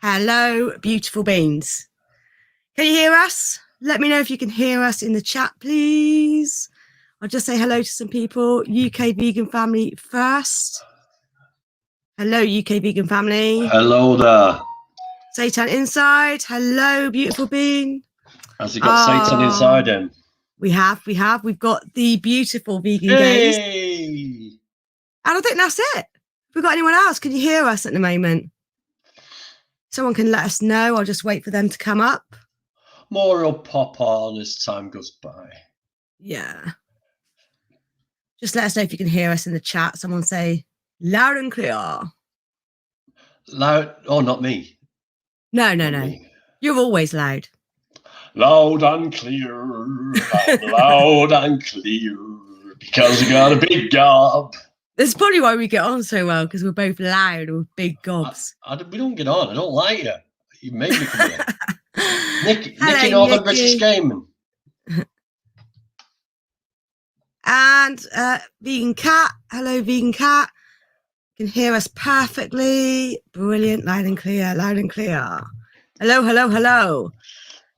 Hello, beautiful beans. Can you hear us? Let me know if you can hear us in the chat, please. I'll just say hello to some people. UK Vegan Family first. Hello, UK Vegan Family. Hello there. Satan Inside. Hello, beautiful bean. Has he got Satan inside him? We have. We've got the beautiful vegan gays. And I think that's it. Have we got anyone else? Can you hear us at the moment? Someone can let us know. I'll just wait for them to come up. More will pop on as time goes by. Yeah. Just let us know if you can hear us in the chat. Someone say loud and clear. Loud? Oh, not me. No. You're always loud. Loud and clear. Loud and clear. Because you got a big gob. That's probably why we get on so well, because we're both loud with big gobs. We don't get on. I don't like you. You made me come here. Nicky Northern British Gaming. And Vegan Cat. Hello, Vegan Cat. You can hear us perfectly. Brilliant. Loud and clear. Loud and clear. Hello.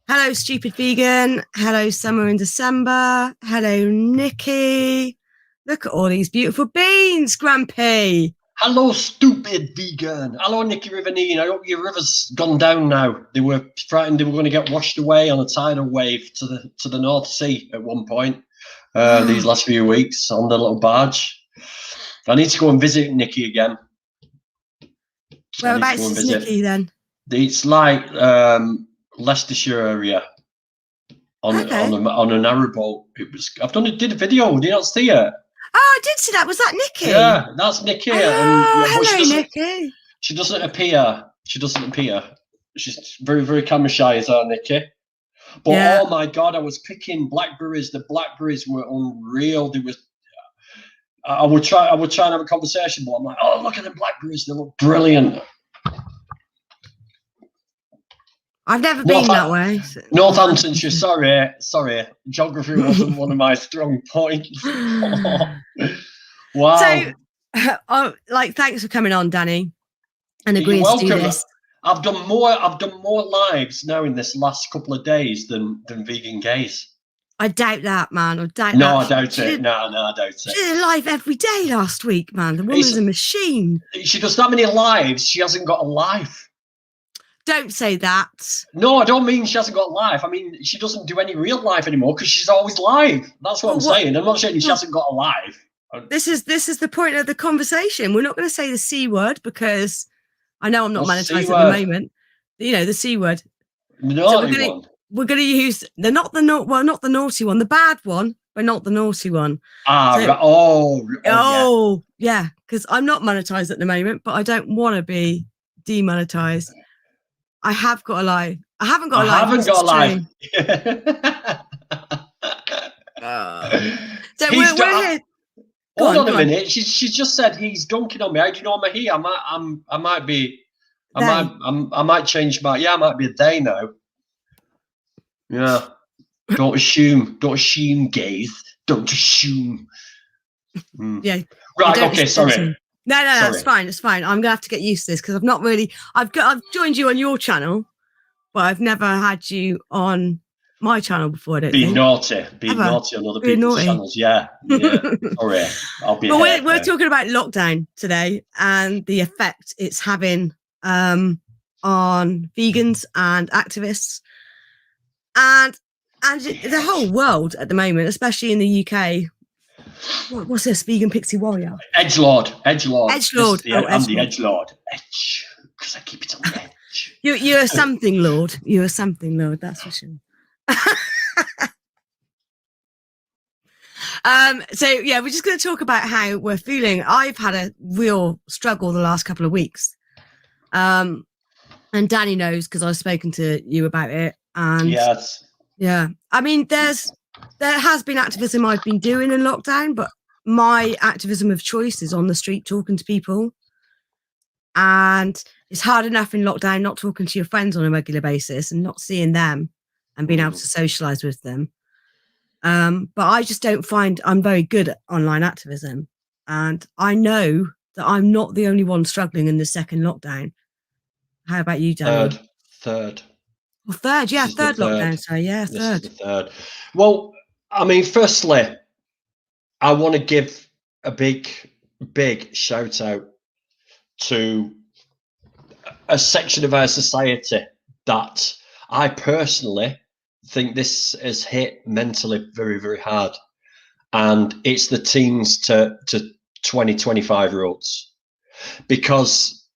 Hello, Stupid Vegan. Hello, Summer in December. Hello, Nikki. Look at all these beautiful beans, Grumpy. Hello, Stupid Vegan. Hello, Nikki Riverine. I hope your river's gone down now. They were frightened they were going to get washed away on a tidal wave to the North Sea at one point. These last few weeks on the little barge. I need to go and visit Nikki again. Whereabouts is Nikki then? It's like Leicestershire area on a narrowboat. Did a video. Did you not see it? Oh, I did see that. Was that Nikki? Yeah, that's Nikki. Hello, Nikki. She doesn't appear. She's very, very camera shy, is our Nikki. But yeah. Oh my God, I was picking blackberries. The blackberries were unreal. I would try and have a conversation, but I'm like, oh, look at the blackberries. They look brilliant. I've never been that way. Northamptonshire, sorry. Geography wasn't one of my strong points. Wow. So, thanks for coming on, Danny, and agreeing to do this. I've done more lives now in this last couple of days than Vegan Gays. I doubt that, man. I doubt No, I doubt it. No, I doubt it. She did a live every day last week, man. The woman's a machine. She does that many lives. She hasn't got a life. Don't say that. No, I don't mean she hasn't got a life. I mean, she doesn't do any real life anymore because she's always live. That's what I'm saying. I'm not saying she hasn't got a life. This is the point of the conversation. We're not going to say the C word because I know I'm not monetized at the moment. You know, the C word. We're going to use not the naughty one, the bad one, but not the naughty one. Yeah, because I'm not monetized at the moment, but I don't want to be demonetized. I have got a life. I haven't got a life. So we're here. Hold on a minute. She just said he's dunking on me. How do you know I'm a he? I might change my. Yeah, I might be a they now. Yeah. Don't assume, gays. Don't assume. Yeah. Right. Okay. Sorry. No, that's fine. It's fine. I'm gonna have to get used to this because I've not really. I've joined you on your channel, but I've never had you on my channel before. I don't think. Naughty on other people's channels. Yeah. Sorry, I'll be. But we're talking about lockdown today and the effect it's having on vegans and activists, and the whole world at the moment, especially in the UK. What's this? Vegan Pixie Warrior? Edgelord. I'm the Edgelord. Edge. Because I keep it on the edge. You're a something lord. You're a something lord, that's for sure. So yeah, we're just going to talk about how we're feeling. I've had a real struggle the last couple of weeks. And Danny knows because I've spoken to you about it. And yes. Yeah. I mean, there has been activism I've been doing in lockdown, but my activism of choice is on the street talking to people. And it's hard enough in lockdown not talking to your friends on a regular basis and not seeing them and being able to socialize with them. But I just don't find I'm very good at online activism. And I know that I'm not the only one struggling in the second lockdown. How about you, Daniel? Third. Well, third, yeah, This is the third lockdown. third. So yeah, This is third. the third. Well, I mean, firstly, I want to give a big shout out to a section of our society that I personally think this has hit mentally very, very hard. And it's the teens to 20, 25-year-olds, because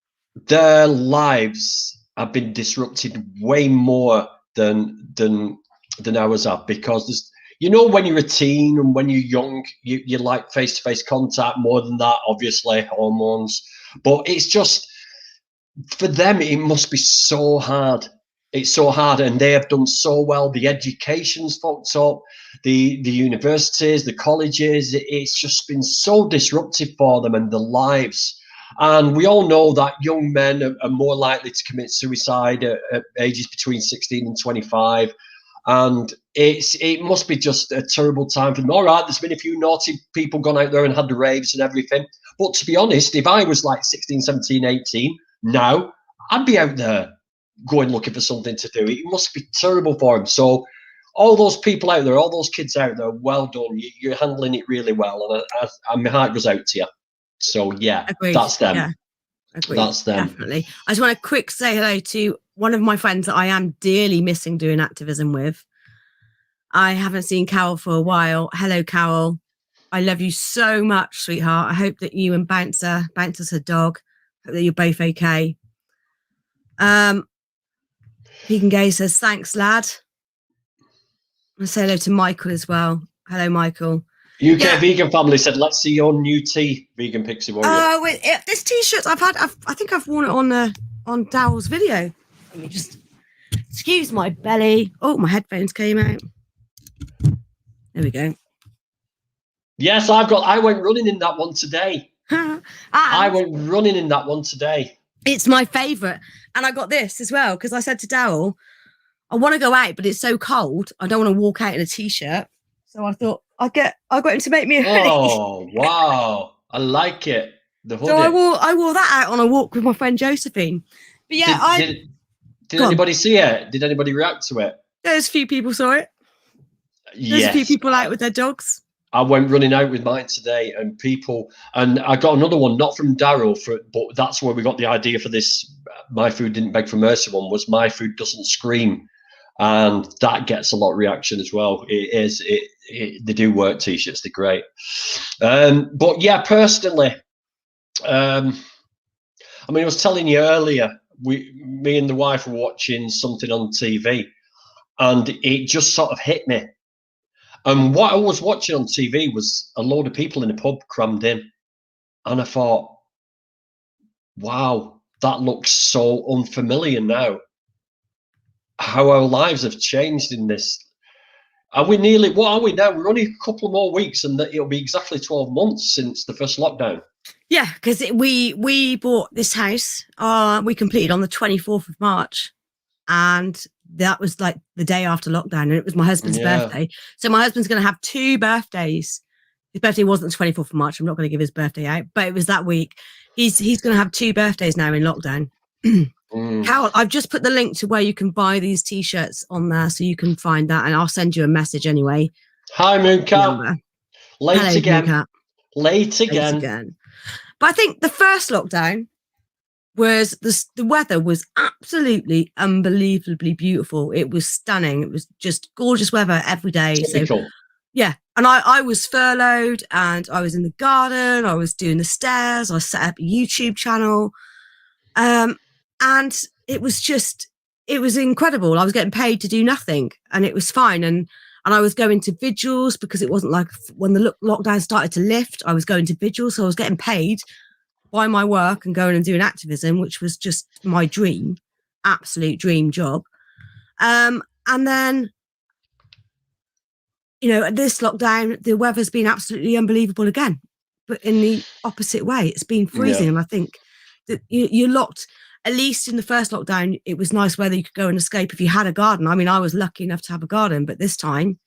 their lives have been disrupted way more than ours have, because there's, you know, when you're a teen and when you're young, you like face-to-face contact more than that, obviously, hormones. But it's just, for them, it must be so hard. It's so hard, and they have done so well. The education's fucked up, the universities, the colleges. It's just been so disruptive for them and their lives. And we all know that young men are more likely to commit suicide at ages between 16 and 25. And it must be just a terrible time for them. All right, there's been a few naughty people gone out there and had the raves and everything. But to be honest, if I was like 16, 17, 18 now, I'd be out there going looking for something to do. It must be terrible for them. So all those people out there, all those kids out there, well done. You're handling it really well. And my heart goes out to you. So yeah, Agreed. that's them. Yeah. Agreed. That's them. Definitely. I just want to quick say hello to one of my friends that I am dearly missing doing activism with. I haven't seen Carol for a while. Hello, Carol. I love you so much, sweetheart. I hope that you and Bouncer's her dog, hope that you're both okay. Vegan Gay says, thanks, lad. I say hello to Michael as well. Hello, Michael. UK Vegan Family said, let's see your new tea, Vegan Pixie Warrior. Oh, this t-shirt I think I've worn it on Daryl's video. Let me just excuse my belly. Oh, my headphones came out. There we go. Yes, I went running in that one today. I went running in that one today. It's my favourite. And I got this as well, because I said to Daryl, I want to go out, but it's so cold. I don't want to walk out in a t-shirt. So I thought I got him to make me a hoodie. Oh, wow. I like it. The hoodie. So I wore that out on a walk with my friend Josephine. But yeah, did anybody see it? Did anybody react to it? There's a few people saw it. There's a few people out with their dogs. I went running out with mine today, and I got another one, not from Daryl, but that's where we got the idea for this. My food didn't beg for mercy one was my food doesn't scream, and that gets a lot of reaction as well. They do work t-shirts, they're great. But yeah, personally, I mean, I was telling you earlier, me and the wife were watching something on TV, and it just sort of hit me. And what I was watching on TV was a load of people in a pub crammed in. And I thought, wow, that looks so unfamiliar now. How our lives have changed in this. What are we now? We're only a couple more weeks and it'll be exactly 12 months since the first lockdown. Yeah, because we bought this house. We completed on the 24th of March. And that was like the day after lockdown, and it was my husband's birthday. So my husband's going to have 2 birthdays. His birthday wasn't the 24th of March. I'm not going to give his birthday out, but it was that week. He's going to have 2 birthdays now in lockdown. Carol, I've just put the link to where you can buy these t-shirts on there, so you can find that, and I'll send you a message anyway. Hi, Mooncat. Late again. Mooncat. Late again. But I think the first lockdown was the weather was absolutely unbelievably beautiful. It was stunning. It was just gorgeous weather every day. Typical. So yeah, and I was furloughed, and I was in the garden. I was doing the stairs. I set up a YouTube channel, and it was incredible. I was getting paid to do nothing, and it was fine. And I was going to vigils, because it wasn't like when the lockdown started to lift. I was going to vigils, so I was getting paid by my work and going and doing activism, which was just my dream, absolute dream job. And then, this lockdown, the weather's been absolutely unbelievable again, but in the opposite way. It's been freezing. And I think that you're locked, at least in the first lockdown, it was nice weather. You could go and escape if you had a garden. I mean, I was lucky enough to have a garden, but this time,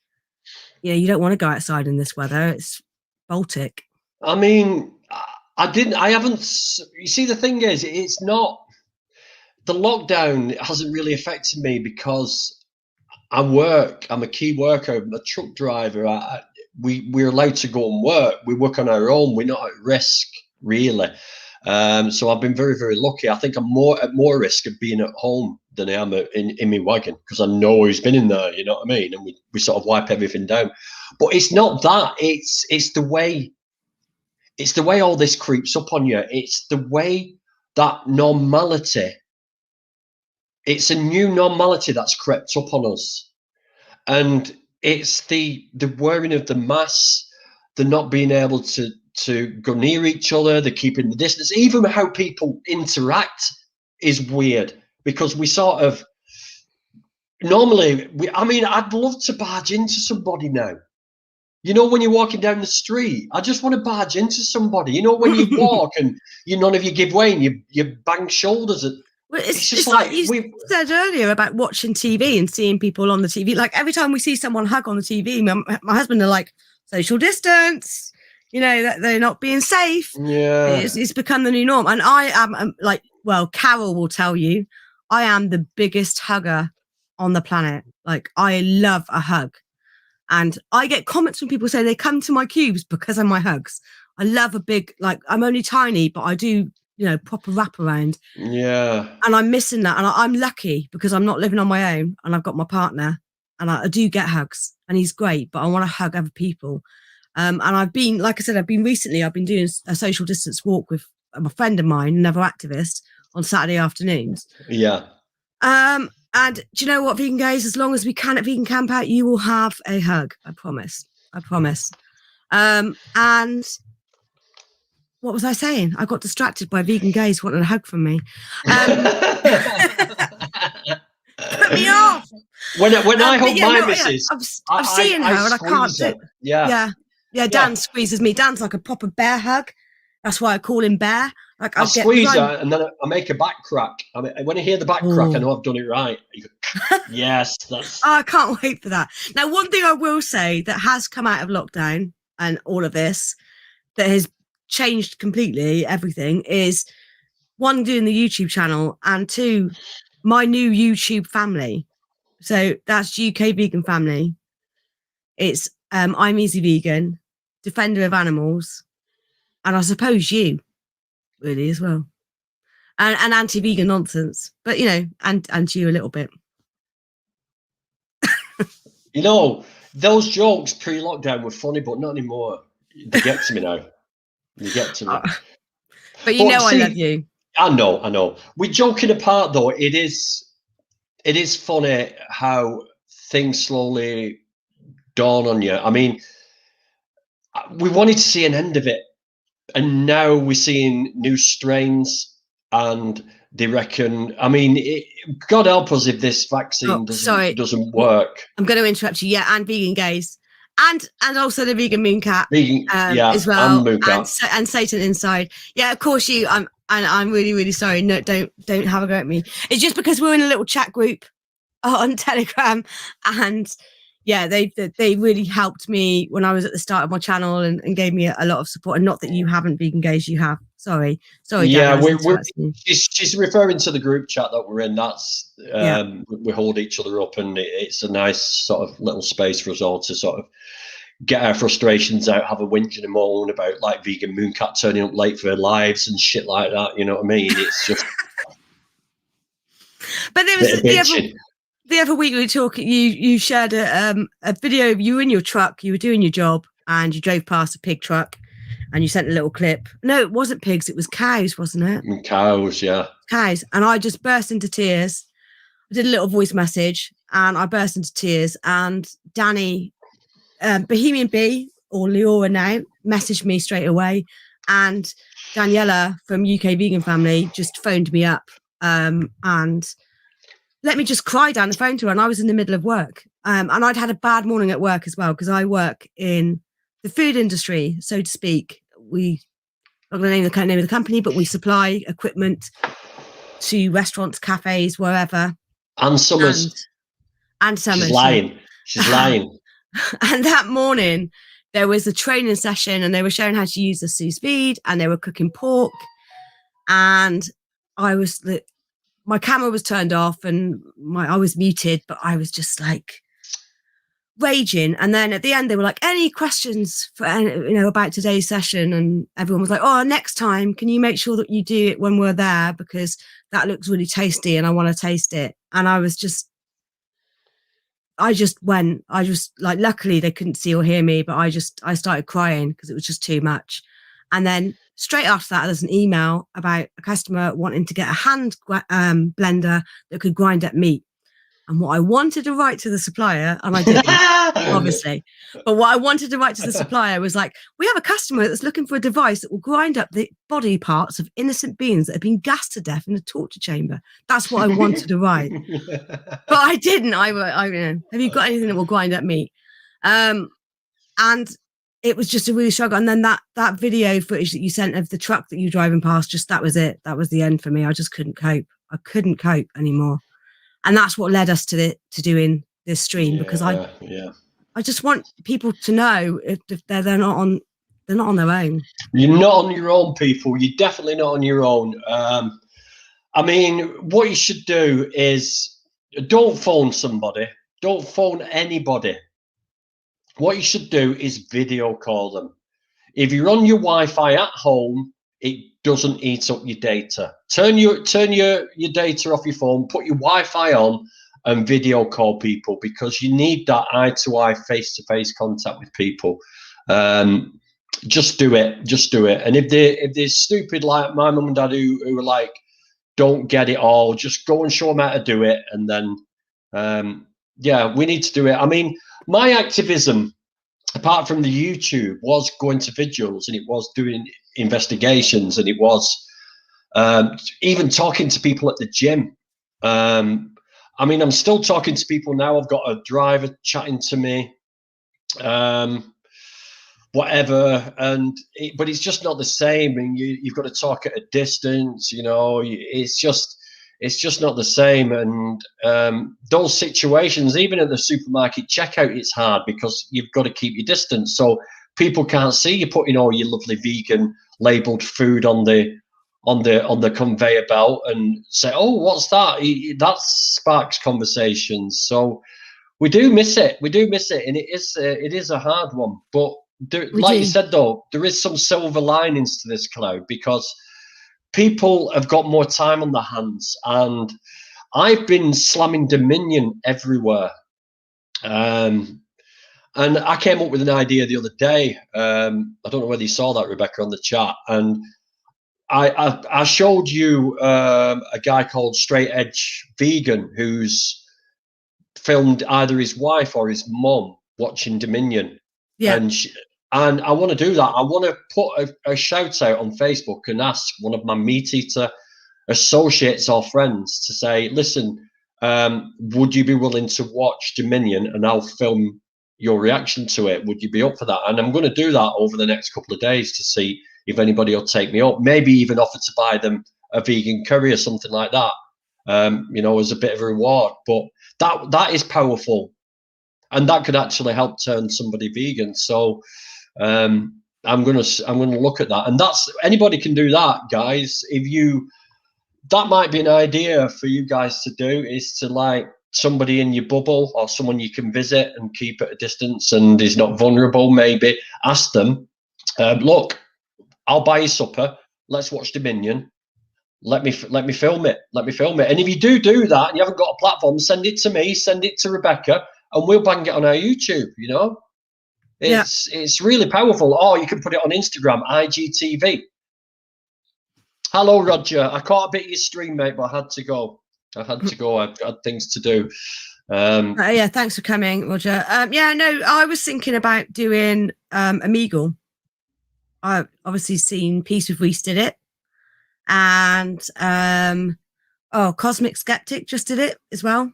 you don't want to go outside in this weather. It's Baltic. I mean, you see, the thing is, it's not, the lockdown hasn't really affected me because I work. I'm a key worker. I'm a truck driver. We're allowed to go and work. We work on our own. We're not at risk, really. So I've been very, very lucky. I think I'm at more risk of being at home than I am in my wagon, because I know who's been in there. You know what I mean? And we sort of wipe everything down. But it's not that. It's the way. It's the way all this creeps up on you. It's the way that normality. It's a new normality that's crept up on us, and it's the wearing of the masks, the not being able to go near each other, the keeping the distance, even how people interact is weird, because we sort of normally, I'd love to barge into somebody now. You know, when you're walking down the street, I just want to barge into somebody. You know, when you walk and none of you give way and you bang shoulders. Well, it's just like you said earlier about watching TV and seeing people on the TV. Like every time we see someone hug on the TV, my husband are like, social distance, you know, that they're not being safe. Yeah. It's become the new norm. And I am Carol will tell you, I am the biggest hugger on the planet. Like, I love a hug. And I get comments from people saying they come to my cubes because of my hugs. I love a big, like, I'm only tiny, but I do, you know, proper wraparound. Yeah. And I'm missing that. And I'm lucky because I'm not living on my own and I've got my partner, and I do get hugs and he's great, but I want to hug other people. And I've been, like I said, I've been doing a social distance walk with a friend of mine, another activist, on Saturday afternoons. Yeah. And do you know what, vegan guys? As long as we can at Vegan Camp Out, you will have a hug. I promise. I promise. And what was I saying? I got distracted by vegan gays wanting a hug from me. Put me off. When I hug my missus, I'm seeing her and I can't do it. Yeah. Dan squeezes me. Dan's like a proper bear hug. That's why I call him Bear. Like I squeeze her and then I make a back crack. I mean, when I hear the back crack, I know I've done it right. Yes, that's. I can't wait for that. Now, one thing I will say that has come out of lockdown and all of this that has changed completely everything is, one, doing the YouTube channel, and two, my new YouTube family. So that's UK Vegan Family. It's I'm Easy Vegan, Defender of Animals, and I suppose you, really, as well. And anti-vegan nonsense. But, you know, and you a little bit. You know, those jokes pre-lockdown were funny, but not anymore. They get to me now. They get to me. But you know, see, I love you. I know. We're joking apart, though. It is funny how things slowly dawn on you. I mean, we wanted to see an end of it, and now we're seeing new strains, and they reckon, I mean, God help us if this vaccine doesn't work. I'm going to interrupt you. Yeah, and vegan gays. And also the vegan mooncat as well, and mooncat. And Satan inside. Yeah, of course you. I'm really, really sorry. No, don't have a go at me. It's just because we're in a little chat group on Telegram, and yeah, they really helped me when I was at the start of my channel and gave me a lot of support. And not that you haven't, vegan gays, you have. Sorry. Yeah, she's referring to the group chat that we're in. That's we hold each other up, and it's a nice sort of little space for us all to sort of get our frustrations out, have a whinge and a moan about like vegan mooncat turning up late for her lives and shit like that. You know what I mean? It's just. But there was the other week we were talking. You shared a video of you in your truck. You were doing your job and you drove past a pig truck. And you sent a little clip. No, it wasn't pigs. It was cows, wasn't it? Cows, yeah. Cows. And I just burst into tears. I did a little voice message and I burst into tears. And Danny, Bohemian Bee, or Leora now, messaged me straight away. And Daniela from UK Vegan Family just phoned me up and let me just cry down the phone to her. And I was in the middle of work. And I'd had a bad morning at work as well, because I work in the food industry, so to speak. I'm not going to name the company, but we supply equipment to restaurants, cafes, wherever. And Summers. And Summers. She's lying. And that morning, there was a training session and they were showing how to use the sous vide and they were cooking pork. And I was my camera was turned off and I was muted, but I was just like raging. And then at the end, they were like, any questions for, about today's session? And everyone was like, oh, next time, can you make sure that you do it when we're there? Because that looks really tasty and I want to taste it. And I just like, luckily they couldn't see or hear me, but I started crying because it was just too much. And then straight after that, there's an email about a customer wanting to get a hand blender that could grind up meat. And what I wanted to write to the supplier, and I didn't, obviously, but what I wanted to write to the supplier was like, we have a customer that's looking for a device that will grind up the body parts of innocent beings that have been gassed to death in a torture chamber. That's what I wanted to write. But I didn't. I have you got anything that will grind up meat? And it was just a really struggle. And then that video footage that you sent of the truck that you were driving past, that was it. That was the end for me. I just couldn't cope. I couldn't cope anymore. And that's what led us to doing this stream, because I just want people to know if they're not on their own. You're not on your own, people. You're definitely not on your own. I mean, what you should do is don't phone somebody. Don't phone anybody. What you should do is video call them. If you're on your Wi-Fi at home, it doesn't eat up your data. Turn your data off your phone, put your Wi-Fi on, and video call people, because you need that eye-to-eye, face-to-face contact with people. Just do it. Just do it. And if they're stupid like my mum and dad who are like, don't get it all, just go and show them how to do it. And then, we need to do it. I mean, my activism, apart from the YouTube, was going to vigils, and it was doing investigations, and it was even talking to people at the gym. I mean, I'm still talking to people now. I've got a driver chatting to me, whatever, but it's just not the same. And you've got to talk at a distance, it's just not the same. And those situations, even at the supermarket checkout, it's hard because you've got to keep your distance, so people can't see you putting all your lovely vegan labeled food on the conveyor belt and say, oh, what's that? That sparks conversations. So we do miss it, and it is a hard one. But you said, though, there is some silver linings to this cloud, because people have got more time on their hands, and I've been slamming Dominion everywhere. And I came up with an idea the other day. I don't know whether you saw that, Rebecca, on the chat. And I showed you a guy called Straight Edge Vegan who's filmed either his wife or his mum watching Dominion. Yeah. And I want to do that. I want to put a shout out on Facebook and ask one of my meat eater associates or friends to say, listen, would you be willing to watch Dominion, and I'll film your reaction to it? Would you be up for that? And I'm going to do that over the next couple of days to see if anybody will take me up, maybe even offer to buy them a vegan curry or something like that, as a bit of a reward. But that is powerful, and that could actually help turn somebody vegan. So I'm going to look at that, and that's, anybody can do that, guys. That might be an idea for you guys to do, is to, like, somebody in your bubble or someone you can visit and keep at a distance and is not vulnerable, maybe ask them, look, I'll buy you supper, let's watch Dominion, let me film it, and if you do that and you haven't got a platform, send it to me, send it to Rebecca, and we'll bang it on our YouTube. It's really powerful. Or you can put it on Instagram, IGTV. Hello, Roger. I caught a bit of your stream, mate, but I had to go. I've had things to do. Thanks for coming, Roger. I was thinking about doing Omegle. I've obviously seen Peace with Reese did it, and Cosmic Skeptic just did it as well.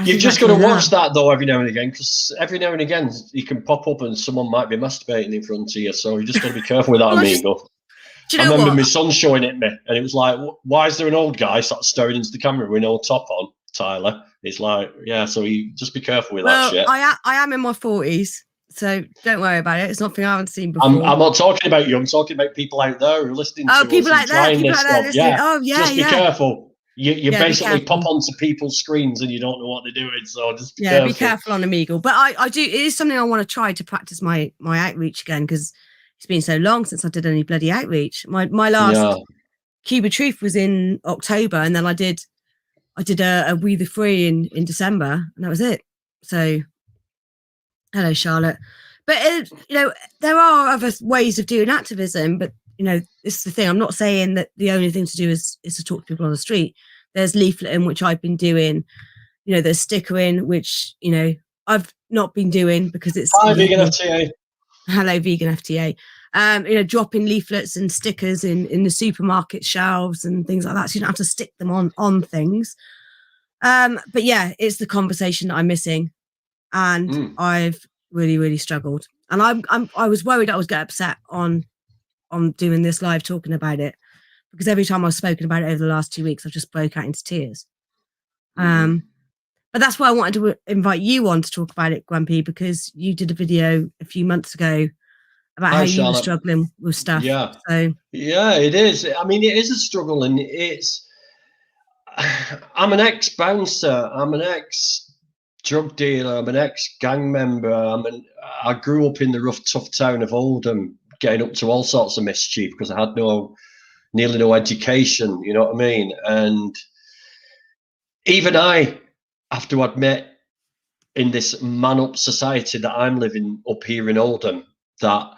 You've just got to watch that, though, every now and again, because every now and again you can pop up and someone might be masturbating in front of you, so you just got to be careful with that, Omegle. I remember my son showing it me, and it was like, why is there an old guy sort of staring into the camera with no top on, Tyler? It's like, so you just be careful with that shit. I am in my 40s, So don't worry about it. It's nothing I haven't seen before. I'm not talking about you. I'm talking about people out there who are listening to us people and like that. trying People this like that. stuff. Listening. Yeah. Oh, yeah. Just be careful. You Yeah, basically pop onto people's screens and you don't know what they're doing. So just be careful. Be careful on Omegle. But I do. It is something I want to try to practice my outreach again, because it's been so long since I did any bloody outreach. My last Cube of Truth was in October, and then I did a We the Free in December, and that was it. So, hello, Charlotte. But there are other ways of doing activism. But this is the thing. I'm not saying that the only thing to do is to talk to people on the street. There's leafleting, which I've been doing. There's stickering, which I've not been doing because it's Hi, Vegan FTA. Hello, Vegan FTA. Dropping leaflets and stickers in the supermarket shelves and things like that, so you don't have to stick them on things. But yeah, it's the conversation that I'm missing, and I've really, really struggled. And I was worried I was getting upset on doing this live talking about it, because every time I've spoken about it over the last 2 weeks, I've just broke out into tears. But that's why I wanted to invite you on to talk about it, Grumpy, because you did a video a few months ago about how you were struggling with stuff. Yeah. So yeah, it is. I mean, it is a struggle, and I'm an ex-bouncer. I'm an ex-drug dealer. I'm an ex-gang member. I grew up in the rough, tough town of Oldham, getting up to all sorts of mischief because I had nearly no education. You know what I mean? And even I have to admit, in this man-up society that I'm living up here in Oldham, that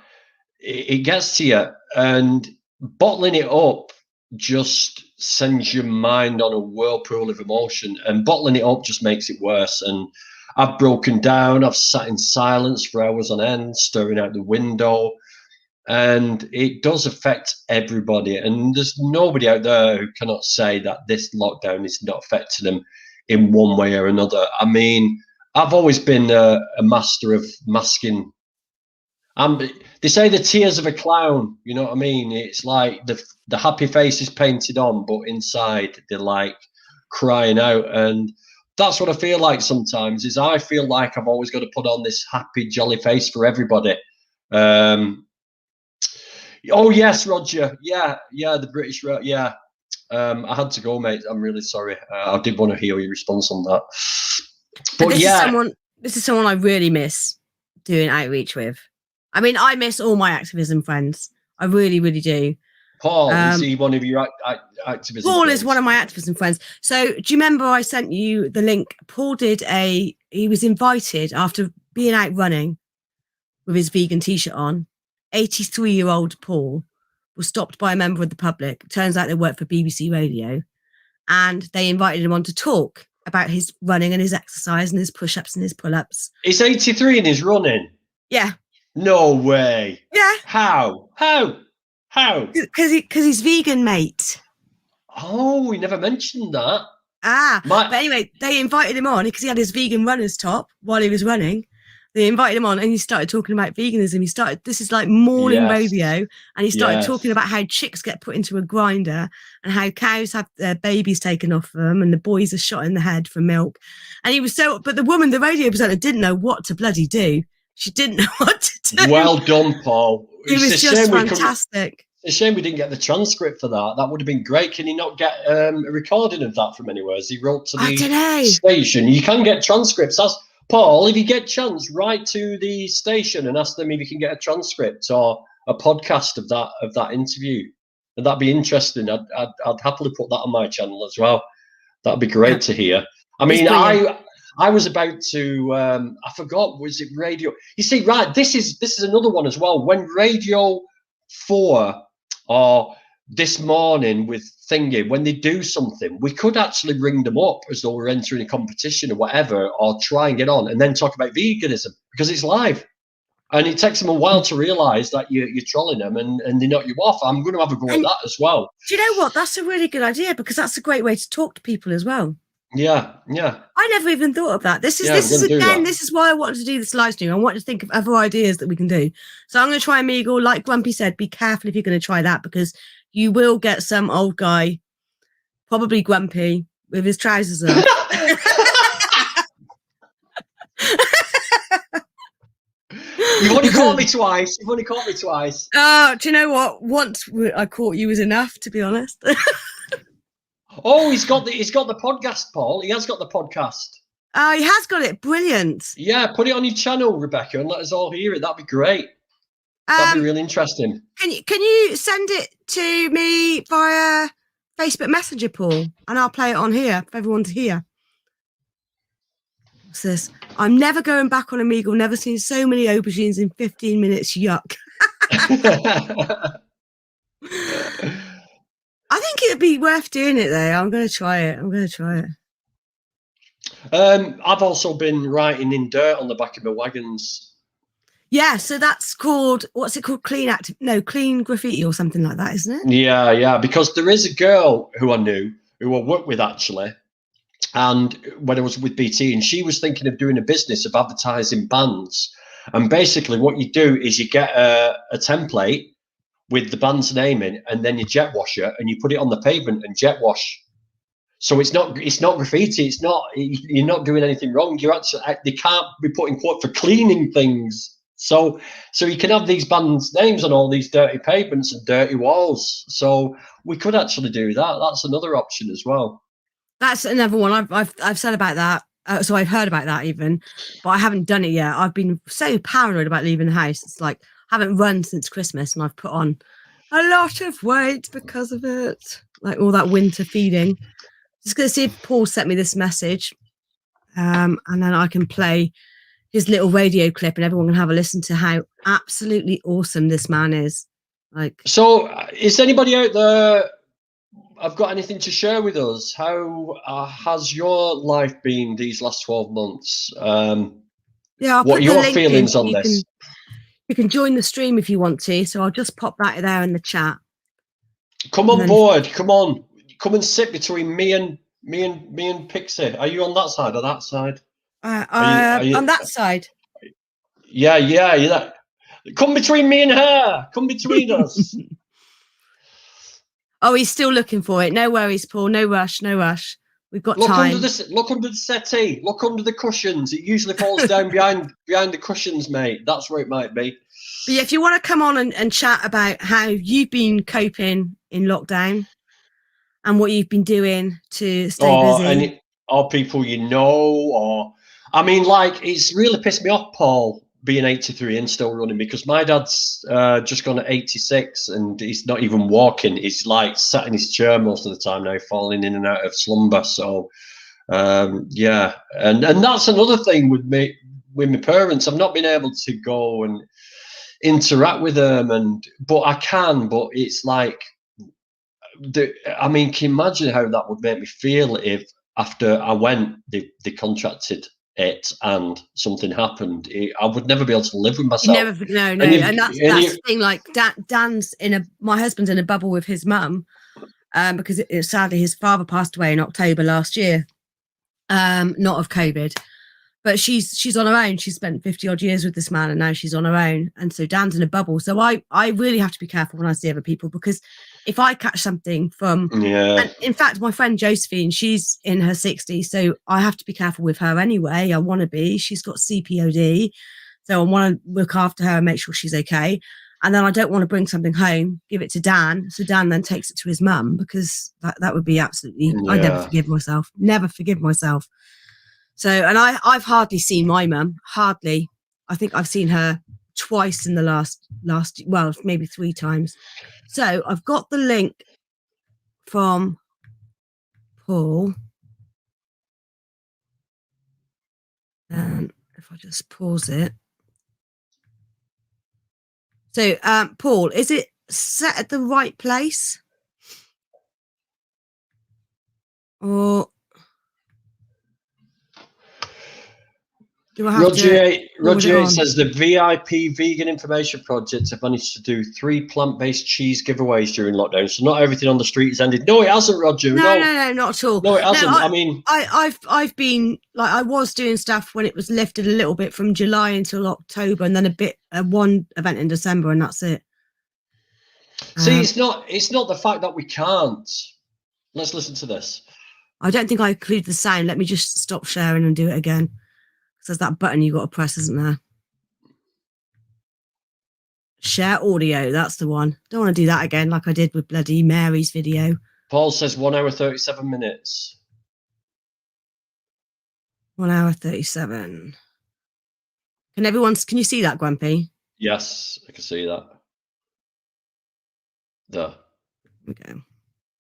it gets to you, and bottling it up just sends your mind on a whirlpool of emotion, and bottling it up just makes it worse. And I've broken down. I've sat in silence for hours on end, staring out the window, and it does affect everybody. And there's nobody out there who cannot say that this lockdown is not affecting them in one way or another. I mean, I've always been a master of masking. They say the tears of a clown. You know what I mean? It's like the happy face is painted on, but inside they're like crying out. And that's what I feel like sometimes. Is I feel like I've always got to put on this happy, jolly face for everybody. Oh yes, Roger. Yeah, the British. Yeah. I had to go, mate. I'm really sorry. I did want to hear your response on that. But this is someone I really miss doing outreach with. I mean, I miss all my activism friends. I really, really do. Paul, is he one of your activism Paul friends? is one of my activism friends. So do you remember I sent you the link? Paul he was invited after being out running with his vegan t-shirt on. 83-year-old Paul was stopped by a member of the public. Turns out they work for BBC Radio, and they invited him on to talk about his running and his exercise and his push-ups and his pull-ups. He's 83 and he's running? Yeah. No way. Yeah. How? Because he's vegan, mate. Oh, we never mentioned that. But anyway, they invited him on because he had his vegan runner's top while he was running. They invited him on and he started talking about veganism. This is like morning radio, and he started talking about how chicks get put into a grinder and how cows have their babies taken off them and the boys are shot in the head for milk. And he was but the woman, the radio presenter, didn't know what to bloody do. She didn't know what to do. Well done, Paul. It was just fantastic. It's a shame we didn't get the transcript for that. That would have been great. Can you not get a recording of that from anywhere? As he wrote to the station. You can get transcripts. Paul, if you get a chance, write to the station and ask them if you can get a transcript or a podcast of that interview. And that'd be interesting. I'd happily put that on my channel as well. That'd be great to hear. I mean, I was about to I forgot, was it radio? You see, right, this is another one as well. When Radio 4 or this morning with Thingy, when they do something, we could actually ring them up as though we're entering a competition or whatever, or try and get on and then talk about veganism, because it's live. And it takes them a while to realise that you're trolling them and they knock you off. I'm going to have a go at that as well. Do you know what? That's a really good idea, because that's a great way to talk to people as well. Yeah. I never even thought of that. This is why I wanted to do this live stream. I wanted to think of other ideas that we can do. So I'm going to try Omegle. Like Grumpy said, be careful if you're going to try that, because you will get some old guy, probably grumpy, with his trousers up. You've only caught me twice. Oh, do you know what? Once I caught you was enough, to be honest. Oh, he's got the podcast, Paul. He has got the podcast. Oh, he has got it. Brilliant. Yeah, put it on your channel, Rebecca, and let us all hear it. That'd be great. That'd be really interesting. Can you send it to me via Facebook Messenger, Paul, and I'll play it on here for everyone to hear. What's this? I'm never going back on Omegle. Never seen so many aubergines in 15 minutes. Yuck. I think it'd be worth doing it though. I'm going to try it. I've also been writing in dirt on the back of my wagons. Yeah, so that's called, what's it called? Clean graffiti or something like that, isn't it? Yeah, because there is a girl who I knew, who I worked with actually, and when I was with BT, and she was thinking of doing a business of advertising bands. And basically what you do is you get a template with the band's name in, and then you jet wash it, and you put it on the pavement and jet wash. So it's not graffiti. You're not doing anything wrong. You're actually, they can't be put in quote for cleaning things. So you can have these bands' names on all these dirty pavements and dirty walls. So we could actually do that. That's another option as well. That's another one I've said about that. So I've heard about that even, but I haven't done it yet. I've been so paranoid about leaving the house. It's like I haven't run since Christmas, and I've put on a lot of weight because of it. Like all that winter feeding. Just gonna see if Paul sent me this message, and then I can play his little radio clip, and everyone can have a listen to how absolutely awesome this man is. Like, so is anybody out there? I've got anything to share with us? How has your life been these last 12 months? Yeah, what are your feelings on this? You can join the stream if you want to. So I'll just pop that there in the chat. Come on board. Come on. Come and sit between me and Pixie. Are you on that side or that side? Are you on that side. Yeah. Come between me and her. Come between us. Oh, he's still looking for it. No worries, Paul. No rush. We've got time. Look under the settee. Look under the cushions. It usually falls down behind the cushions, mate. That's where it might be. But yeah, if you want to come on and chat about how you've been coping in lockdown and what you've been doing to stay busy. Or people you know, or I mean, like, it's really pissed me off, Paul, being 83 and still running, because my dad's just gone at 86 and he's not even walking. He's like sat in his chair most of the time now, falling in and out of slumber. So yeah, and that's another thing with my parents. I've not been able to go and interact with them, but I can, but it's like, I mean, can you imagine how that would make me feel if after I went, they contracted it and something happened? I would never be able to live with myself. No. And that's the thing. Like Dan's my husband's in a bubble with his mum, because sadly his father passed away in October last year, not of COVID, but she's on her own. She spent 50 odd years with this man, and now she's on her own. And so Dan's in a bubble. So I really have to be careful when I see other people, because if I catch something from, and in fact, my friend Josephine, she's in her 60s, so I have to be careful with her anyway. I want to be. She's got CPOD, so I want to look after her and make sure she's okay. And then I don't want to bring something home, give it to Dan, so Dan then takes it to his mum, because that would be absolutely. I'd never forgive myself. So, and I've hardly seen my mum. Hardly. I think I've seen her twice in the last, well, maybe 3 times. So I've got the link from Paul. If I just pause it. So, Paul, is it set at the right place? Or Roger 8 says the VIP Vegan Information Project have managed to do 3 plant-based cheese giveaways during lockdown, so not everything on the street is ended. No, it hasn't, Roger. No, not at all. No, it hasn't. I mean, I've been, like, I was doing stuff when it was lifted a little bit from July until October, and then one event in December, and that's it. See, it's not the fact that we can't. Let's listen to this. I don't think I included the sound. Let me just stop sharing and do it again. There's that button you got to press, isn't there? Share audio. That's the one. Don't want to do that again like I did with bloody Mary's video. Paul says 1 hour 37 minutes. 1 hour 37. Can you see that, Grumpy? Yes, I can see that. There. Okay.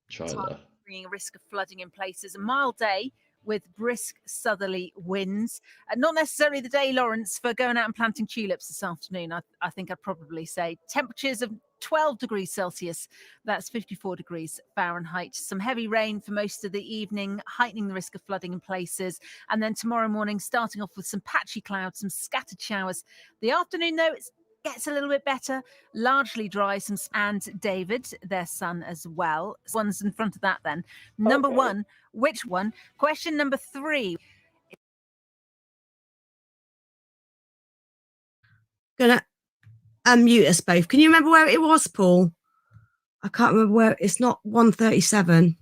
Try there. Bringing a risk of flooding in places. A mild day with brisk southerly winds. Not necessarily the day, Lawrence, for going out and planting tulips this afternoon. I think I'd probably say temperatures of 12 degrees Celsius. That's 54 degrees Fahrenheit. Some heavy rain for most of the evening, heightening the risk of flooding in places. And then tomorrow morning, starting off with some patchy clouds, some scattered showers. The afternoon, though, it gets a little bit better, largely dry. And David, their son as well. One's in front of that then. Number one, which one? Question number 3. Gonna unmute us both. Can you remember where it was, Paul? I can't remember where. It's not 137.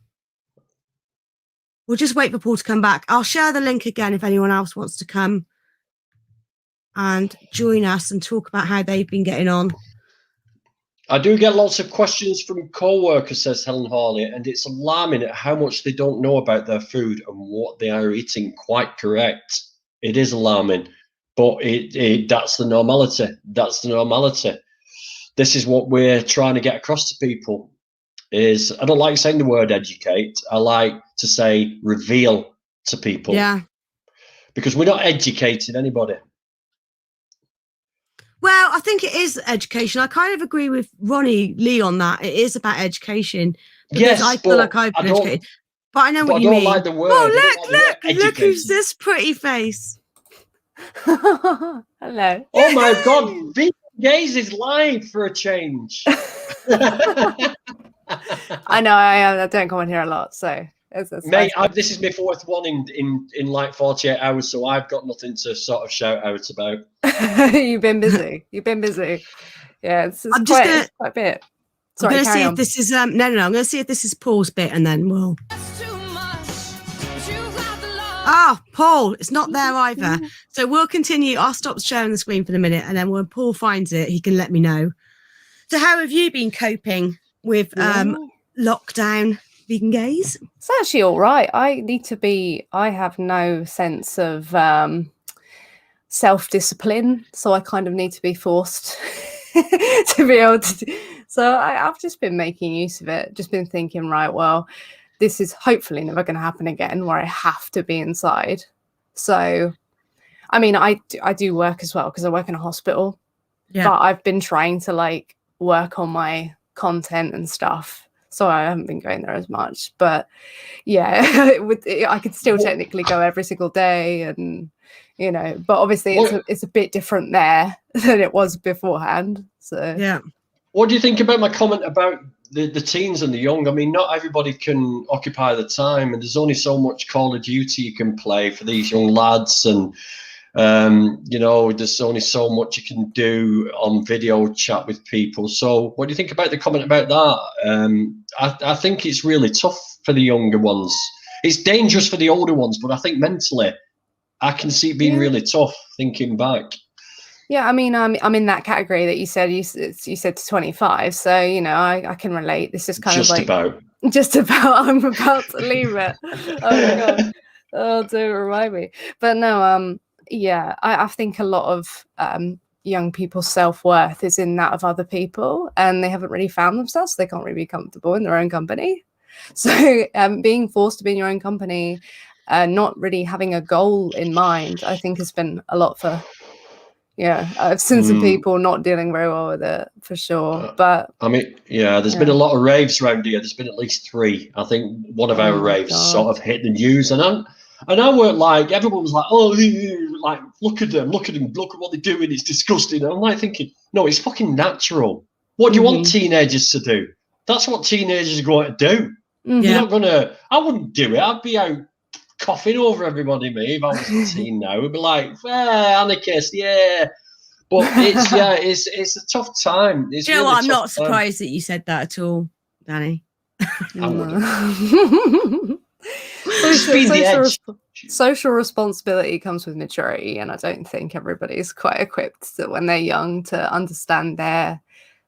We'll just wait for Paul to come back. I'll share the link again if anyone else wants to come and join us and talk about how they've been getting on. I do get lots of questions from co-workers, says Helen Hawley, and it's alarming at how much they don't know about their food and what they are eating. Quite correct. It is alarming, but that's the normality. That's the normality. This is what we're trying to get across to people. Is I don't like saying the word educate. I like to say reveal to people. Yeah. Because we're not educating anybody. Well, I think it is education. I kind of agree with Ronnie Lee on that. It is about education. Yes, I feel like I've been educated. But I know what you mean. I don't like the word. Oh, look who's this pretty face. Hello. Oh my God, Vegan Gaze is live for a change. I know, I don't come on here a lot, so it's mate, this is my 4th one in like 48 hours, so I've got nothing to sort of shout out about. You've been busy. Yeah, it's quite a bit. Sorry, I'm going to see if this is no. I'm going to see if this is Paul's bit, and then we'll. Paul, it's not there either. So we'll continue. I'll stop sharing the screen for a minute, and then when Paul finds it, he can let me know. So how have you been coping with lockdown, Vegan Gaze? It's actually all right. I have no sense of self-discipline, so I kind of need to be forced to be able to so I've just been making use of it, just been thinking, right, well, this is hopefully never going to happen again where I have to be inside. So I mean, I do work as well because I work in a hospital, but I've been trying to work on my content and stuff, so I haven't been going there as much. But yeah, I could still technically go every single day, and but obviously it's a bit different there than it was beforehand. So yeah. What do you think about my comment about the teens and the young? I mean, not everybody can occupy the time, and there's only so much Call of Duty you can play for these young lads, and there's only so much you can do on video chat with people. So what do you think about the comment about that? I think it's really tough for the younger ones. It's dangerous for the older ones, but I think mentally I can see it being really tough thinking back. Yeah, I mean, I'm in that category that you said to 25. So, I can relate. This is kind of just about, I'm about to leave it. Oh my God. Oh, don't remind me. But no, yeah, I think a lot of young people's self-worth is in that of other people, and they haven't really found themselves. So they can't really be comfortable in their own company. So being forced to be in your own company, not really having a goal in mind, I think has been a lot for, I've seen some people not dealing very well with it, for sure. But I mean, there's been a lot of raves around here. There's been at least 3. I think one of our raves sort of hit the news, and I weren't like, everyone was like, oh, like, look at them, look at what they're doing, it's disgusting. And I'm like thinking, no, it's fucking natural. What do you want teenagers to do? That's what teenagers are going to do. You're not gonna, I wouldn't do it. I'd be out coughing over everybody, me, if I was a teen now. It'd be like, anarchist, But it's a tough time. It's really I'm not surprised that you said that at all, Danny. Social responsibility comes with maturity, and I don't think everybody's quite equipped when they're young to understand their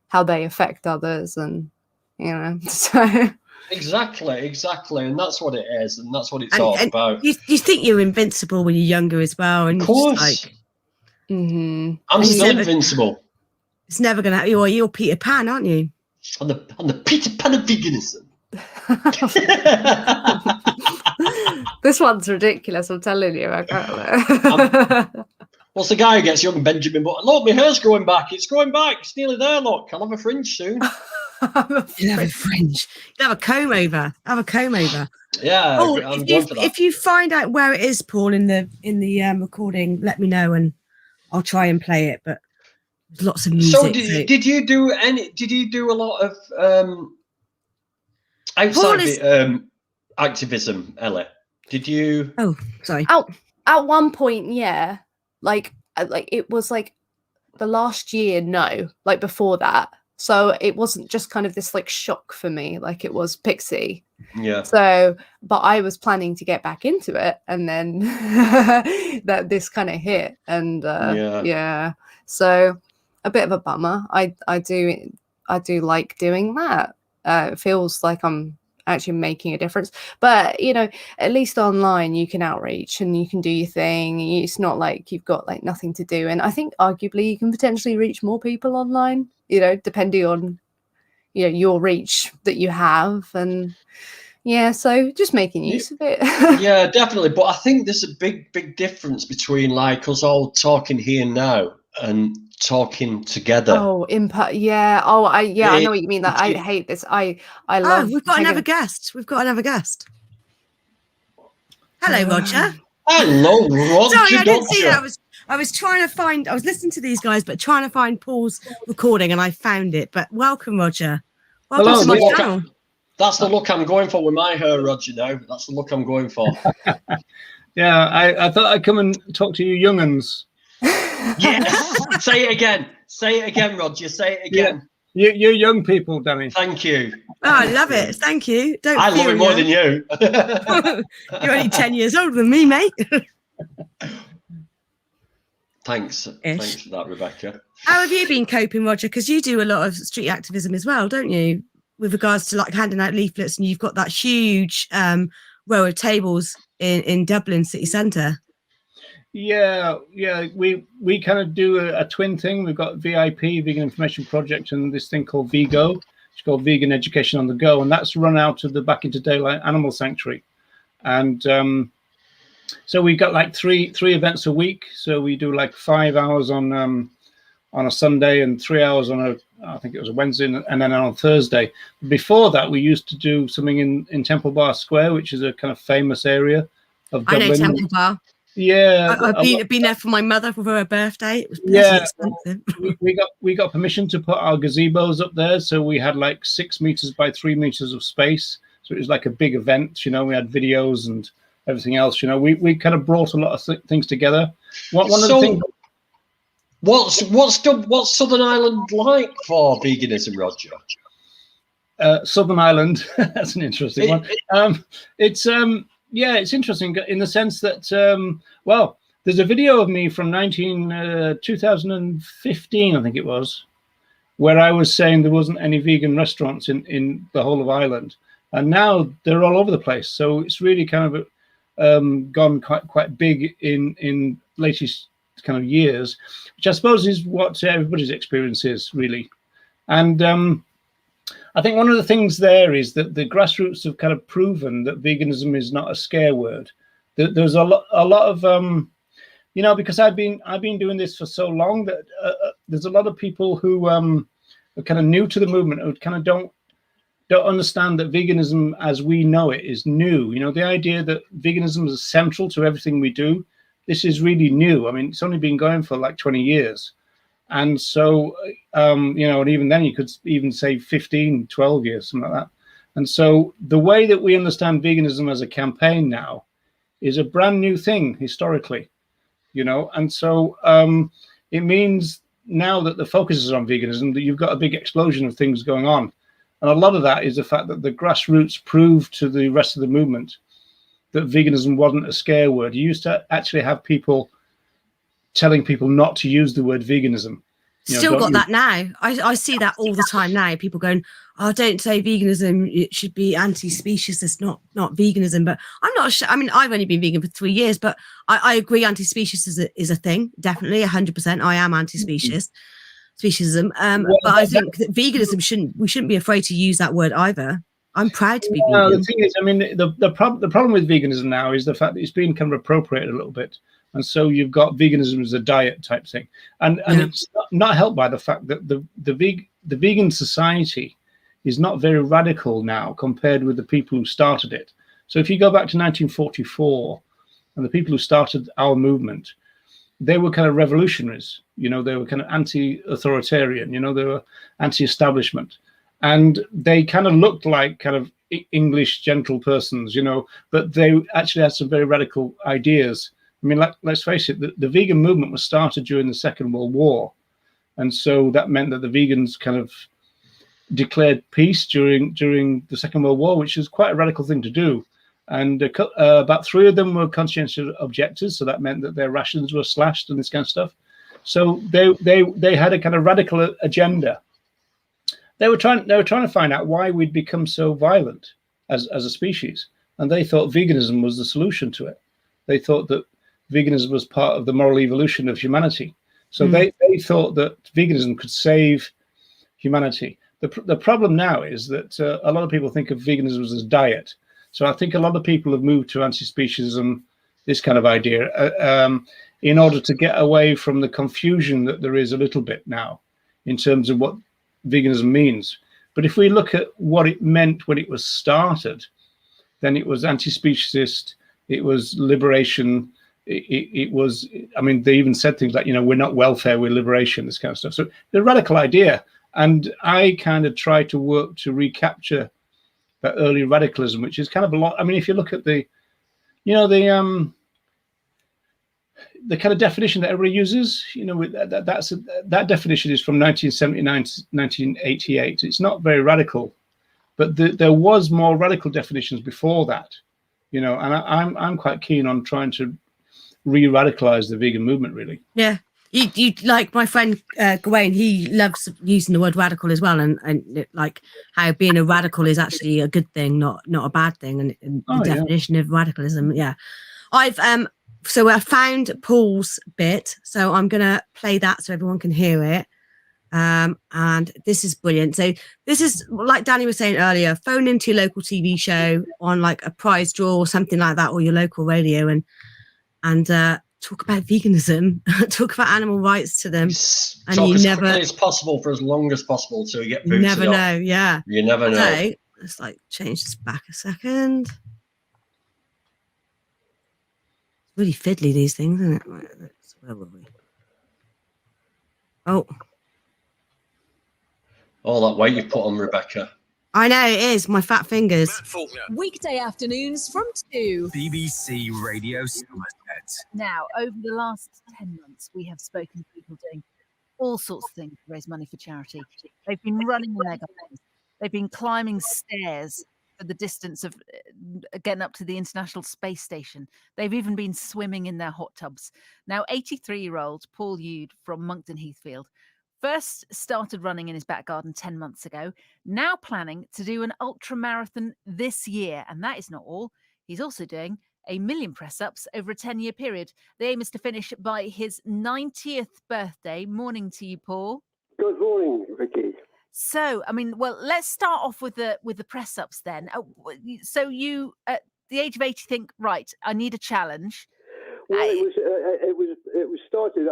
how they affect others, and so. Exactly, and that's what it is, and that's what it's all about. You think you're invincible when you're younger as well, and of course, like, I'm still invincible. It's never gonna happen. You're Peter Pan, aren't you? On the Peter Pan of veganism. This one's ridiculous. I'm telling you. What's the guy who gets young Benjamin Button? Look, my hair's growing back. It's growing back. It's nearly there. Look, I'll have a fringe soon. You'll have a fringe. You'll have a comb over. Yeah. Oh, if you find out where it is, Paul, in the recording, let me know and I'll try and play it. But there's lots of music. So did you do a lot of outside activism, Ellie? Did you? Oh, sorry. At one point, yeah. Like it was like the last year, no. Like before that. So it wasn't just kind of this like shock for me, like it was Pixie. Yeah. So, but I was planning to get back into it, and then that this kind of hit, and yeah. So a bit of a bummer. I do like doing that. It feels like I'm actually making a difference. But at least online you can outreach and you can do your thing. It's not like you've got like nothing to do. And I think arguably you can potentially reach more people online, depending on your reach that you have. And yeah, so just making use of it. Yeah, definitely. But I think there's a big difference between like us all talking here now and talking together. Oh, input. Yeah. Oh, I know what you mean. That I hate this. I love. We've got another guest. Hello, Roger. Hello, Roger. Sorry, I didn't see that. I was trying to find. I was listening to these guys, but trying to find Paul's recording, and I found it. But welcome, Roger. Welcome to my channel. That's the look I'm going for with my hair, Roger. Now that's the look I'm going for. Yeah, I thought I'd come and talk to you young'uns. Yes. Say it again, Roger. Say it again. Yeah. You're young people, Danny. Thank you. Oh, I love it. Thank you. I love it more than you. You're only 10 years older than me, mate. Thanks for that, Rebecca. How have you been coping, Roger? Because you do a lot of street activism as well, don't you? With regards to like handing out leaflets, and you've got that huge row of tables in Dublin city centre. Yeah. We kind of do a twin thing. We've got VIP, Vegan Information Project, and this thing called VGO. It's called Vegan Education on the Go, and that's run out of the Back into Daylight Animal Sanctuary. And so we got like three events a week. So we do like 5 hours on a Sunday and 3 hours on I think it was a Wednesday, and then on a Thursday. Before that, we used to do something in Temple Bar Square, which is a kind of famous area of Dublin. I know Temple Bar. Yeah, I've been there for my mother for her birthday. It was expensive. we got permission to put our gazebos up there, so we had like 6 meters by 3 meters of space. So it was like a big event. We had videos and everything else. We kind of brought a lot of things together. One of the things. What's Southern Ireland like for veganism, Roger? Southern Ireland, that's an interesting one. It's interesting in the sense that, there's a video of me from 2015, I think it was, where I was saying there wasn't any vegan restaurants in the whole of Ireland. And now they're all over the place. So it's really kind of gone quite big in latest kind of years, which I suppose is what everybody's experience is, really. And I think one of the things there is that the grassroots have kind of proven that veganism is not a scare word. There's a lot of because I've been doing this for so long that there's a lot of people who are kind of new to the movement, who kind of don't understand that veganism as we know it is new. The idea that veganism is central to everything we do, this is really new. I mean, it's only been going for like 20 years. And so, and even then you could even say 15, 12 years, something like that. And so the way that we understand veganism as a campaign now is a brand new thing historically, and so it means now that the focus is on veganism, that you've got a big explosion of things going on. And a lot of that is the fact that the grassroots proved to the rest of the movement that veganism wasn't a scare word. You used to actually have people telling people not to use the word veganism. Still got that now. I see that all the time now. People going, "Oh, don't say veganism. It should be anti-speciesist. It's not veganism." But I'm not. I mean, I've only been vegan for 3 years, but I agree. Anti-speciesist is a thing. Definitely, 100%. I am anti-speciesism. But I think that veganism we shouldn't be afraid to use that word either. I'm proud to be vegan. The thing is, I mean, the problem with veganism now is the fact that it's been kind of appropriated a little bit. And so you've got veganism as a diet type thing. And it's not helped by the fact that the vegan society is not very radical now compared with the people who started it. So if you go back to 1944 and the people who started our movement, they were kind of revolutionaries. You know, they were kind of anti-authoritarian, you know, they were anti-establishment. And they kind of looked like kind of English gentle persons, you know, but they actually had some very radical ideas. I mean, let's face it, the vegan movement was started during the Second World War. And so that meant that the vegans kind of declared peace during the Second World War, which is quite a radical thing to do. And about 3 of them were conscientious objectors. So that meant that their rations were slashed and this kind of stuff. So they had a kind of radical agenda. They were trying to find out why we'd become so violent as a species. And they thought veganism was the solution to it. They thought that veganism was part of the moral evolution of humanity. So they thought that veganism could save humanity. The problem now is that a lot of people think of veganism as diet. So I think a lot of people have moved to anti-speciesism, this kind of idea, in order to get away from the confusion that there is a little bit now in terms of what veganism means. But if we look at what it meant when it was started, then it was anti-speciesist, it was liberation, it was, I mean, they even said things like, you know, we're not welfare, we're liberation, this kind of stuff. So the radical idea. And I kind of try to work to recapture that early radicalism, which is kind of a lot. I mean, if you look at the kind of definition that everybody uses, you know, that definition is from 1979 to 1988. It's not very radical, but there was more radical definitions before that, you know, and I'm quite keen on trying to re-radicalize the vegan movement, really. Yeah. You like my friend Gawain, he loves using the word radical as well, and like how being a radical is actually a good thing, not a bad thing, and the definition of radicalism. Yeah, I found Paul's bit, so I'm gonna play that so everyone can hear it. And this is brilliant. So this is, like Danny was saying earlier, phone into your local TV show on like a prize draw or something like that, or your local radio, and talk about veganism, talk about animal rights to them, and talk as never. Quickly as possible for as long as possible till you get booted. You never know. Yeah, you never know. So let's like change this back a second. It's really fiddly, these things, isn't it? Right, where were we? Oh, all that weight you put on Rebecca. I know it is, my fat fingers. Weekday afternoons from 2. BBC Radio Somerset. Now, over the last 10 months, we have spoken to people doing all sorts of things to raise money for charity. They've been running in their gardens. They've been climbing stairs for the distance of getting up to the International Space Station. They've even been swimming in their hot tubs. Now, 83-year-old Paul Yude from Monkton Heathfield first started running in his back garden 10 months ago, now planning to do an ultra marathon this year. And that is not all. He's also doing 1 million press-ups over a 10-year period. The aim is to finish by his 90th birthday. Morning to you, Paul. Good morning, Vicky. So, I mean, well, let's start off with the press-ups then. So you, at the age of 80, think, right, I need a challenge. Well, it was started.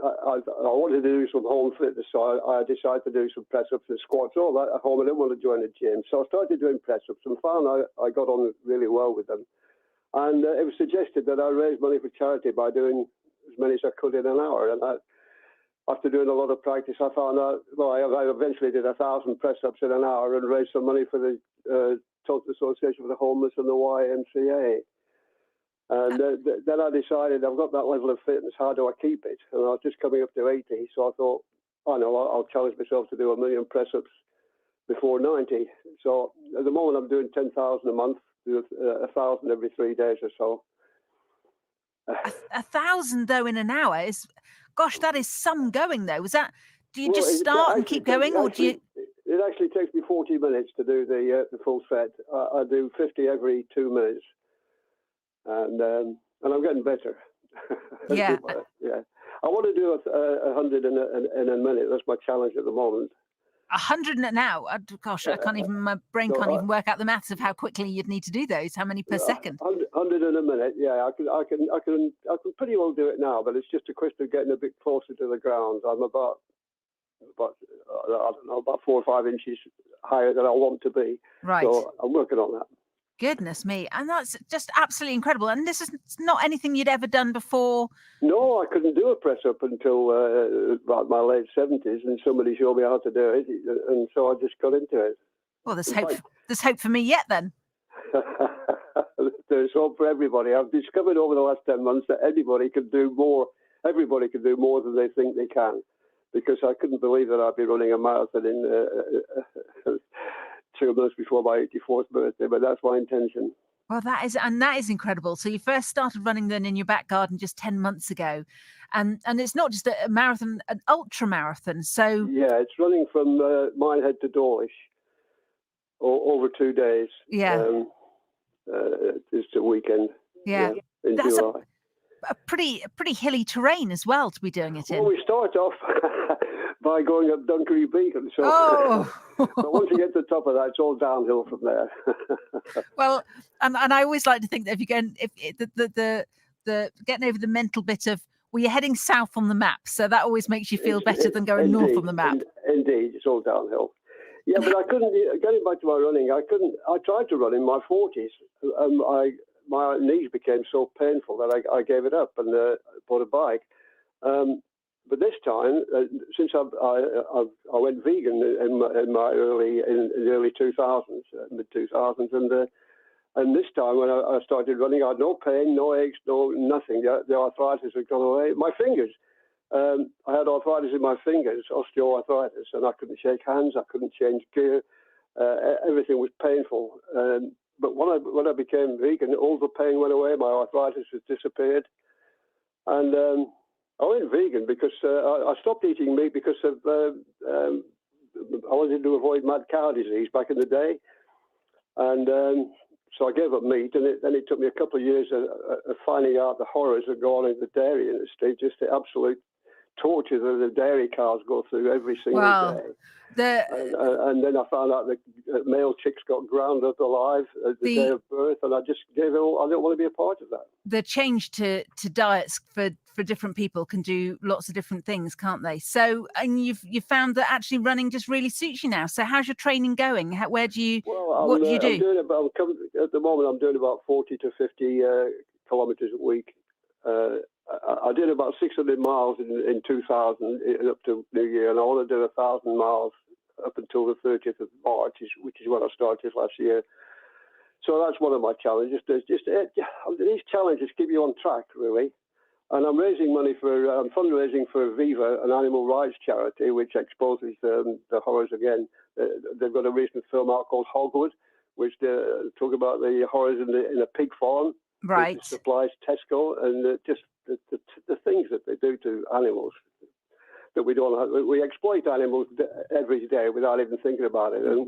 I wanted to do some home fitness, so I decided to do some press-ups and squats, all that at home. I didn't want to join a gym, so I started doing press-ups and found I got on really well with them. And it was suggested that I raise money for charity by doing as many as I could in an hour. And after doing a lot of practice, I found out, well, I eventually did 1,000 press-ups in an hour and raised some money for the Total Association for the Homeless and the YMCA. And then I decided I've got that level of fitness, how do I keep it? And I was just coming up to 80, so I thought, I know, I'll challenge myself to do 1 million press-ups before 90. So at the moment I'm doing 10,000 a month, 1,000 every 3 days or so. 1,000 though in an hour is, gosh, that is some going though. Was that Do you just start and keep going, or do you? It actually takes me 40 minutes to do the full set. I do 50 every 2 minutes, and I'm getting better. Yeah. Yeah. I want to do 100 in a minute. That's my challenge at the moment. 100 now? Gosh, I can't even. My brain can't even work out the maths of how quickly you'd need to do those. How many per second? 100 in a minute. Yeah, I can pretty well do it now, but it's just a question of getting a bit closer to the ground. I'm about I don't know, about 4 or 5 inches higher than I want to be. Right. So I'm working on that. Goodness me. And that's just absolutely incredible. And this is not anything you'd ever done before. No, I couldn't do a press up until about my late 70s, and somebody showed me how to do it, and so I just got into it. Well, there's hope for me yet then. There's hope for everybody. I've discovered over the last 10 months that everybody can do more than they think they can. Because I couldn't believe that I'd be running a marathon in 2 months before my 84th birthday, but that's my intention. Well, that is incredible. So you first started running then in your back garden just 10 months ago, and it's not just a marathon, an ultra marathon. So yeah, it's running from Minehead to Dawlish over 2 days. Yeah, it's a weekend. Yeah, in that's July. A pretty hilly terrain as well to be doing it in. Well, we start off by going up Dunkery Beacon. So, but once you get to the top of that, it's all downhill from there. Well, and I always like to think that if you're going, if the getting over the mental bit of, well, you're heading south on the map, so that always makes you feel better than going north on the map. Indeed, it's all downhill. Yeah, but I couldn't. Getting back to my running, I couldn't. I tried to run in my 40s. My knees became so painful that I gave it up and bought a bike. But this time, since I went vegan in the early 2000s, mid 2000s, and this time when I started running, I had no pain, no aches, no nothing. The arthritis had gone away. My fingers, I had arthritis in my fingers, osteoarthritis, and I couldn't shake hands, I couldn't change gear. Everything was painful. But when I became vegan, all the pain went away. My arthritis has disappeared, and I went vegan because I stopped eating meat because of I wanted to avoid mad cow disease back in the day, and so I gave up meat. And then it took me a couple of years of finding out the horrors that go on in the dairy industry, just the absolute torture that the dairy cows go through every single day. And then I found out that male chicks got ground up alive at the day of birth, and I just gave it all. I don't want to be a part of that. The change to diets for different people can do lots of different things, can't they? So, and you've found that actually running just really suits you now. So, how's your training going? Where do you? What do you do? At the moment, I'm doing about 40 to 50 kilometers a week. I did about 600 miles in 2000 up to New Year, and I want to do 1,000 miles up until the 30th of March, which is when I started last year. So that's one of my challenges. These challenges keep you on track, really. And I'm raising money I'm fundraising for Viva, an animal rights charity, which exposes the horrors again. They've got a recent film out called Hogwood, which talk about the horrors in a pig farm. Right. Which supplies Tesco, and just the things that they do to animals that we don't have. We exploit animals every day without even thinking about it, and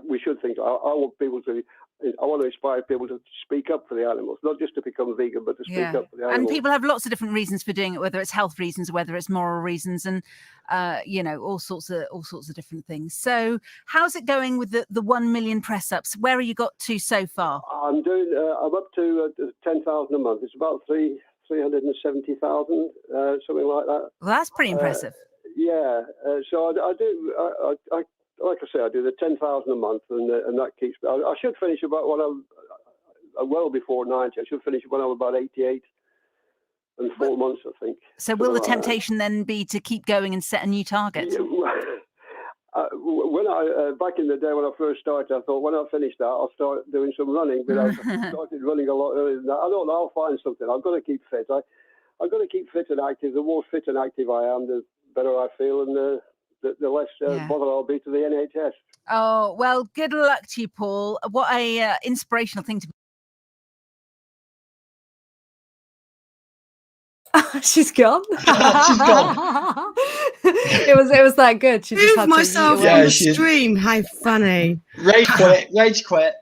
we should think. I want to inspire people to speak up for the animals, not just to become vegan, but to speak up for the animals. And people have lots of different reasons for doing it, whether it's health reasons, whether it's moral reasons, and all sorts of different things. So, how's it going with the 1 million press ups? Where have you got to so far? I'm up to 10,000 a month. It's about 370,000, something like that. Well, that's pretty impressive. So I do. Like I say, I do the 10,000 a month, and that keeps. I should finish about when I'm well before 90. I should finish when I'm about 88 and 4 months, I think. So will the temptation then be to keep going and set a new target? When back in the day when I first started, I thought when I finish that, I'll start doing some running. But I started running a lot earlier than that. I don't know. I'll find something. I've got to keep fit. I've got to keep fit and active. The more fit and active I am, the better I feel, and the less bother I'll be to the NHS. Oh, well, good luck to you, Paul. What a inspirational thing to be. She's gone. She's gone. It was that good. She just Move had myself to on the stream. How funny. Rage quit.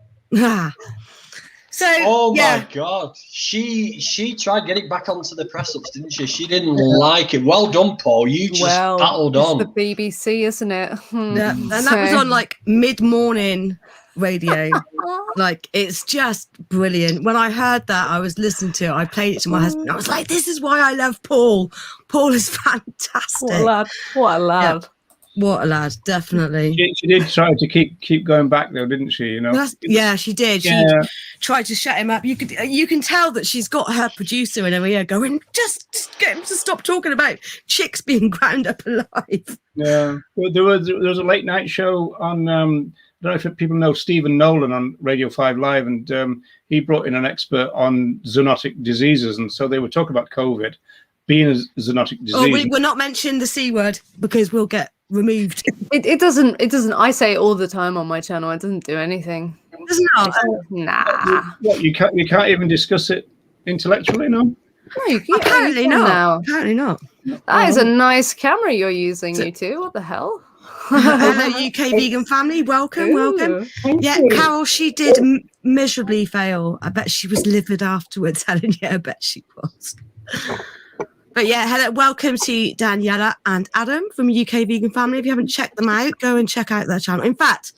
So, oh my God, she tried to get it back onto the press ups, didn't she? She didn't like it. Well done, Paul. You just battled on. It's the BBC, isn't it? Yeah, and that was on like mid-morning radio. Like, it's just brilliant. When I heard that, I was listening to it. I played it to my husband. I was like, "This is why I love Paul. Paul is fantastic. What a lad! What a lad!" Yeah. What a lad, definitely. She did try to keep going back though, didn't she? You know. Yeah, she did. She tried to shut him up. You can tell that she's got her producer in her ear going, just get him to stop talking about chicks being ground up alive. Yeah, well, there was a late night show on. I don't know if people know Stephen Nolan on Radio 5 Live, and he brought in an expert on zoonotic diseases, and so they were talking about COVID being a zoonotic disease. Oh, we will not mention the C word because we'll get removed. It doesn't. I say it all the time on my channel. It doesn't do anything. It doesn't. Nah. What, you can't even discuss it intellectually, no? No, you can't. Apparently not. Now. Apparently not. That is a nice camera you're using, you two. What the hell? Hello, UK vegan family. Welcome, welcome. Yeah, Carol, she did miserably fail. I bet she was livid afterwards, Helen. Yeah, I bet she was. But yeah, hello, welcome to Daniela and Adam from UK Vegan Family. If you haven't checked them out, go and check out their channel. In fact,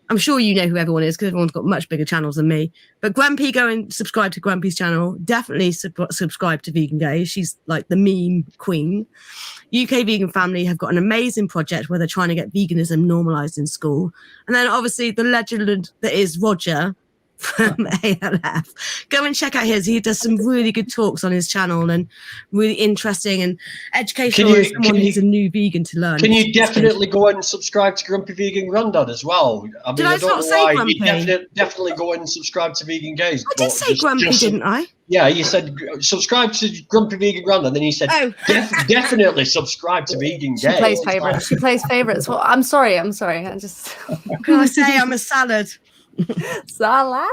I'm sure you know who everyone is because everyone's got much bigger channels than me. But Grumpy, go and subscribe to Grumpy's channel. Definitely subscribe to Vegan Gay. She's like the meme queen. UK Vegan Family have got an amazing project where they're trying to get veganism normalized in school. And then obviously the legend that is Roger from ALF. Go and check out his. He does some really good talks on his channel and really interesting and educational as someone who's a new vegan to learn. Can you definitely go and subscribe to Grumpy Vegan Grandad as well? I mean, I don't know why. Grumpy? You definitely go and subscribe to Vegan Gays. I did say Grumpy, didn't I? Yeah, you said subscribe to Grumpy Vegan Grandad, then you said definitely subscribe to Vegan Gays. She plays favourites. She plays favourites. Well, I'm sorry. I just. Can I say I'm a salad? Salad?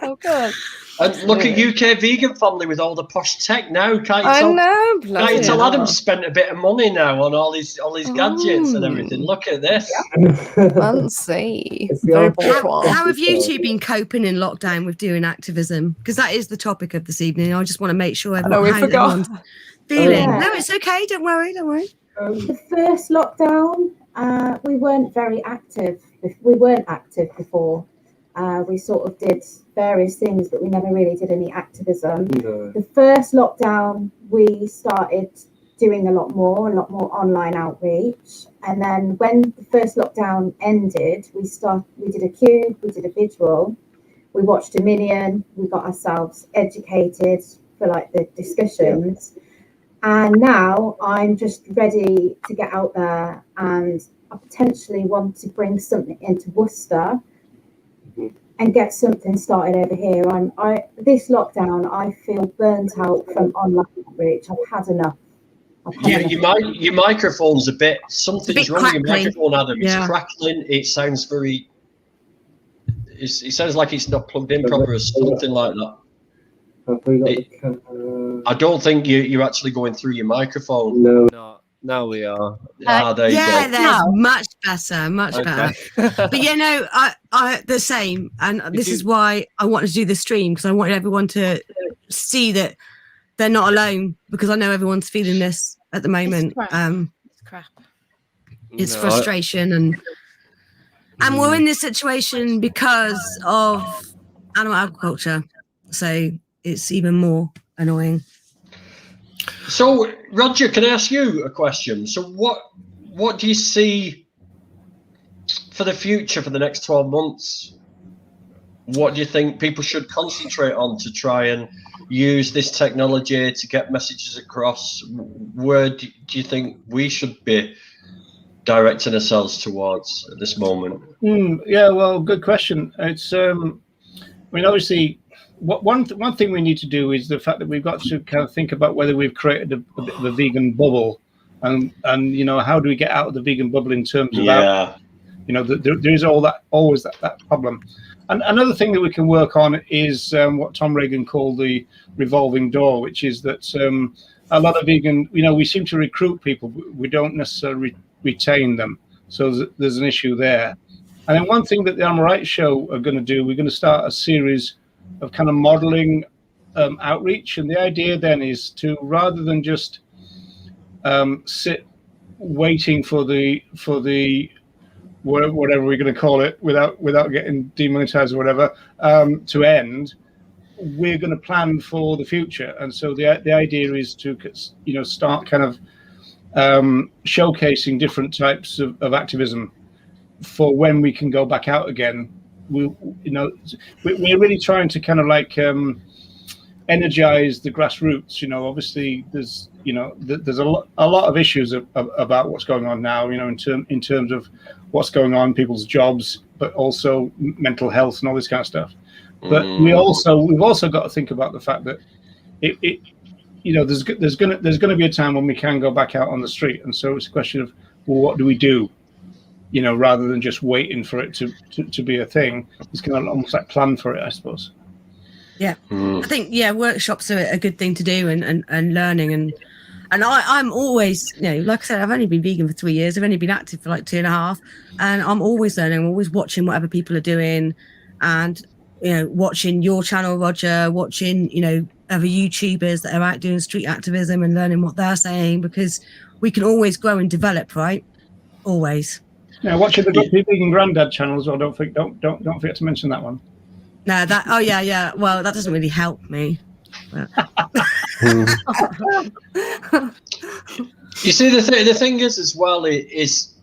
Oh, good. And look at UK Vegan Family with all the posh tech now. Can't you tell Adam's spent a bit of money now on all these gadgets and everything? Look at this. Fancy. How have you two been coping in lockdown with doing activism? Because that is the topic of this evening. I just want to make sure everyone's feeling. Yeah. No, it's okay. Don't worry. The first lockdown, we weren't very active. We weren't active before. We sort of did various things, but we never really did any activism. No. The first lockdown, we started doing a lot more online outreach. And then when the first lockdown ended, we did a cube, we did a visual, we watched a minion, we got ourselves educated for like the discussions. Yeah. And now I'm just ready to get out there, and I potentially want to bring something into Worcester and get something started over here. This lockdown, I feel burnt out from online outreach. I've had enough. Your microphone's a bit. Something's wrong with your microphone, Adam. Yeah. It's crackling. It sounds very. It sounds like it's not plugged in properly or something like that. I don't think you're actually going through your microphone. No. Now we are. There you go. That's much better. But you know, I the same, and this is why I wanted to do the stream, because I wanted everyone to see that they're not alone, because I know everyone's feeling this at the moment. It's crap. It's frustration, and we're in this situation because of animal agriculture, so it's even more annoying. So, Roger, can I ask you a question? So what do you see for the future, for the next 12 months? What do you think people should concentrate on to try and use this technology to get messages across? Where do you think we should be directing ourselves towards at this moment? Yeah, well, good question. It's, I mean, obviously, one thing we need to do is the fact that we've got to kind of think about whether we've created a bit of a vegan bubble, and you know, how do we get out of the vegan bubble in terms of there is always that problem. And another thing that we can work on is what Tom Reagan called the revolving door, which is that a lot of vegan, we seem to recruit people, but we don't necessarily retain them. So there's an issue there. And then one thing that the Animal Rights Show are going to do, we're going to start a series of kind of modeling outreach. And the idea then is to, rather than just sit waiting for the whatever we're going to call it, without getting demonetized or whatever, to end, we're going to plan for the future. And so the idea is to start kind of showcasing different types of activism for when we can go back out again. We're really trying to kind of like energize the grassroots. Obviously there's a lot of issues about what's going on now, in terms of what's going on in people's jobs, but also mental health and all this kind of stuff. But we've also got to think about the fact that there's going to be a time when we can go back out on the street, and so it's a question of, well, what do we do? Rather than just waiting for it to be a thing, it's kind of almost like plan for it, I suppose. Yeah, I think workshops are a good thing to do, and learning, and I'm always, like I said, I've only been vegan for 3 years. I've only been active for like 2.5, and I'm always learning. I'm always watching whatever people are doing, and watching your channel, Roger, watching other YouTubers that are out doing street activism and learning what they're saying, because we can always grow and develop, right? Always. Yeah, watching the Grumpy Vegan Grandad channel as well. Don't forget to mention that one. No, yeah. Well, that doesn't really help me. You see, the thing is as well is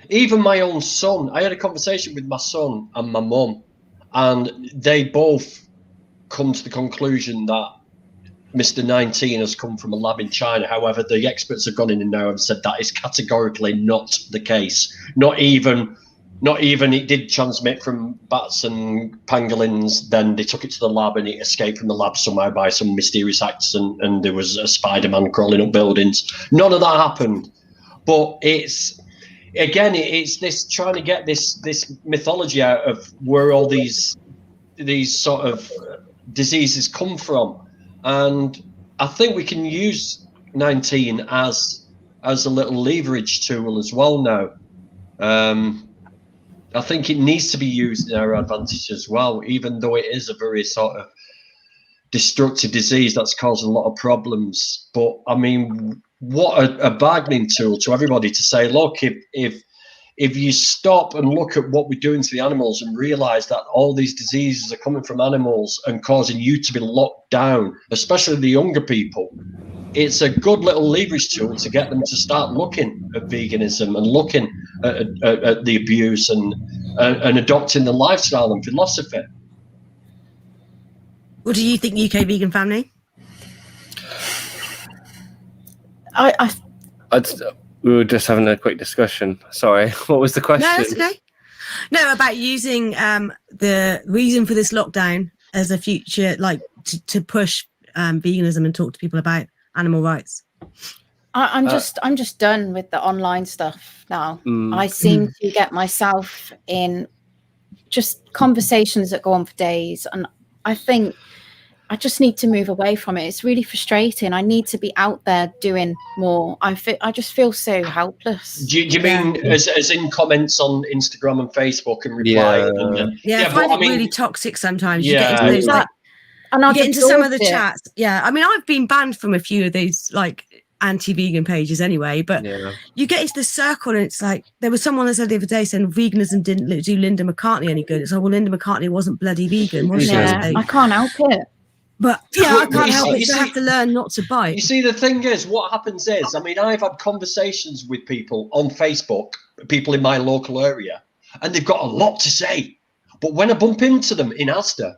even my own son. I had a conversation with my son and my mum, and they both come to the conclusion that Mr. 19 has come from a lab in China. However, the experts have gone in now and said that is categorically not the case. Not even it did transmit from bats and pangolins. Then they took it to the lab and it escaped from the lab somehow by some mysterious accident, and there was a Spider-Man crawling up buildings. None of that happened. But it's this trying to get this mythology out of where all these sort of diseases come from. And I think we can use 19 as a little leverage tool as well now. I think it needs to be used in our advantage as well, even though it is a very sort of destructive disease that's causing a lot of problems. But I mean, what a bargaining tool to everybody to say, look, if you stop and look at what we're doing to the animals and realize that all these diseases are coming from animals and causing you to be locked down, especially the younger people, it's a good little leverage tool to get them to start looking at veganism and looking at the abuse and adopting the lifestyle and philosophy. What do you think, UK Vegan Family? We were just having a quick discussion. Sorry, what was the question? No, that's okay. No, about using the reason for this lockdown as a future, like to push veganism and talk to people about animal rights. I'm just done with the online stuff now. I seem to get myself in just conversations that go on for days, and I think I just need to move away from it. It's really frustrating. I need to be out there doing more. I just feel so helpless. Do you mean as in comments on Instagram and Facebook and reply? I find it really toxic sometimes. Yeah. You get into those, and I get into some of the chats. Yeah, I mean, I've been banned from a few of these like anti-vegan pages anyway, but you get into the circle and it's like, there was someone that said the other day saying veganism didn't do Linda McCartney any good. It's like, well, Linda McCartney wasn't bloody vegan, was she? I can't help it. But I can't help it. You have to learn not to bite. You see, the thing is, what happens is, I mean, I've had conversations with people on Facebook, people in my local area, and they've got a lot to say. But when I bump into them in Asda,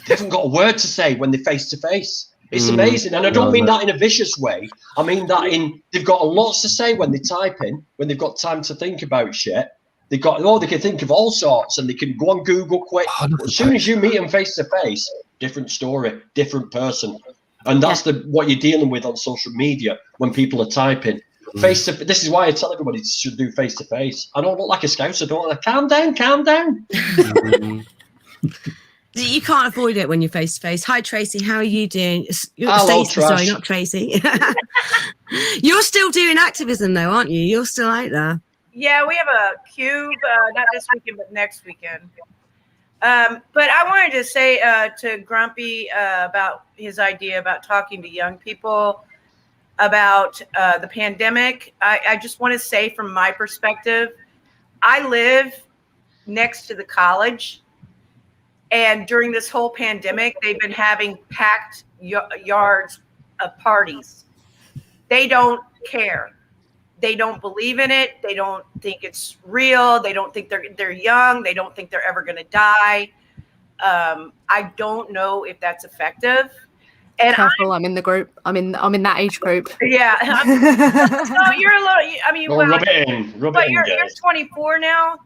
they haven't got a word to say when they're face to face. It's amazing. And I don't mean that in a vicious way. I mean that they've got a lot to say when they're typing, when they've got time to think about shit. They can think of all sorts, and they can go on Google quick. But as soon as you meet them face to face, different story, different person. And that's what you're dealing with on social media when people are typing. This is why I tell everybody to do face to face. I don't look like a scouser. Don't like, calm down. You can't avoid it when you're face to face. Hi Tracy, how are you doing? Hello, Stacey, sorry, not Tracy. You're still doing activism though, aren't you? You're still out there. Yeah, we have a cube, not this weekend, but next weekend. But I wanted to say to Grumpy about his idea about talking to young people about the pandemic. I just want to say from my perspective, I live next to the college. And during this whole pandemic, they've been having packed yards of parties. They don't care. They don't believe in it. They don't think it's real. They don't think they're young. They don't think they're ever going to die. I don't know if that's effective. And careful, I'm in the group. I'm in that age group. Yeah. No, you're a little. I mean, well, rub it in. Rub it in, you're guys. 24 now.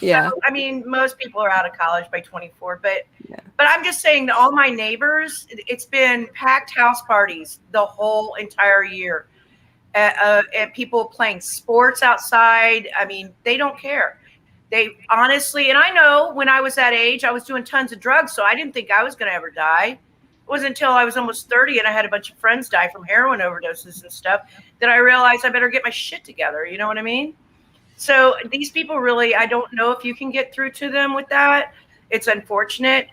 Yeah. So, I mean, most people are out of college by 24, but I'm just saying to all my neighbors, it's been packed house parties the whole entire year. And people playing sports outside. I mean, they don't care. They honestly, and I know when I was that age, I was doing tons of drugs, so I didn't think I was going to ever die. It wasn't until I was almost 30 and I had a bunch of friends die from heroin overdoses and stuff that I realized I better get my shit together. You know what I mean? So these people really, I don't know if you can get through to them with that. It's unfortunate.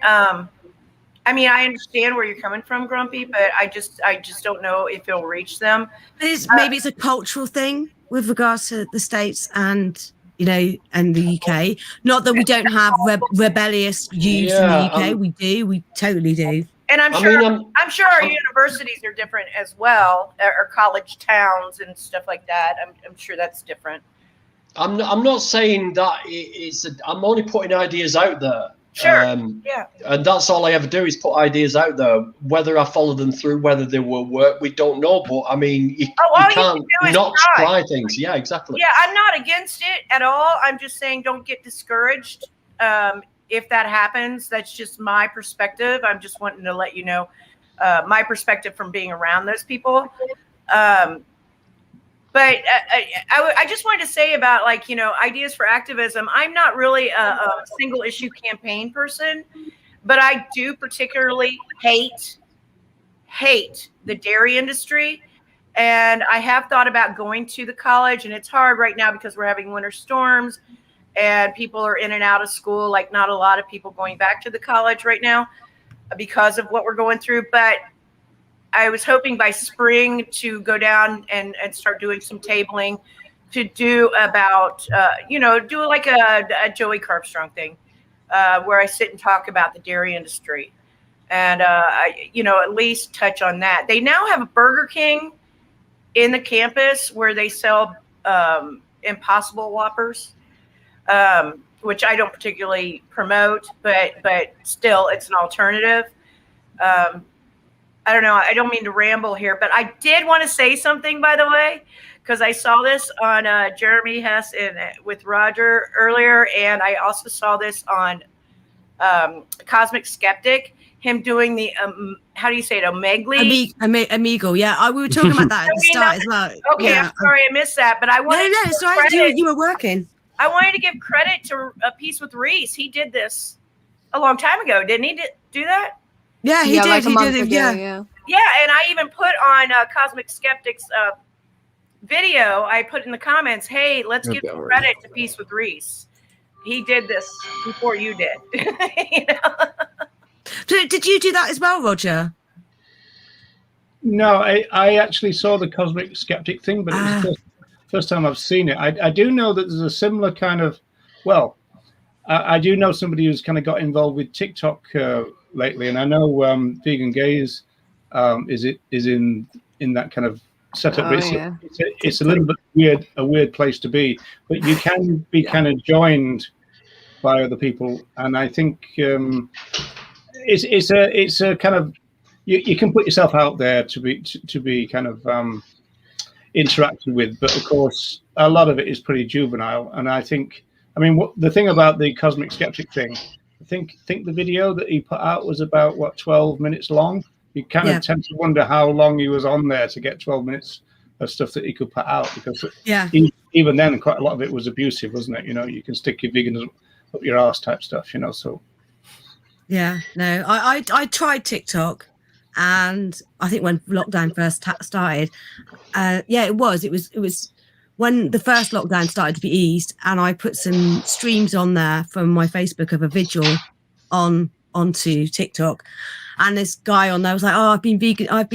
I mean, I understand where you're coming from, Grumpy, but I just don't know if it'll reach them. Maybe it's a cultural thing with regards to the States and, you know, and the UK. Not that we don't have rebellious youths in the UK. We do. We totally do. And I'm sure our universities are different as well, or college towns and stuff like that. I'm sure that's different. I'm not saying that I'm only putting ideas out there. Sure. Yeah. And that's all I ever do is put ideas out there. Whether I follow them through, whether they will work, we don't know. But I mean, you can't not try things. Yeah, exactly. Yeah, I'm not against it at all. I'm just saying don't get discouraged. If that happens, that's just my perspective. I'm just wanting to let you know my perspective from being around those people. But I just wanted to say about, like, you know, ideas for activism. I'm not really a single issue campaign person, but I do particularly hate the dairy industry. And I have thought about going to the college, and it's hard right now because we're having winter storms and people are in and out of school. Like, not a lot of people going back to the college right now because of what we're going through. But I was hoping by spring to go down and start doing some tabling to do about, do like a Joey Carbstrong thing where I sit and talk about the dairy industry and, at least touch on that. They now have a Burger King in the campus where they sell Impossible Whoppers, which I don't particularly promote, but still it's an alternative. I don't know. I don't mean to ramble here, but I did want to say something, by the way, because I saw this on Jeremy Hess with Roger earlier, and I also saw this on Cosmic Skeptic, him doing the, how do you say it, Omegle? Omegle, yeah. We were talking about that at the start as well. Okay, yeah. I'm sorry I missed that, but I wanted No, sorry, you were working. I wanted to give credit to A Piece with Reese. He did this a long time ago, didn't he do that? Yeah, he did. Like he did it. Yeah, and I even put on Cosmic Skeptic's video. I put in the comments, "Hey, let's give credit to Peace with Reese. He did this before you did." You know? So did you do that as well, Roger? No, I actually saw the Cosmic Skeptic thing, but it was the first time I've seen it. I do know that there's a similar kind of, I do know somebody who's kind of got involved with TikTok lately, and I know Vegan Gaze is in that kind of setup. It's a little bit a weird place to be, but you can be kind of joined by other people, and I think it's a kind of you can put yourself out there to be kind of interacted with, but of course a lot of it is pretty juvenile, and I mean, the thing about the Cosmic Skeptic thing, I think the video that he put out was about 12 minutes long. You kind of tend to wonder how long he was on there to get 12 minutes of stuff that he could put out, because Yeah. Even then, quite a lot of it was abusive, wasn't it? You know, you can stick your veganism up your arse type stuff, you know. So yeah, no, I tried TikTok, and I think when lockdown first started, yeah, it was when the first lockdown started to be eased, and I put some streams on there from my Facebook of a vigil onto TikTok. And this guy on there was like, "Oh, I've been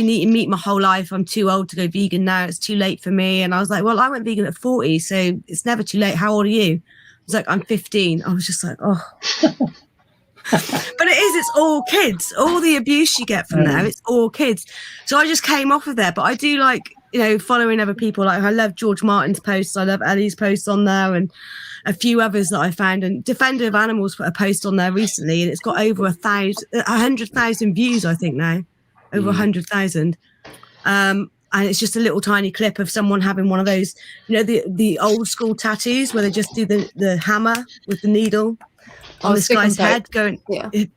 eating meat my whole life. I'm too old to go vegan now. It's too late for me." And I was like, "Well, I went vegan at 40, so it's never too late. How old are you?" He's like, "I'm 15. I was just like, "Oh." But it's all kids. All the abuse you get from there, it's all kids. So I just came off of there. But I do like, you know, following other people. Like, I love George Martin's posts. I love Ellie's posts on there, and a few others that I found. And Defender of Animals put a post on there recently, and it's got over 100,000 views, I think now, over 100,000. And it's just a little tiny clip of someone having one of those, you know, the old school tattoos where they just do the hammer with the needle on this guy's head, going,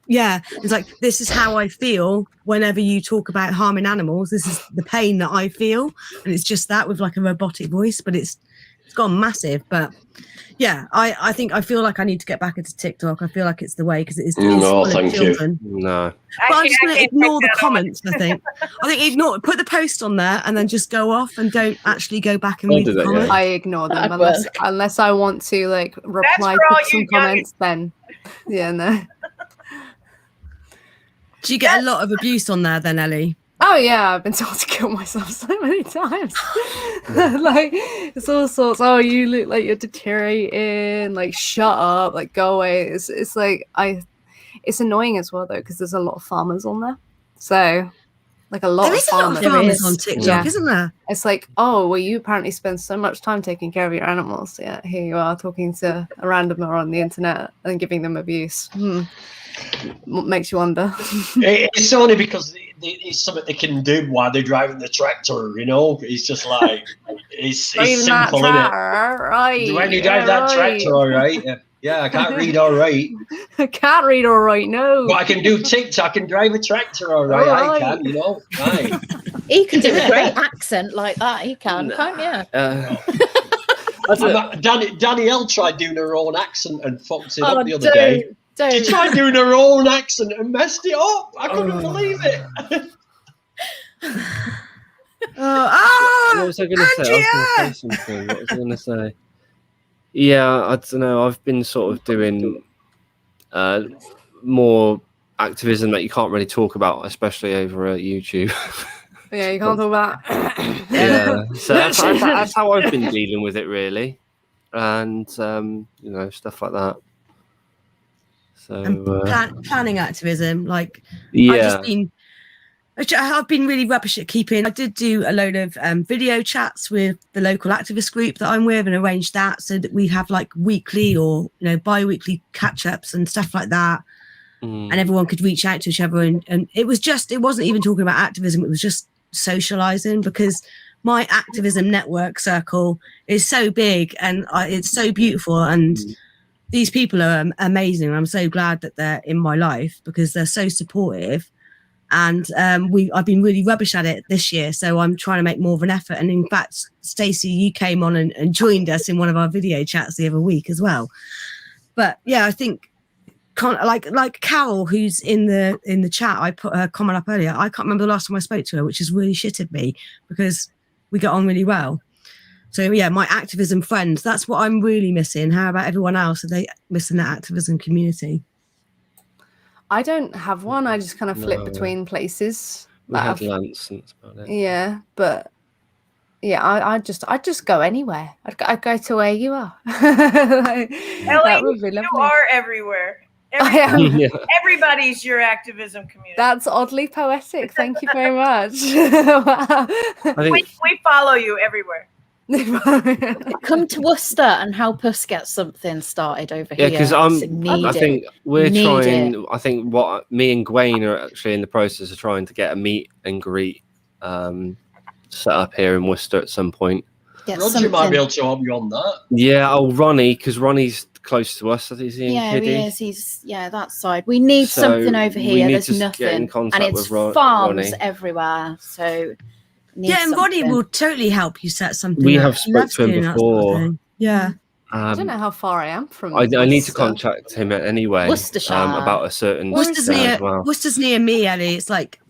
yeah, it's like, this is how I feel whenever you talk about harming animals. This is the pain that I feel, and it's just that with like a robotic voice, but it's gone massive. But yeah, I think I feel like I need to get back into TikTok. I feel like it's the way, because it is no, full of thank children. you. No, but I'm just going to ignore the comments. I think put the post on there and then just go off and don't actually go back and read the comments. I ignore them unless I want to like reply to some comments. Then no. Do you get a lot of abuse on there then, Ellie? Oh yeah, I've been told to kill myself so many times. Like, it's all sorts. Oh, you look like you're deteriorating. Like, shut up. Like, go away. It's like it's annoying as well though, because there's a lot of farmers on there. So, like, a lot of farmers on TikTok, isn't there? It's like, oh, well, you apparently spend so much time taking care of your animals. Yeah, here you are talking to a randomer on the internet and giving them abuse. What makes you wonder? It's only because it's something they can do while they're driving the tractor, you know. It's just like it's simple, isn't it? Right. When you drive that tractor, all right. Yeah, I can't read all right. I can't read all right, no. But I can do TikTok and drive a tractor all right. I can, you know. Right. He can do a great accent like that. He can, can't you? Danielle tried doing her own accent and fucked it up the other day. She tried doing her own accent and messed it up. I couldn't believe it. What was I going to say? I was going to say something. What was I going to say? Yeah, I don't know. I've been sort of doing more activism that you can't really talk about, especially over YouTube. Yeah, you can't talk about. Yeah, so that's how I've been dealing with it, really, and you know, stuff like that. So planning activism, like, yeah, I've been really rubbish at keeping. I did do a load of video chats with the local activist group that I'm with, and arranged that so that we have like weekly or, you know, bi-weekly catch-ups and stuff like that, and everyone could reach out to each other. And it wasn't even talking about activism. It was just socializing, because my activism network circle is so big and it's so beautiful, and these people are amazing. I'm so glad that they're in my life, because they're so supportive. And I've been really rubbish at it this year, so I'm trying to make more of an effort. And in fact, Stacey, you came on and joined us in one of our video chats the other week as well. But yeah, I think like Carol, who's in the chat, I put her comment up earlier. I can't remember the last time I spoke to her, which has really shitted me, because we got on really well. So yeah, my activism friends, that's what I'm really missing. How about everyone else? Are they missing that activism community? I don't have one. I just kind of flip between places. We had Lance, and that's about it. Yeah, but yeah, I just go anywhere. I'd go to where you are. Ellie, you are everywhere. Everybody's your activism community. That's oddly poetic. Thank you very much. We follow you everywhere. Come to Worcester and help us get something started over here. Yeah, because I think we're trying. I think what me and Gwen are actually in the process of trying to get a meet and greet set up here in Worcester at some point. Roger might be able to help you on that. Yeah, Ronnie, because Ronnie's close to us. Is he in Kiddie? He is. He's that side. We need something over here. There's nothing, and it's farms everywhere. So Yeah, and Ronnie will totally help you set something We up. have He spoke loves to him doing that sort of before. thing. Yeah. I don't know how far I am from. I need to Worcester. contact him anyway about a certain Worcester's as well. Worcester's near me, Ellie. It's like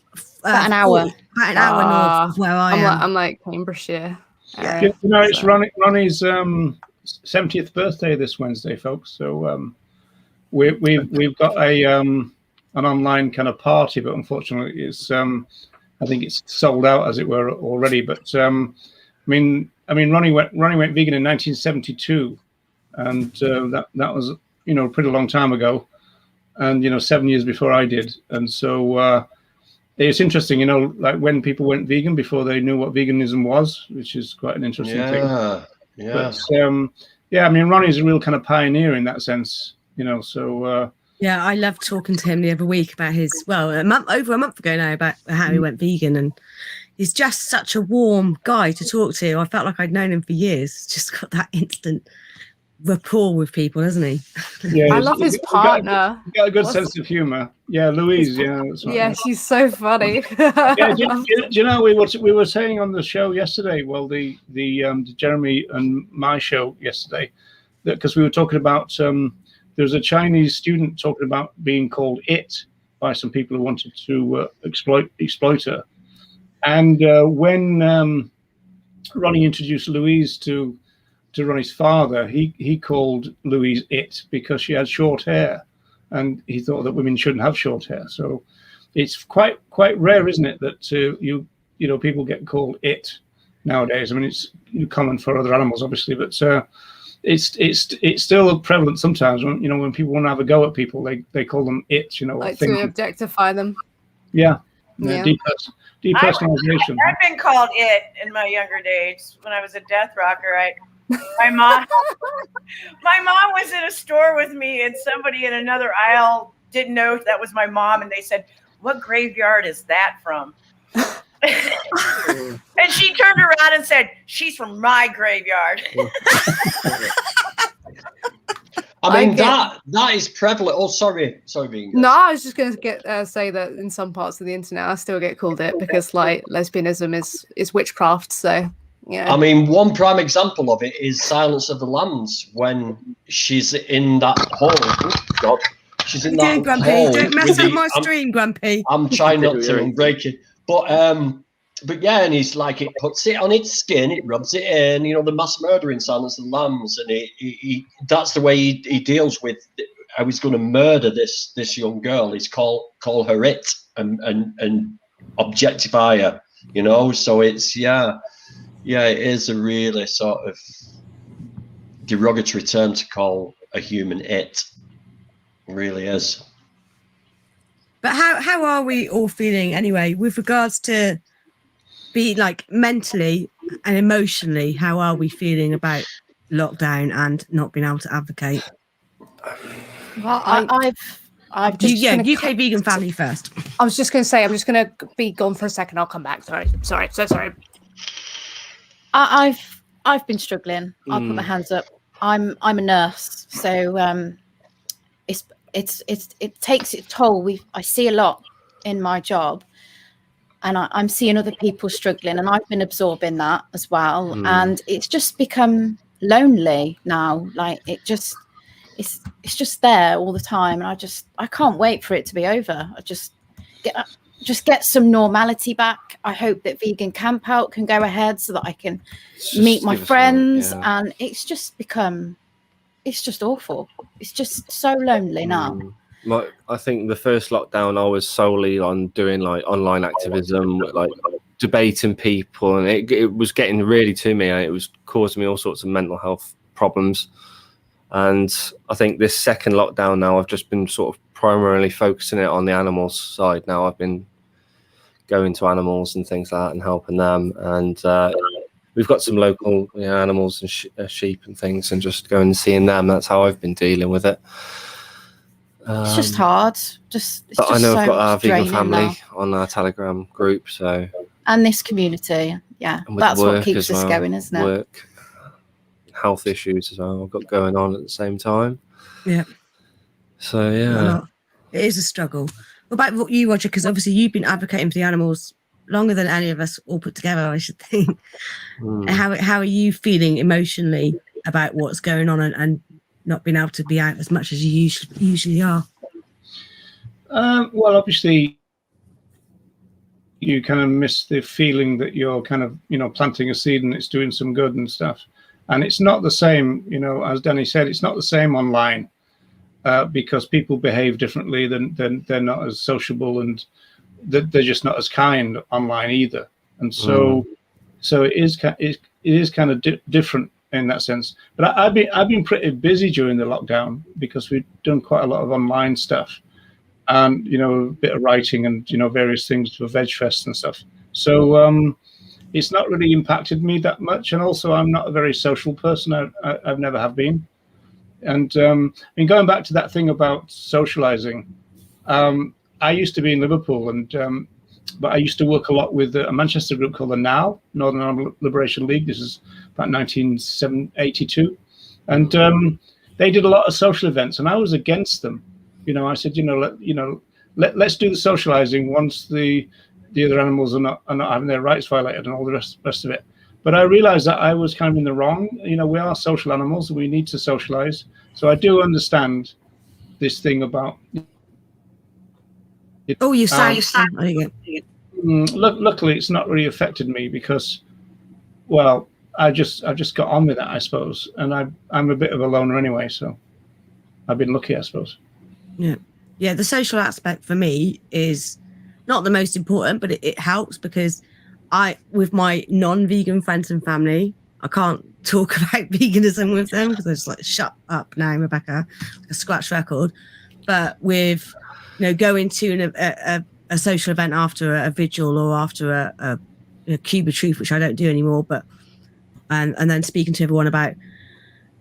About an hour. About an hour north of where I am. I'm like Cambridgeshire. Yeah. You know, it's Ronnie's 70th birthday this Wednesday, folks. So we've got an online kind of party, but unfortunately, it's I think it's sold out, as it were, already. But I mean, Ronnie went vegan in 1972, and that was a pretty long time ago, and 7 years before I did, and so. It's interesting, like when people went vegan before they knew what veganism was, which is quite an interesting thing. Yeah. Yeah, I mean, Ronnie's a real kind of pioneer in that sense, so. Yeah, I loved talking to him the other week about over a month ago now, about how he went vegan, and he's just such a warm guy to talk to. I felt like I'd known him for years. Just got that instant rapport with people, doesn't he? Yeah, I love his partner. He's got a good sense of humor. Yeah, Louise. Yeah, that's right. Yeah, she's so funny. Yeah, do you know we were saying on the show yesterday? Well, the Jeremy and my show yesterday, because we were talking about there was a Chinese student talking about being called "it" by some people who wanted to exploit her, and when Ronnie introduced Louise to Ronnie's father, he called Louise "it" because she had short hair, and he thought that women shouldn't have short hair. So it's quite rare, isn't it, that people get called "it" nowadays. I mean, it's common for other animals, obviously, but it's still prevalent sometimes. When people want to have a go at people, they call them "it." Like to objectify them. Yeah. Yeah. Depersonalization. I've been called "it" in my younger days when I was a death rocker. My mom was in a store with me, and somebody in another aisle didn't know that was my mom, and they said, "What graveyard is that from?" And she turned around and said, "She's from my graveyard." I mean, that is prevalent. Oh, sorry, being. No, I was just going to say that in some parts of the internet, I still get called "it" because, like, lesbianism is witchcraft. So, yeah. I mean, one prime example of it is Silence of the Lambs, when she's in that hole. Oh, God, she's in that Grumpy. hole. Don't mess up my stream, Grumpy. I'm trying not to break it, but yeah, and he's like, it puts it on its skin, it rubs it in, the mass murder in Silence of the Lambs, and he that's the way he deals with how he's going to murder this young girl. He's call her "it" and objectify her, So it's it is a really sort of derogatory term to call a human "it." It really is. But how are we all feeling anyway with regards to be like mentally and emotionally? How are we feeling about lockdown and not being able to advocate? Well, I've just UK vegan family first. I was just going to say, I'm just going to be gone for a second. I'll come back. Sorry. So sorry. I've been struggling. I'll put my hands up. I'm a nurse, so it takes its toll. I see a lot in my job, and I'm seeing other people struggling, and I've been absorbing that as well. And it's just become lonely now. Like it's just there all the time, and I can't wait for it to be over. I just get some normality back. I hope that Vegan Camp Out can go ahead so that I can meet my friends. And it's just awful. It's just so lonely now. I think the first lockdown I was solely on doing like online activism, like debating people, and it was getting really to me, and it was causing me all sorts of mental health problems. And I think this second lockdown now, I've just been sort of primarily focusing it on the animals side. Now I've been going to animals and things like that and helping them, and we've got some local animals and sheep and things, and just going and seeing them. That's how I've been dealing with it. It's just hard. I know I've got our vegan family on our Telegram group, so and this community, that's what keeps us going, isn't it? Work, health issues as well I've got going on at the same time. Yeah. So yeah, it is a struggle. What about you, Roger? Because obviously you've been advocating for the animals longer than any of us all put together, I should think. How are you feeling emotionally about what's going on and not being able to be out as much as you usually are? Well, obviously, you kind of miss the feeling that you're kind of, planting a seed and it's doing some good and stuff. And it's not the same, as Danny said, it's not the same online because people behave differently than they're not as sociable and they're just not as kind online either. And so it is kind of different in that sense. But I've been pretty busy during the lockdown because we've done quite a lot of online stuff. And a bit of writing and various things for Veg Fest and stuff. So it's not really impacted me that much. And also, I'm not a very social person. I've never have been. And going back to that thing about socializing, I used to be in Liverpool, but I used to work a lot with a Manchester group called the NOW, Northern Liberation League. This is about 1982, and they did a lot of social events, and I was against them. I said, let's do the socializing once the other animals are not having their rights violated and all the rest of it. But I realized that I was kind of in the wrong. We are social animals and we need to socialize. So I do understand this thing about. You sound. Luckily, it's not really affected me because, well, I've just got on with that, I suppose. And I'm a bit of a loner anyway, so I've been lucky, I suppose. Yeah. The social aspect for me is not the most important, but it helps because with my non-vegan friends and family, I can't talk about veganism with them because they're just like, shut up now, Rebecca, like a scratch record. But with going to a social event after a vigil or after a cube of truth, which I don't do anymore, but and then speaking to everyone about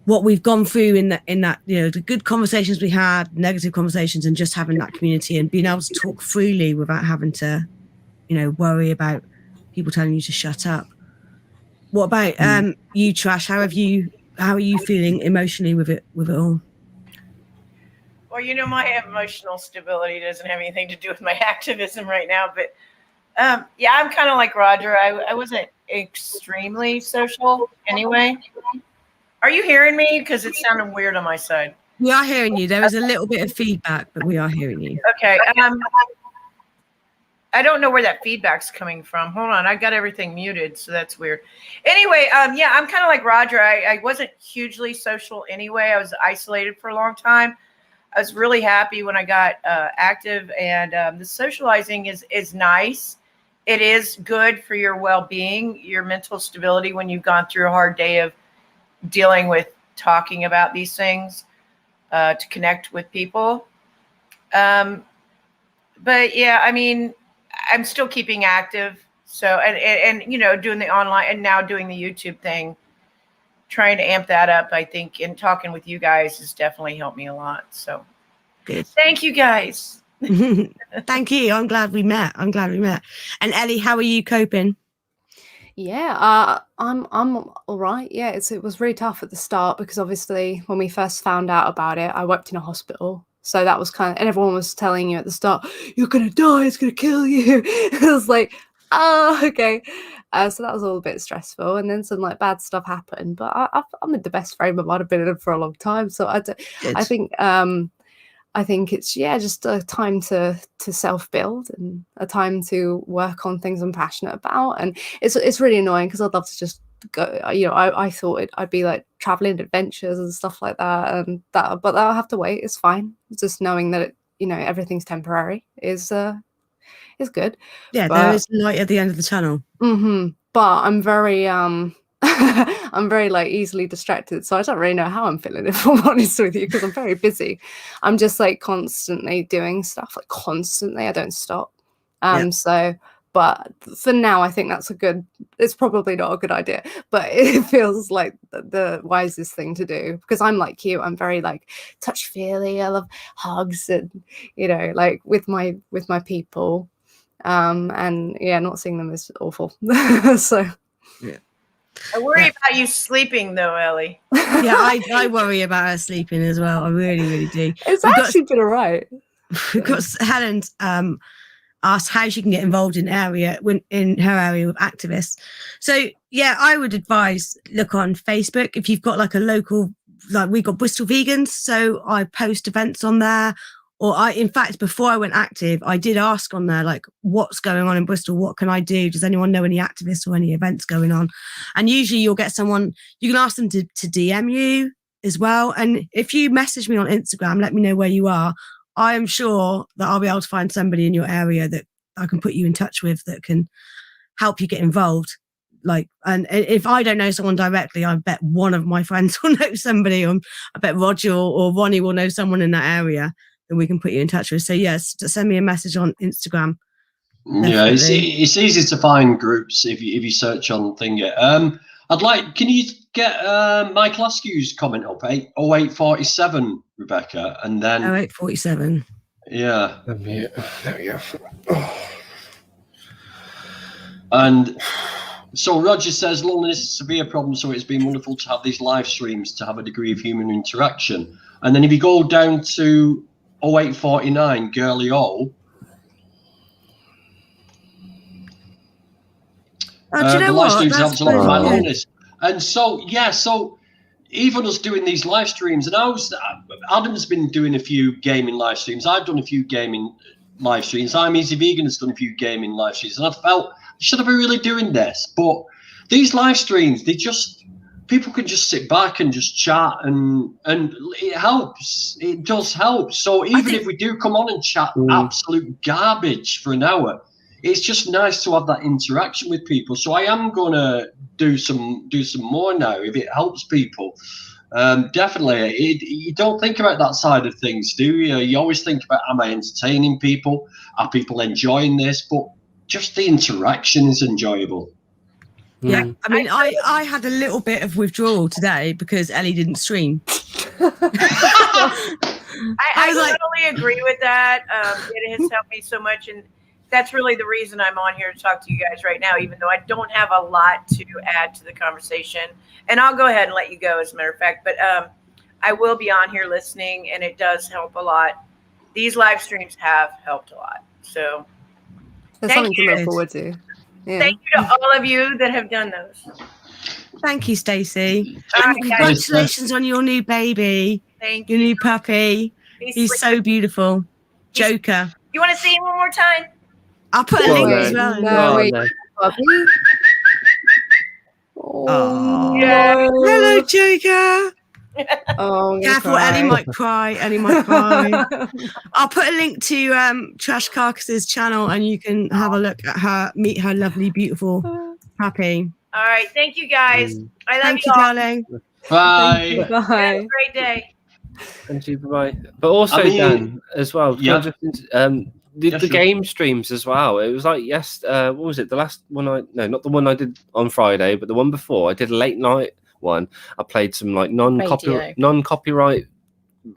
what we've gone through in that the good conversations we had, negative conversations, and just having that community and being able to talk freely without having to worry about people telling you to shut up. What about you, Trash? How are you feeling emotionally with it all? Well, my emotional stability doesn't have anything to do with my activism right now, but I'm kind of like Roger. I wasn't extremely social anyway. Are you hearing me? Because it sounded weird on my side. We are hearing you. There is a little bit of feedback, but we are hearing you. Okay. I don't know where that feedback's coming from. Hold on. I got everything muted, so that's weird. Anyway, I'm kind of like Roger. I wasn't hugely social anyway. I was isolated for a long time. I was really happy when I got active, and the socializing is nice. It is good for your well-being, your mental stability when you've gone through a hard day of dealing with talking about these things to connect with people. But yeah, I'm still keeping active. So, and doing the online and now doing the YouTube thing, trying to amp that up, I think, and talking with you guys has definitely helped me a lot. So good. Thank you guys. Thank you. I'm glad we met. And Ellie, how are you coping? Yeah, I'm all right. Yeah, it was really tough at the start because obviously when we first found out about it, I worked in a hospital. So that was and everyone was telling you at the start, you're going to die, it's going to kill you. I was like, oh, okay. So that was all a bit stressful. And then some bad stuff happened, but I'm in the best frame I might have been in for a long time. So I think it's just a time to self-build and a time to work on things I'm passionate about. And it's really annoying because I'd love to just go. I thought I'd be like traveling adventures and stuff like that, but that'll have to wait. It's fine. Just knowing that everything's temporary is good. Yeah, there is light at the end of the tunnel. But I'm very I'm very easily distracted, so I don't really know how I'm feeling, if I'm honest with you, because I'm very busy. I'm just constantly doing stuff, constantly. I don't stop. So, but for now, I think it's probably not a good idea, but it feels like the wisest thing to do because I'm like you. I'm very touch-feely. I love hugs and with my people. And yeah, not seeing them is awful. So yeah. I worry about you sleeping though, Ellie. Yeah, I worry about her sleeping as well. I really, really do. It's actually been all right. We've got Helen's asked how she can get involved in her area with activists. So yeah, I would advise look on Facebook if you've got like a local, like we got Bristol Vegans, so I post events on there. Or in fact, before I went active, I did ask on there, like, what's going on in Bristol? What can I do? Does anyone know any activists or any events going on? And usually you'll get someone, you can ask them to DM you as well. And if you message me on Instagram, let me know where you are. I am sure that I'll be able to find somebody in your area that I can put you in touch with that can help you get involved. Like, and if I don't know someone directly, I bet one of my friends will know somebody, or I bet Roger or Ronnie will know someone in that area that we can put you in touch with. So yes, just send me a message on Instagram. Definitely. Yeah, it's easy to find groups if you search on Thingy. Can you get Michael Askew's comment up? 0847, Rebecca, and then 0847. Yeah. There we go. And so Roger says loneliness is a severe problem, so it's been wonderful to have these live streams to have a degree of human interaction. And then if you go down to 0849, Girly O. Do you know the live streams what? helps a lot with my loneliness. And so, so even us doing these live streams, and Adam's been doing a few gaming live streams. I've done a few gaming live streams. I'm Easy Vegan has done a few gaming live streams. And I felt, should I be really doing this? But these live streams, people can just sit back and just chat, and it helps. It does help. So even if we do come on and chat absolute garbage for an hour, it's just nice to have that interaction with people. So I am gonna do some more now if it helps people. Definitely. You don't think about that side of things, do you? You always think about, am I entertaining people? Are people enjoying this? But just the interaction is enjoyable. Yeah, I mean, I had a little bit of withdrawal today because Ellie didn't stream. I totally agree with that. It has helped me so much, and that's really the reason I'm on here to talk to you guys right now, even though I don't have a lot to add to the conversation. And I'll go ahead and let you go, as a matter of fact. But I will be on here listening, and it does help a lot. These live streams have helped a lot. So there's something to look forward to. Yeah. Thank you to all of you that have done those. Thank you, Stacey. And congratulations on your new baby. Thank you. Your new puppy. He's so beautiful. Joker. You want to see him one more time? I'll put a link as well. Puppy. Oh, yeah. Hello, Joker. Oh, careful, Ellie might cry. I'll put a link to Trash Carcass's channel, and you can have a look at her, meet her lovely, beautiful puppy. All right, thank you guys. I love Thank you, darling. Bye. Bye. Have a great day. Thank you. Bye. But also, Dan, as well. Yeah. The game streams as well. It was like what was it? The last one not the one I did on Friday, but the one before. I did a late night one. I played some like non-copyright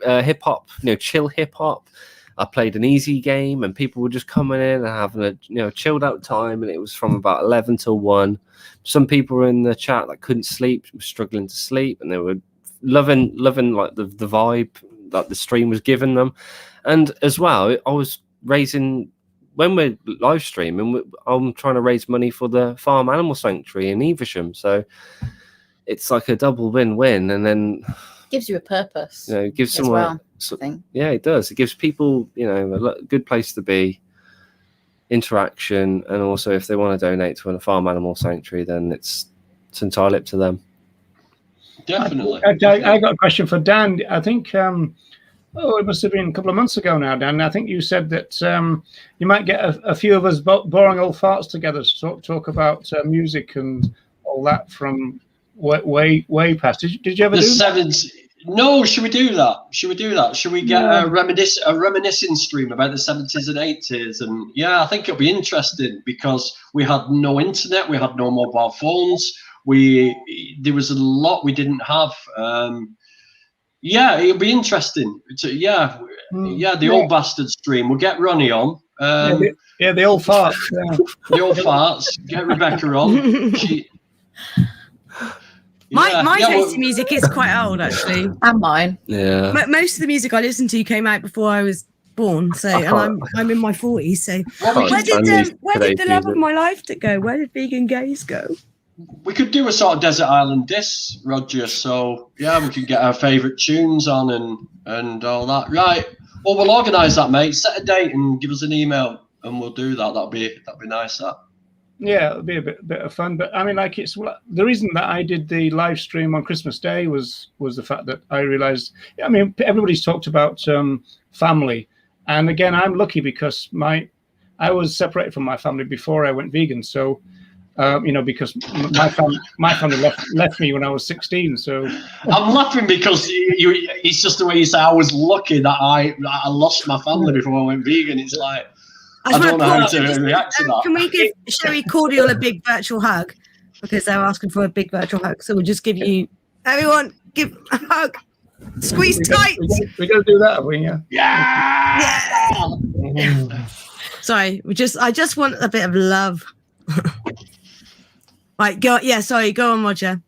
hip hop, chill hip hop. I played an easy game, and people were just coming in and having a chilled out time. And it was from about 11 till 1. Some people were in the chat that couldn't sleep, were struggling to sleep, and they were loving like the vibe that the stream was giving them. And as well, I was raising, when we're live streaming, I'm trying to raise money for the farm animal sanctuary in Evesham. So it's like a double win-win, and then gives you a purpose. It gives someone. Yeah, it does. It gives people, a good place to be, interaction, and also if they want to donate to a farm animal sanctuary, then it's entirely up to them. Definitely. I got a question for Dan. I think. It must have been a couple of months ago now, Dan. I think you said that you might get a few of us boring old farts together to talk about music and all that from way past. Did you ever do that? No, should we do that? Should we get a reminiscing stream about the 70s and 80s? And yeah, I think it'll be interesting because we had no internet, we had no mobile phones, there was a lot we didn't have. Yeah, it'll be interesting. The old bastard stream. We'll get Ronnie on. The old farts. Yeah. The old farts. Get Rebecca on. My taste in music is quite old, actually. And mine. Yeah. Most of the music I listened to came out before I was born. So, and I'm in my 40s. So, Well, where did the love of my life go? Where did vegan gays go? We could do a sort of desert island disc, Roger. So yeah, we could get our favourite tunes on and all that. Right. Well, we'll organise that, mate. Set a date and give us an email, and we'll do that. That'd be nice. That. Yeah, it'll be a bit of fun. But I mean, like, it's the reason that I did the live stream on Christmas Day was the fact that I realised. I mean, everybody's talked about family, and again, I'm lucky because I was separated from my family before I went vegan. So, because my family left me when I was 16. So I'm laughing because it's just the way you say I was lucky that I lost my family before I went vegan. It's like I don't know how to react to that. Can we give Sherry Cordial a big virtual hug because they're asking for a big virtual hug? So we'll just give you everyone give a hug, squeeze tight. We're gonna do that, are we? Yeah. Sorry, I just want a bit of love. Right, go. Yeah, sorry, go on, Roger.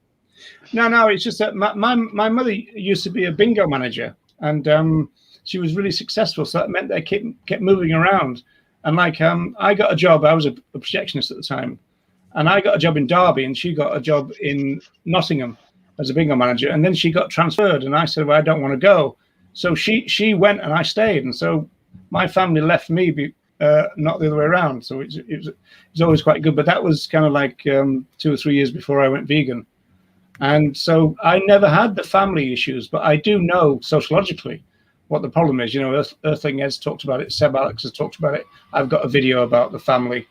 No, it's just that my mother used to be a bingo manager, and she was really successful. So that meant that I kept moving around. And like I got a job. I was a projectionist at the time, and I got a job in Derby, and she got a job in Nottingham as a bingo manager. And then she got transferred, and I said, "Well, I don't want to go." So she went, and I stayed, and so my family left me. Not the other way around. So it was always quite good. But that was kind of like 2 or 3 years before I went vegan. And so I never had the family issues, but I do know sociologically what the problem is. Earthling has talked about it. Seb Alex has talked about it. I've got a video about the family.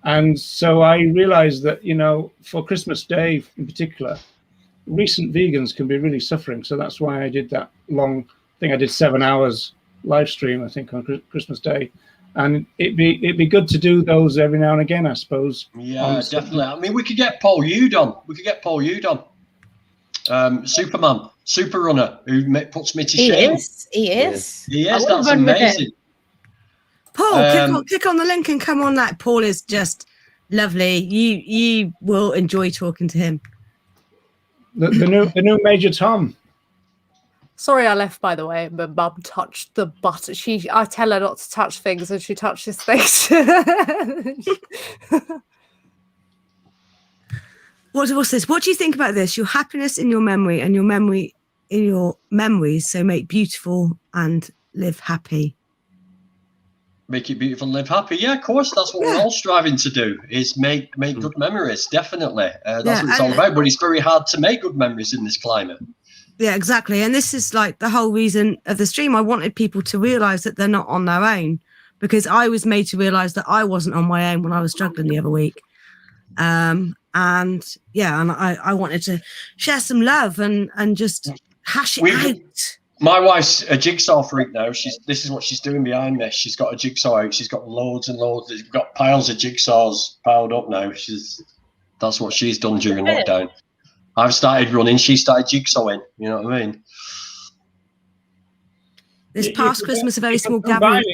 And so I realized that, for Christmas Day in particular, recent vegans can be really suffering. So that's why I did that long thing. I did 7 hours live stream, I think, on Christmas Day. And it'd be good to do those every now and again, I suppose. Yeah, definitely. I mean, we could get Paul Yude on. Superman, super runner, who puts me to shame. He is. That's amazing. Paul, click on the link and come on. That Paul is just lovely. You will enjoy talking to him. The new Major Tom. Sorry, I left, by the way. My mum touched the button. I tell her not to touch things, and she touches things. What's this? What do you think about this? Your happiness in your memory, and your memory in your memories. So make beautiful and live happy. Make it beautiful and live happy. Yeah, of course. That's what we're all striving to do, is make good memories. Definitely. That's what it's all about. But it's very hard to make good memories in this climate. Yeah, exactly. And this is like the whole reason of the stream. I wanted people to realize that they're not on their own, because I was made to realize that I wasn't on my own when I was struggling the other week. And I wanted to share some love and just hash it out. My wife's a jigsaw freak now. This is what she's doing behind me. She's got a jigsaw out. She's got loads and loads. She's got piles of jigsaws piled up now. That's what she's done during lockdown. I've started running. She started jigsawing. You know what I mean? This past Christmas, a very small gathering.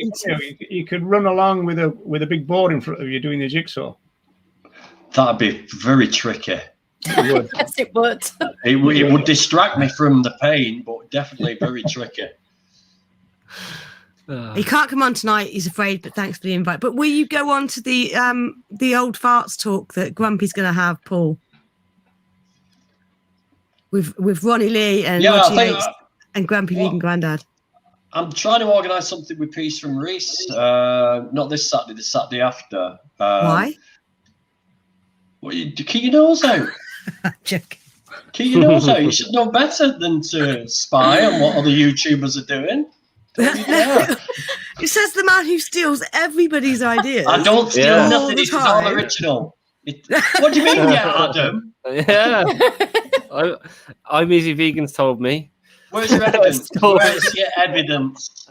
You could run along with a big board in front of you doing the jigsaw. That'd be very tricky. It would. Yes, it would. It would distract me from the pain, but definitely very tricky. He can't come on tonight. He's afraid, but thanks for the invite. But will you go on to the old farts talk that Grumpy's going to have, Paul? With Ronnie Lee and and Grumpy Vegan Grandad. I'm trying to organise something with Peace from Reese. Not this Saturday, the Saturday after. Why? Well, keep your nose out. Joking. Keep your nose out. You should know better than to spy on what other YouTubers are doing. It says the man who steals everybody's ideas. I don't steal nothing. It's all original. What do you mean, Adam? Yeah. I'm Easy Vegans told me. Where's your evidence? Where's your evidence?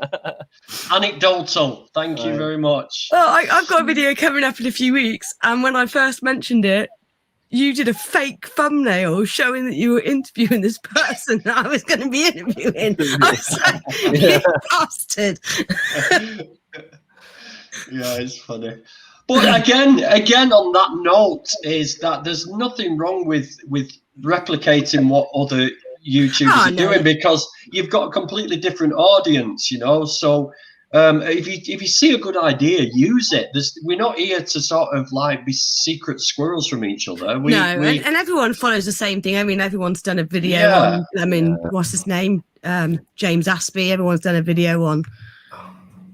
Anecdotal. Thank you very much. Well, I've got a video coming up in a few weeks, and when I first mentioned it, you did a fake thumbnail showing that you were interviewing this person that I was going to be interviewing. I was like, you bastard. Yeah, it's funny. But again, on that note, is that there's nothing wrong with replicating what other YouTubers are doing, because you've got a completely different audience, you know. So if you see a good idea, use it. We're not here to sort of like be secret squirrels from each other. And everyone follows the same thing. I mean, everyone's done a video Yeah. on. I mean, what's his name? James Aspey. Everyone's done a video on.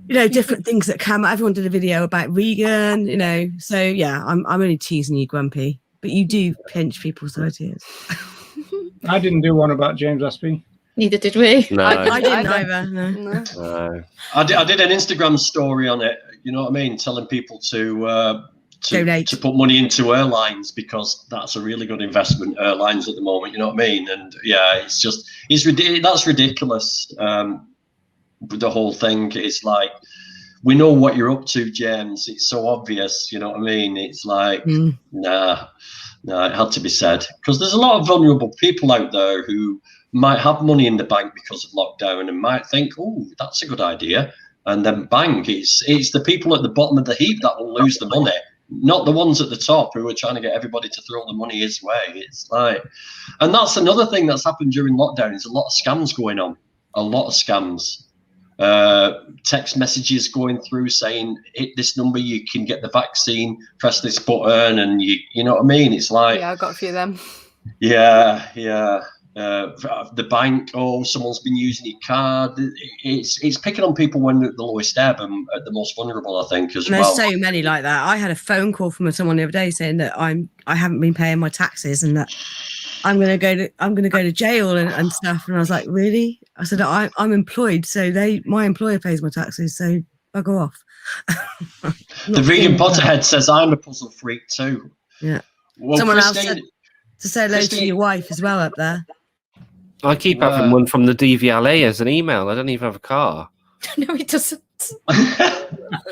Different things that come. Everyone did a video about vegan. So yeah, I'm only teasing you, Grumpy, but you do pinch people's ideas. I didn't do one about James Aspey. Neither did we. No. I didn't either. No. I did an Instagram story on it. You know what I mean? Telling people to donate, to put money into airlines, because that's a really good investment. Airlines at the moment. You know what I mean? And yeah, that's ridiculous. The whole thing is like, we know what you're up to, James. It's so obvious. You know what I mean? It's like, nah, it had to be said, because there's a lot of vulnerable people out there who might have money in the bank because of lockdown and might think, oh, that's a good idea. And then bang, it's the people at the bottom of the heap that will lose the money, not the ones at the top who are trying to get everybody to throw the money his way. It's like, and that's another thing that's happened during lockdown, is a lot of scams going on, a lot of scams. Text messages going through saying, hit this number, you can get the vaccine, press this button, and you know what I mean? It's like, yeah, I've got a few of them. Yeah. The bank, someone's been using your card. It's picking on people when they're at the lowest ebb and at the most vulnerable, I think, as well. There's so many like that. I had a phone call from someone the other day saying that I haven't been paying my taxes and that I'm gonna go to jail and stuff. And I was like, really? I said, I'm employed, so my employer pays my taxes, so bugger off. The vegan Potterhead says I'm a puzzle freak too. Yeah. Well, someone else said to say hello to your wife as well up there. I keep having one from the DVLA as an email. I don't even have a car. No, he doesn't. You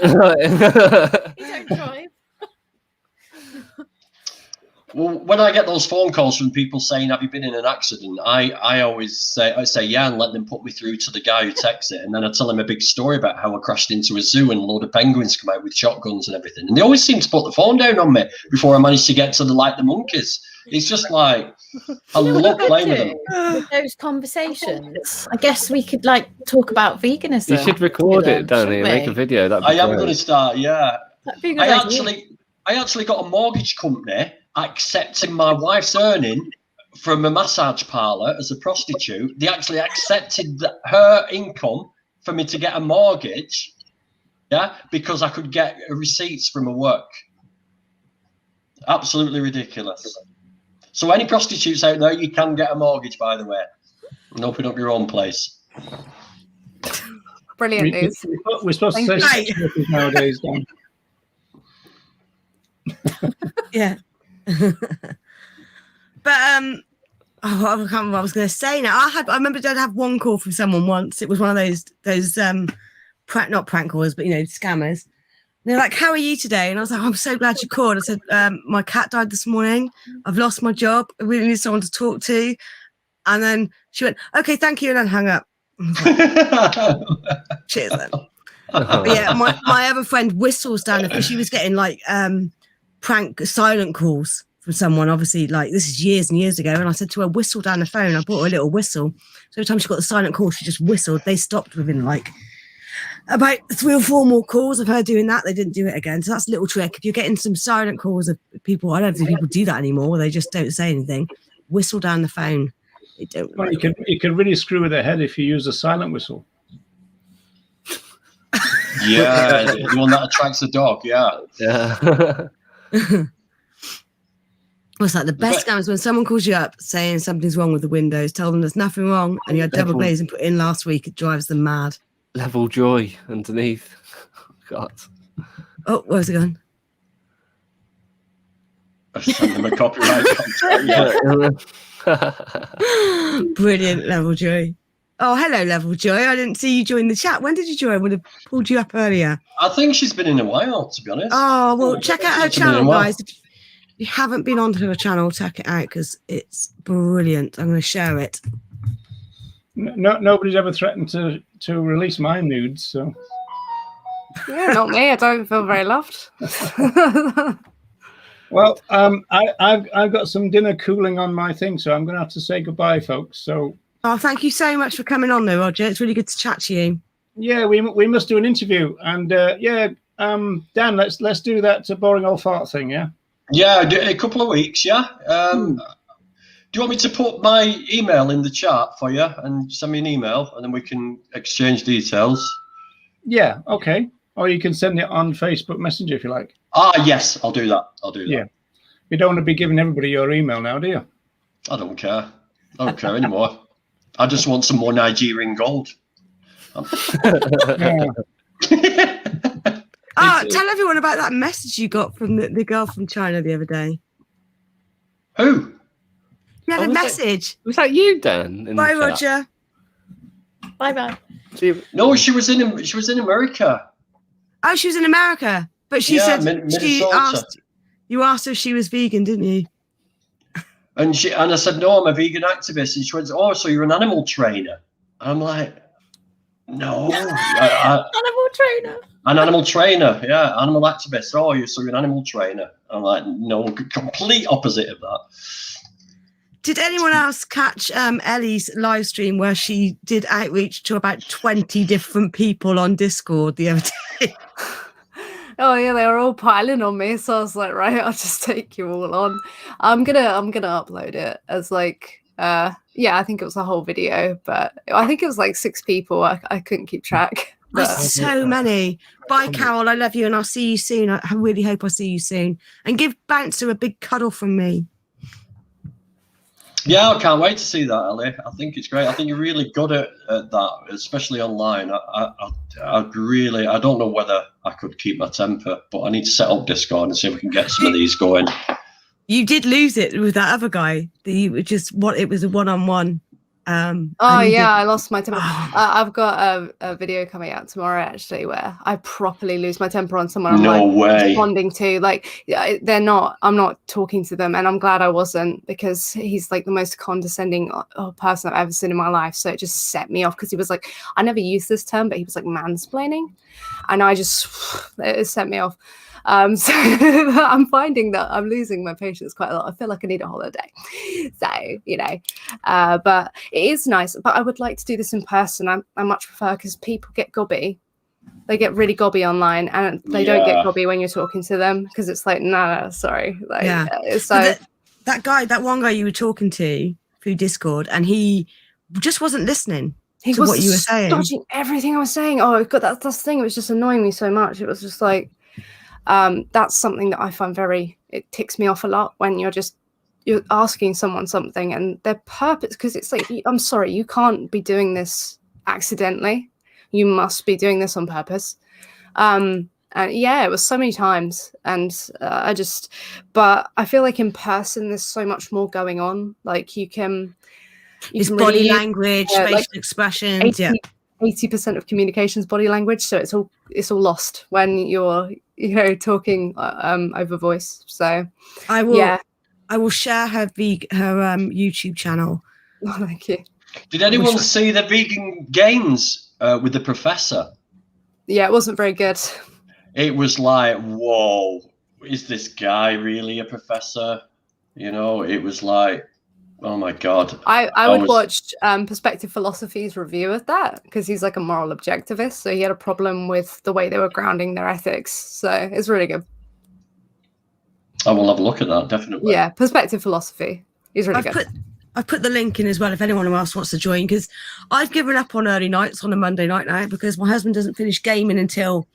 don't drive. Well, when I get those phone calls from people saying, have you been in an accident? I always say yeah, and let them put me through to the guy who texts it. And then I tell him a big story about how I crashed into a zoo and a load of penguins come out with shotguns and everything. And they always seem to put the phone down on me before I manage to get to the monkeys. It's just like, I love playing with them. With those conversations, I guess we could talk about veganism. You should record it, Danny, and make a video. I am going to start, yeah. That'd be a good idea. I actually got a mortgage company accepting my wife's earning from a massage parlor as a prostitute. They actually accepted her income for me to get a mortgage, yeah, because I could get receipts from her work. Absolutely ridiculous. So any prostitutes out there, you can get a mortgage, by the way, and open up your own place. Brilliant news. We're supposed to say sex workers nowadays, Dan. Yeah. But I can't remember what I was going to say now. I remember I'd have one call from someone once. It was one of those not prank calls, but scammers. And they're like, how are you today? And I was like, I'm so glad you called. I said, my cat died this morning. I've lost my job. I really need someone to talk to. And then she went, okay, thank you, and then hung up. Cheers then. But yeah, my other friend whistles down because she was getting prank silent calls from someone, obviously, this is years and years ago. And I said to her, whistle down the phone. I bought her a little whistle. So every time she got the silent call, she just whistled. They stopped within about 3 or 4 more calls of her doing that. They didn't do it again. So that's a little trick. If you're getting some silent calls of people, I don't think people do that anymore. They just don't say anything. Whistle down the phone. They don't. Well, you can really screw with their head if you use a silent whistle. Yeah, the one that attracts the dog. Yeah. What's that? The best scam is when someone calls you up saying something's wrong with the windows, tell them there's nothing wrong, and you had double glazing put in last week. It drives them mad. Level joy underneath. God. Oh, where's it gone? I sent them a copyright contract. Brilliant, Level Joy. Oh, hello, Level Joy. I didn't see you join the chat. When did you join? I would have pulled you up earlier. I think she's been in a while, to be honest. Oh, well, check out her channel, guys. If you haven't been onto her channel, check it out because it's brilliant. I'm going to share it. Nobody's ever threatened to release my nudes, so. Yeah, not me. I don't feel very loved. Well, I've got some dinner cooling on my thing, so I'm going to have to say goodbye, folks. So. Oh, thank you so much for coming on, though, Roger. It's really good to chat to you. Yeah, we must do an interview, and Dan, let's do that boring old fart thing. Yeah. Yeah, a couple of weeks. Yeah. Do you want me to put my email in the chat for you and send me an email, and then we can exchange details? Yeah. Okay. Or you can send it on Facebook Messenger if you like. Yes, I'll do that. Yeah. You don't want to be giving everybody your email now, do you? I don't care. I don't care anymore. I just want some more Nigerian gold. Yeah. Tell everyone about that message you got from the girl from China the other day. Who? You had a message. Was that you, Dan? Bye, Roger. Bye. No, she was in America. Oh, she was in America, but she said Minnesota. You asked her if she was vegan, didn't you? And I said, no, I'm a vegan activist. And she went, oh, so you're an animal trainer? I'm like, no. Animal trainer. An animal trainer, yeah, animal activist. Oh, so you're an animal trainer? I'm like, no, complete opposite of that. Did anyone else catch Ellie's live stream where she did outreach to about 20 different people on Discord the other day? Oh yeah, they were all piling on me, so I was like, right, I'll just take you all on. I'm gonna upload it as like I think it was a whole video, but I think it was like 6 people. I couldn't keep track. But so many. Bye, Carol. I love you, and I'll see you soon. I really hope I'll see you soon. And give Bouncer a big cuddle from me. Yeah, I can't wait to see that, Ellie. I think it's great. I think you're really good at that, especially online. I don't know whether I could keep my temper, but I need to set up Discord and see if we can get some of these going. You did lose it with that other guy. It was a one-on-one. I lost my temper. I've got a video coming out tomorrow actually where I properly lose my temper on someone I'm responding to. Like I'm not talking to them, and I'm glad I wasn't, because he's like the most condescending person I've ever seen in my life. So it just set me off, because he was like, I never used this term, but he was like mansplaining, and it set me off. So I'm finding that I'm losing my patience quite a lot. I feel like I need a holiday. So, but it is nice. But I would like to do this in person. I much prefer, because people get gobby. They get really gobby online, and they don't get gobby when you're talking to them, because it's like, no, sorry. So that one guy you were talking to through Discord, and he just wasn't listening to what you were saying. Dodging everything I was saying. Oh God, that's the thing. It was just annoying me so much. It was just like, that's something that I find it ticks me off a lot, when you're asking someone something and their purpose, because it's like, I'm sorry, you can't be doing this accidentally. You must be doing this on purpose. And it was so many times, and but I feel like in person there's so much more going on. Like it's body language, facial expressions. 80% of communication is body language, so it's all lost when you're talking over voice. So I will share her YouTube channel. Oh, thank you. Did anyone see the vegan games with the professor? Yeah, it wasn't very good. It was like, whoa, is this guy really a professor? It was like, oh my God. I would watch Perspective Philosophy's review of that, because he's like a moral objectivist. So he had a problem with the way they were grounding their ethics. So it's really good. I will have a look at that, definitely. Yeah, Perspective Philosophy. He's really good. I've put the link in as well if anyone else wants to join, because I've given up on early nights on a Monday night now, because my husband doesn't finish gaming until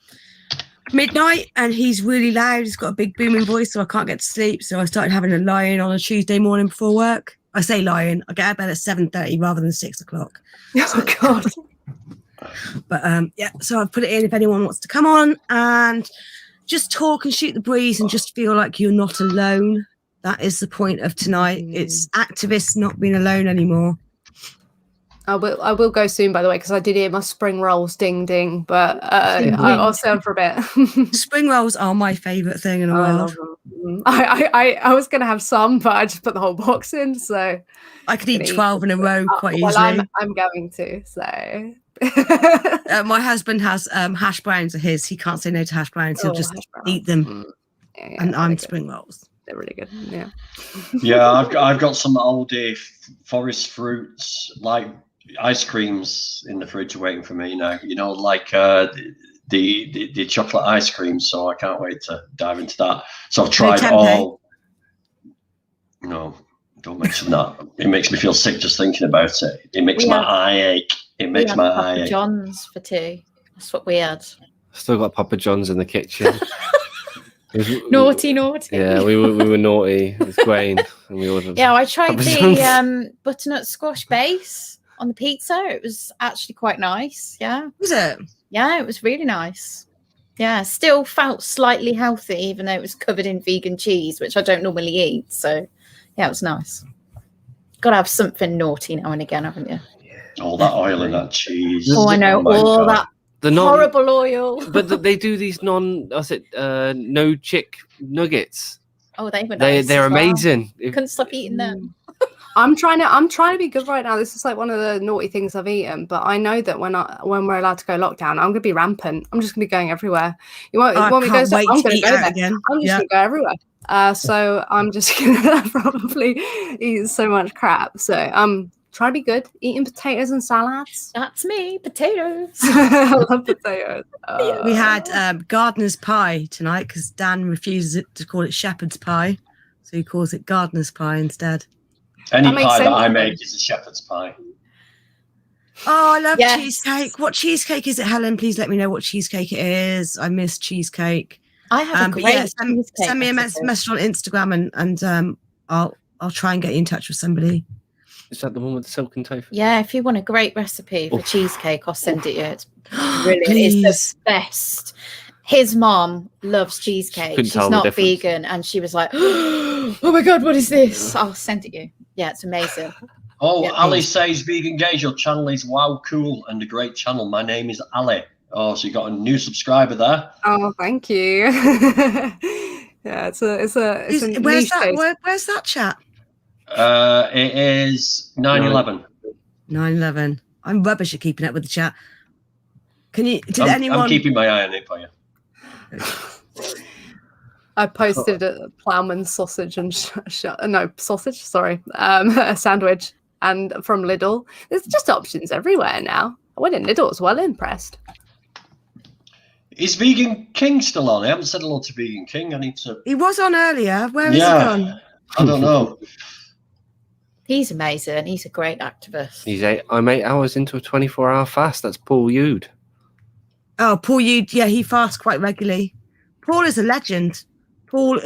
midnight, and he's really loud. He's got a big booming voice, so I can't get to sleep. So I started having a lie-in on a Tuesday morning before work. I say lie-in. I get out of bed at 7:30 rather than 6 o'clock. Oh God. But so I've put it in if anyone wants to come on and just talk and shoot the breeze and just feel like you're not alone. That is the point of tonight. It's activists not being alone anymore. I will go soon, by the way, because I did hear my spring rolls ding ding, but I'll stay on for a bit. Spring rolls are my favourite thing in the world. I was going to have some, but I just put the whole box in, so I could eat 12 in a row quite easily. I'm going to, so. My husband has hash browns of his. He can't say no to hash browns. He'll just eat them. Yeah, and I'm spring rolls. They're really good. Yeah. Yeah, I've got some Aldi forest fruits, like ice creams in the fridge waiting for me now. You know, like the chocolate ice cream. So I can't wait to dive into that. So I've tried all. No, don't mention that. It makes me feel sick just thinking about it. It makes my eye ache. It makes my eye ache. John's for tea. That's what we had. Still got Papa John's in the kitchen. Naughty. Yeah, we were naughty. It was Gwen, and we ordered. Yeah, I tried the butternut squash base on the pizza. It was actually quite nice. Yeah. Was it? Yeah, it was really nice. Yeah, still felt slightly healthy, even though it was covered in vegan cheese, which I don't normally eat. So, yeah, it was nice. Got to have something naughty now and again, haven't you? All that oil and that cheese. Oh, I know, all that horrible oil. But they do these no chick nuggets. Oh, they were nice. They're amazing. Couldn't stop eating them. I'm trying to be good right now. This is like one of the naughty things I've eaten, but I know that when we're allowed to go lockdown, I'm gonna be rampant. I'm just gonna be going everywhere. You want me to go? I'm gonna go there again. I'm just gonna go everywhere. So I'm just gonna probably eat so much crap. So try to be good. Eating potatoes and salads. That's me. Potatoes. I love potatoes. We had gardener's pie tonight because Dan refuses to call it shepherd's pie, so he calls it gardener's pie instead. Any pie that I make is a shepherd's pie. Oh, I love cheesecake. What cheesecake is it, Helen? Please let me know what cheesecake it is. I miss cheesecake. I have a great send me a message on Instagram and I'll try and get you in touch with somebody. Is that the one with the silken tofu? Yeah, if you want a great recipe for cheesecake, I'll send it you. It's brilliant. It's the best. His mom loves cheesecake. She's not vegan, and she was like, "Oh my god, what is this?" I'll send it you. Yeah, it's amazing. Oh, Ali says, Vegan Gaze, your channel is wow, cool, and a great channel. My name is Ali. Oh, so you got a new subscriber there. Oh, thank you. Yeah, it's a where's that chat? It is 9/11. 9/11. I'm rubbish at keeping up with the chat. I'm keeping my eye on it for you. I posted a ploughman sausage and a sandwich and from Lidl. There's just options everywhere now. I went in Lidl, I was well impressed. Is Vegan King still on? I haven't said hello to Vegan King. I need to. He was on earlier. Where is he gone? I don't know. He's amazing. He's a great activist. I'm 8 hours into a 24-hour fast. That's Paul Yude. Oh, Paul Yude. Yeah, he fasts quite regularly. Paul is a legend. When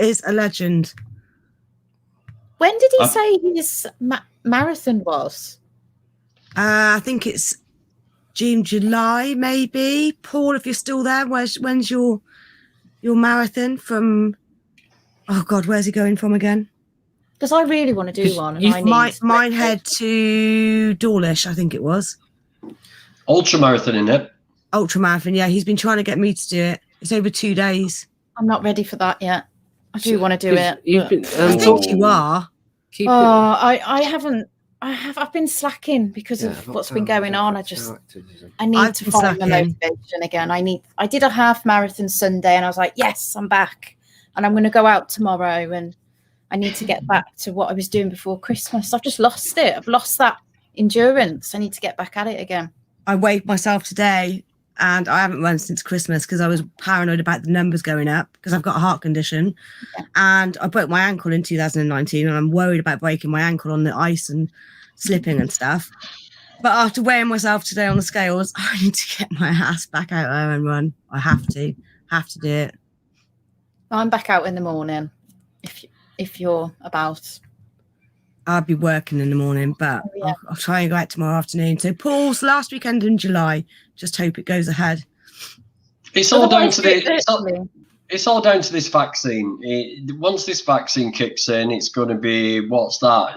did he say his marathon was? I think it's June, July, maybe. Paul, if you're still there, when's your marathon from? Oh God, where's he going from again? Because I really want to do one. And mine head to Dawlish, I think it was. Ultramarathon, isn't it? Ultramarathon, yeah. He's been trying to get me to do it. It's over 2 days. I'm not ready for that yet. I do want to do it. I think you are. I haven't. I've been slacking because of what's been going on. I need to find my motivation again. I did a half marathon Sunday and I was like, yes, I'm back. And I'm going to go out tomorrow and I need to get back to what I was doing before Christmas. I've just lost it. I've lost that endurance. I need to get back at it again. I weighed myself today and I haven't run since Christmas because I was paranoid about the numbers going up because I've got a heart condition and I broke my ankle in 2019 and I'm worried about breaking my ankle on the ice and slipping and stuff. But after weighing myself today on the scales, I need to get my ass back out there and run. I have to do it. I'm back out in the morning if you're about. I'll be working in the morning, but I'll try and go out tomorrow afternoon. So Paul's last weekend in July. Just hope it goes ahead. It's all down to it's all down to this vaccine. Once this vaccine kicks in, it's going to be what's that?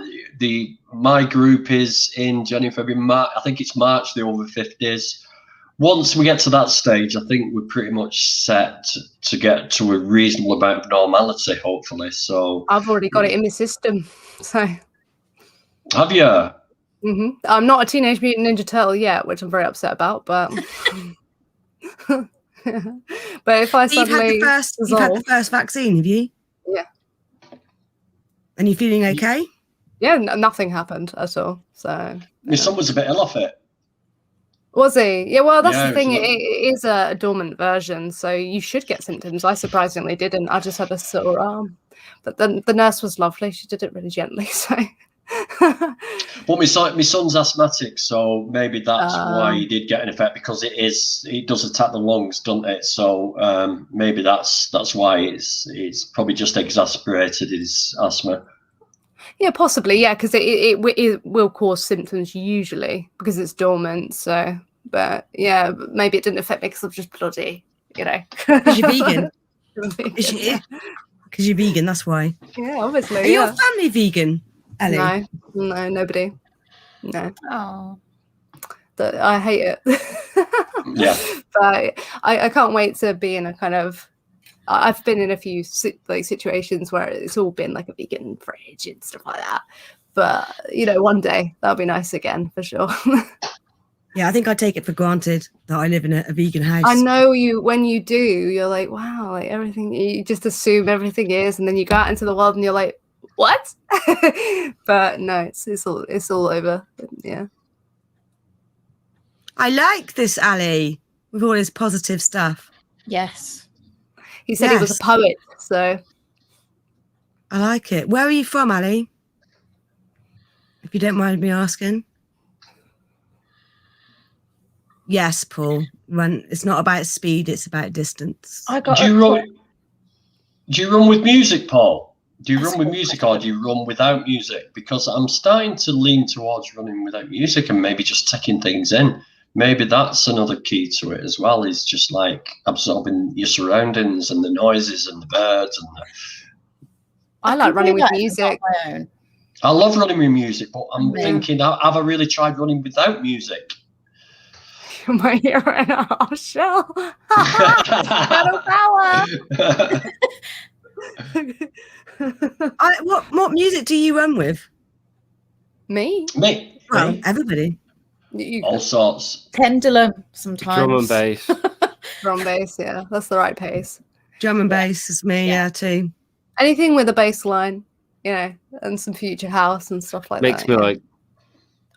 My group is in January, February, March. I think it's March. The over 50s. Once we get to that stage, I think we're pretty much set to get to a reasonable amount of normality. Hopefully, so I've already got it in my system. So. Have you? Mm-hmm. I'm not a Teenage Mutant Ninja Turtle yet, which I'm very upset about. But but if I suddenly you've had the first vaccine, have you? Yeah. And you feeling okay? Yeah, nothing happened at all. So My son was a bit ill off it. Was he? Yeah, well, that's Yeah, the thing. it was It is a dormant version, so you should get symptoms. I surprisingly didn't. I just had a sore arm. But the nurse was lovely. She did it really gently. So, Well, my son's asthmatic, so maybe that's why he did get an effect, because it does attack the lungs, doesn't it? So maybe that's why it's probably just exacerbated his asthma. yeah, possibly. Yeah, because it will cause symptoms usually because it's dormant. So, but yeah, maybe it didn't affect me because I'm just bloody, you know. Because you're vegan. Because you're vegan, that's why. Yeah, obviously. Are your family vegan, Ellie? No, nobody. No. Oh. I hate it. Yeah. But I can't wait to be in a kind of. I've been in a few situations where it's all been like a vegan fridge and stuff like that. But you know, one day that'll be nice again for sure. Yeah, I think I take it for granted that I live in a vegan house. I know when you do, you're like, wow, like everything. You just assume everything is, and then you go out into the world and you're like, what? But no, it's all over. Yeah. I like this Ali with all his positive stuff. Yes. He said he was a poet, so I like it. Where are you from, Ali? If you don't mind me asking. Yes, Paul. It's not about speed, it's about distance. Do you run with music, Paul? Do you run with music, or do you run without music? Because I'm starting to lean towards running without music and maybe just taking things in. Maybe that's another key to it as well, is just like absorbing your surroundings and the noises and the birds and I like running with music. I love running with music, but I'm thinking, have I really tried running without music? My hero now, Shell. Battle power. What music do you run with? Me. Well, everybody. All sorts. Pendulum sometimes. Drum and bass. Drum and bass, yeah, that's the right pace. Drum and bass is me, yeah, too. Anything with a bass line, you know, and some future house and stuff like Makes that. me like.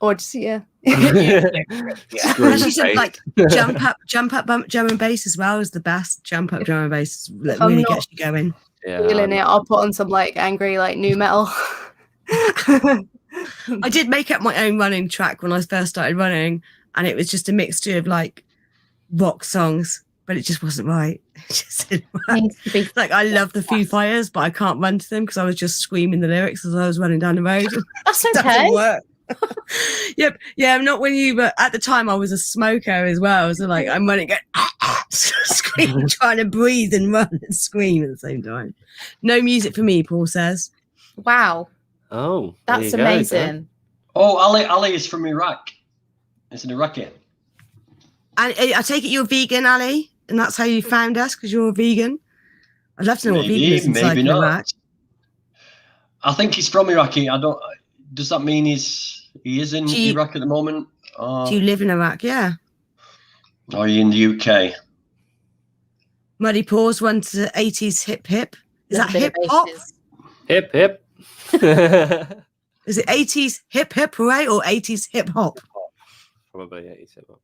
Or just yeah. As you said, like jump up, bump, drum and bass as well is the best. Jump up, drum and bass that really gets you going. Feeling it, I'll put on some like angry like new metal. I did make up my own running track when I first started running, and it was just a mixture of like rock songs, but it just wasn't right. It just didn't work. Like I love the Foo Fighters, but I can't run to them because I was just screaming the lyrics as I was running down the road. That's okay. Doesn't work. Yep. Yeah, not when you were at the time I was a smoker as well. So like I'm running going screaming, trying to breathe and run and scream at the same time. No music for me, Paul says. Wow. Oh, that's amazing. Oh, Ali is from Iraq. It's an Iraqi. And I take it you're vegan, Ali, and that's how you found us because you're a vegan. I'd love to know what veganism is like in Iraq. I think he's from Iraqi. I don't. Does that mean he is in Iraq at the moment? Do you live in Iraq? Yeah. Or are you in the UK? Muddy Paws went to 80s hip hip. Is that hip hop? Hip hip. Is it 80s hip hip hooray or 80s hip hop? Probably 80s hip hop.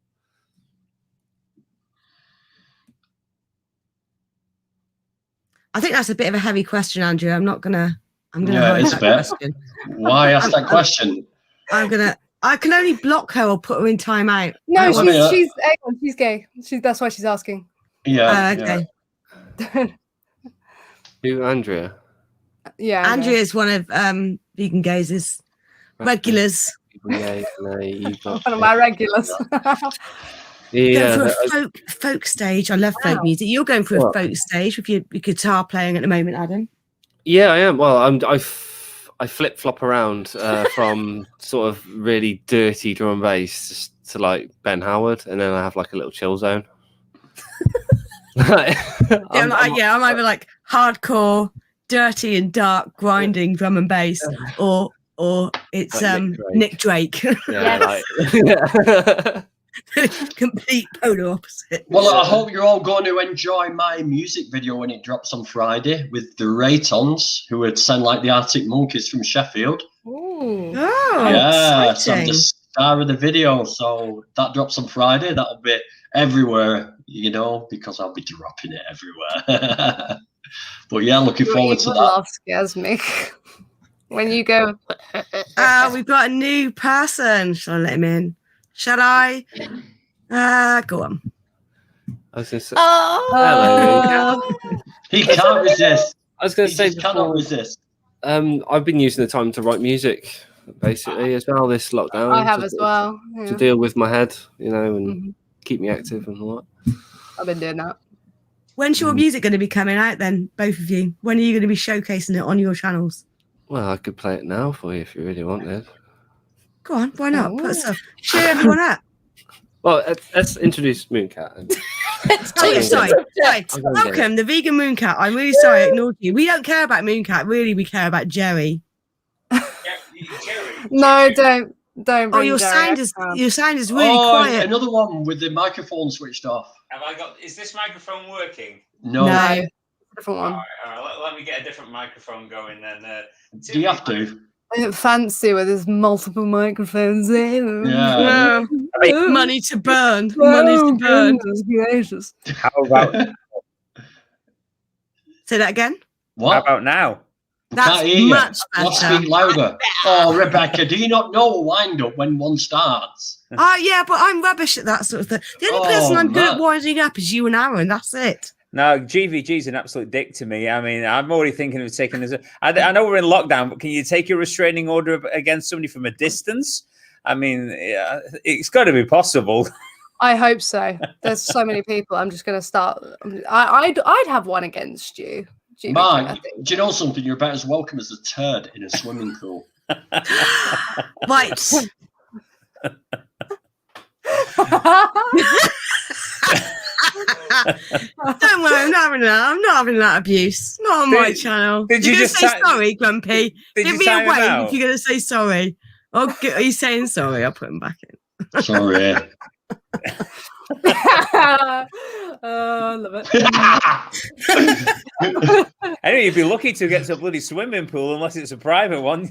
I think that's a bit of a heavy question, Andrew. I'm gonna yeah, hide it's that question. Why ask that question? I can only block her or put her in timeout. No, she's gay. That's why she's asking. Yeah. Okay. Who, Andrea? Yeah. Andrea is one of Vegan Gaze's regulars. Yeah, one of my regulars. Yeah, for a folk stage. I love folk music. You're going for a folk stage with your guitar playing at the moment, Adam. Yeah, I am. Well, I flip flop around from sort of really dirty drum and bass to like Ben Howard, and then I have like a little chill zone. I'm either like hardcore, dirty and dark, grinding drum and bass, or it's like Nick Drake. Yeah, complete polar opposite. Well, I hope you're all going to enjoy my music video when it drops on Friday with the Raytons, who would sound like the Arctic Monkeys from Sheffield. Ooh. Yeah, so I'm exciting. the star of the video. So that drops on Friday. That'll be everywhere, because I'll be dropping it everywhere. But yeah, looking forward to that. Laugh scares me. When you go, We've got a new person. Shall I let him in? Shall I? Go on. I was going to say, oh, He can't resist. I was going He to say just cannot resist. I've been using the time to write music, basically, as well, this lockdown. I have as well. To Yeah. deal with my head, and keep me active and all that. I've been doing that. When's your music going to be coming out then, both of you? When are you going to be showcasing it on your channels? Well, I could play it now for you if you really wanted. Go on, why not? Put stuff. Cheer everyone up. Well, let's introduce Mooncat. Sorry. Welcome, the vegan Mooncat. I'm really sorry I ignored you. We don't care about Mooncat, really. We care about Jerry. No, don't. Oh, your sound is really quiet. Another one with the microphone switched off. Have I got? Is this microphone working? No. Different one. All right, let me get a different microphone going then. Do you have to? I don't fancy where there's multiple microphones in. Yeah. Money to burn. Money to burn. Gracious. How about? Say that again. What? How about now? That's much better. Let's speak louder. Oh, Rebecca, do you not know a wind-up when one starts? Yeah, but I'm rubbish at that sort of thing. The only person I'm good at winding up is you and Aaron. That's it. No, GVG's an absolute dick to me. I mean, I'm already thinking of taking this. I know we're in lockdown, but can you take a restraining order against somebody from a distance? I mean, it's got to be possible. I hope so. There's so many people. I'm just going to start. I'd have one against you. Mark, do you know something? You're about as welcome as a turd in a swimming pool. Right. Don't worry, I'm not having that. I'm not having that abuse. Not on my channel. Did you're you going just to say sorry, Grumpy? Give me a time him wave out? if you're going to say sorry. Okay, are you saying sorry? I'll put him back in. Sorry. I love it. Anyway, you'd be lucky to get to a bloody swimming pool unless it's a private one.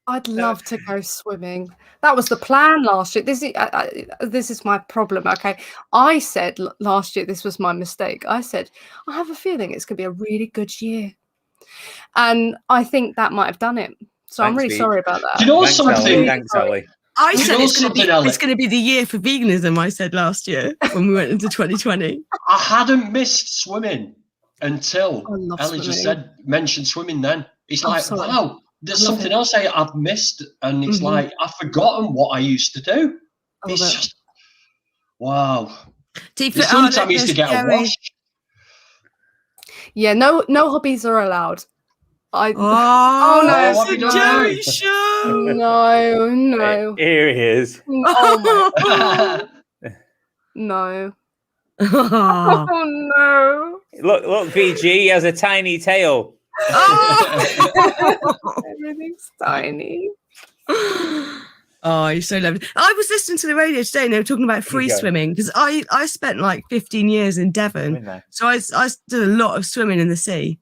I'd love to go swimming. That was the plan last year. This is my problem. Okay, I said last year, this was my mistake. I said I have a feeling it's going to be a really good year, and I think that might have done it. So I'm really sorry about that. Do you know something? Thanks, Ellie. I said it's going to be the year for veganism. I said last year when we went into 2020. I hadn't missed swimming until Ellie swimming. just mentioned swimming. Then it's like, wow, there's something else I've missed, and it's like I've forgotten what I used to do. It's just wow. Sometimes I used to get a wash. Yeah, no hobbies are allowed. No, what have you done Jerry now? show. No. Here he is. Oh my no. Oh no. Look, VG has a tiny tail. Everything's tiny. Oh, you're so lovely. I was listening to the radio today and they were talking about free swimming because I spent like 15 years in Devon. So I did a lot of swimming in the sea.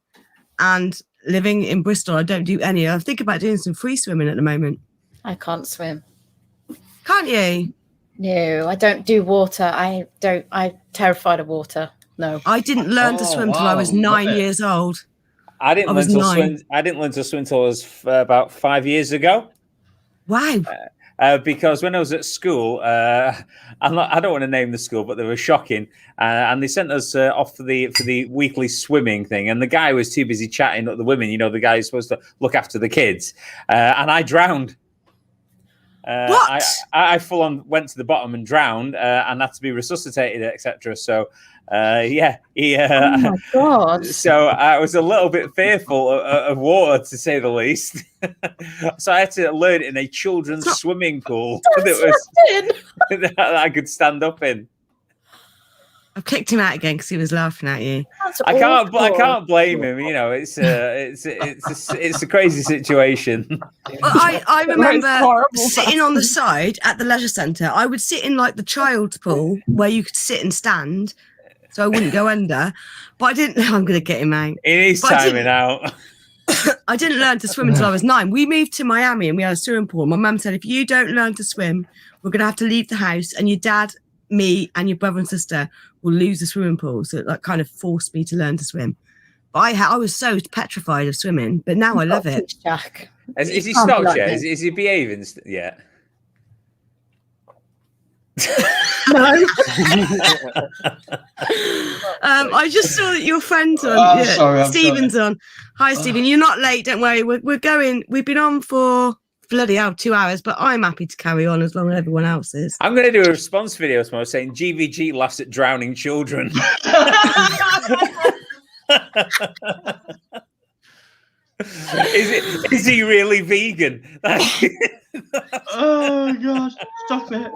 And living in Bristol, I don't do any. I think about doing some free swimming at the moment. I can't swim. Can't you? No, I don't do water. I'm terrified of water. No. I didn't learn to swim till I was 9 years old. I didn't learn to swim till I was about 5 years ago. Wow. Because when I was at school, I don't want to name the school, but they were shocking, and they sent us off for the weekly swimming thing. And the guy was too busy chatting at the women. You know, the guy who's supposed to look after the kids, and I drowned. What? I full on went to the bottom and drowned, and had to be resuscitated, etc. So. Oh my God. So I was a little bit fearful of water, to say the least. So I had to learn in a children's swimming pool that I could stand up in. I've kicked him out again because he was laughing at you. I can't blame him. You know, it's a crazy situation. Well, I remember sitting on the side at the leisure centre. I would sit in like the child's pool where you could sit and stand. So I wouldn't go under, but I didn't. I'm going to get him out. He needs timing out. I didn't learn to swim until I was 9. We moved to Miami and we had a swimming pool. My mum said, if you don't learn to swim, we're going to have to leave the house, and your dad, me, and your brother and sister will lose the swimming pool. So it like kind of forced me to learn to swim. But I was so petrified of swimming, but now I love it. Jack. Is he stopped yet? Is he behaving yet? No. I just saw that your friend's on. I'm sorry, Stephen's on. Hi, Stephen. You're not late. Don't worry. We're going. We've been on for bloody hell 2 hours, but I'm happy to carry on as long as everyone else is. I'm going to do a response video tomorrow saying GVG laughs at drowning children. Is he really vegan? Oh God, stop it.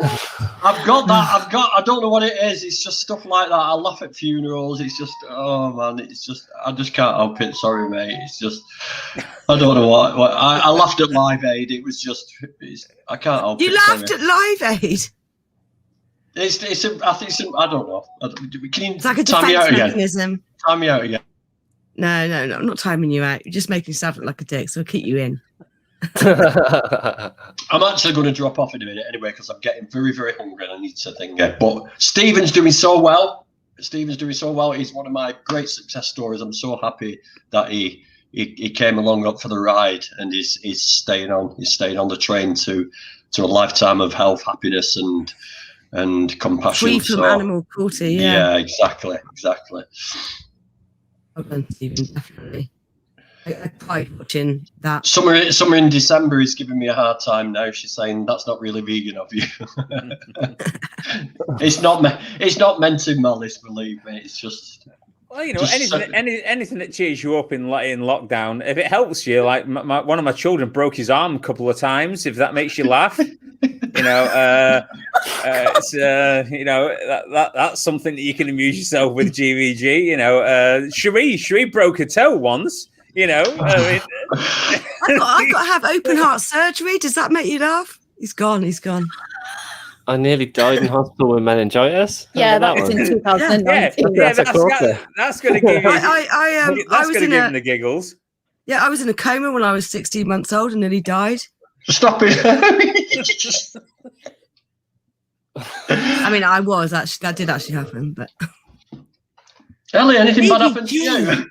I've got that. I don't know what it is. It's just stuff like that. I laugh at funerals. It's just, oh man, it's just, I just can't help it. Sorry, mate. It's just, I don't know what I laughed at Live Aid. It was just, I can't help it. You laughed at Live Aid? I think it's, I don't know. Can you it's like a time me out mechanism. Again? Time me out again. No, I'm not timing you out. You're just making yourself look like a dick, so I'll keep you in. I'm actually going to drop off in a minute anyway because I'm getting very, very hungry and I need to think. But Stephen's doing so well. He's one of my great success stories. I'm so happy that he came along up for the ride and he's staying on the train to a lifetime of health, happiness, and compassion. Free from animal cruelty. Yeah, exactly. Well done, Stephen, definitely. I quite watching that. Summer in December is giving me a hard time now. She's saying that's not really vegan of you. It's not meant to malice, believe me. It's just. Well, you know, anything that cheers you up in lockdown, if it helps you, like one of my children broke his arm a couple of times. If that makes you laugh, you know, that's something that you can amuse yourself with. GVG, you know, Cherie broke her toe once. You know, I got to have open heart surgery. Does that make you laugh? He's gone. I nearly died in hospital with meningitis. Yeah, that was in 2019. Yeah, that's going to give you. That's going to give him the giggles. Yeah, I was in a coma when I was 16 months old and nearly died. Stop it! I mean, I was actually. That did actually happen, but. Ellie, anything bad happened to you?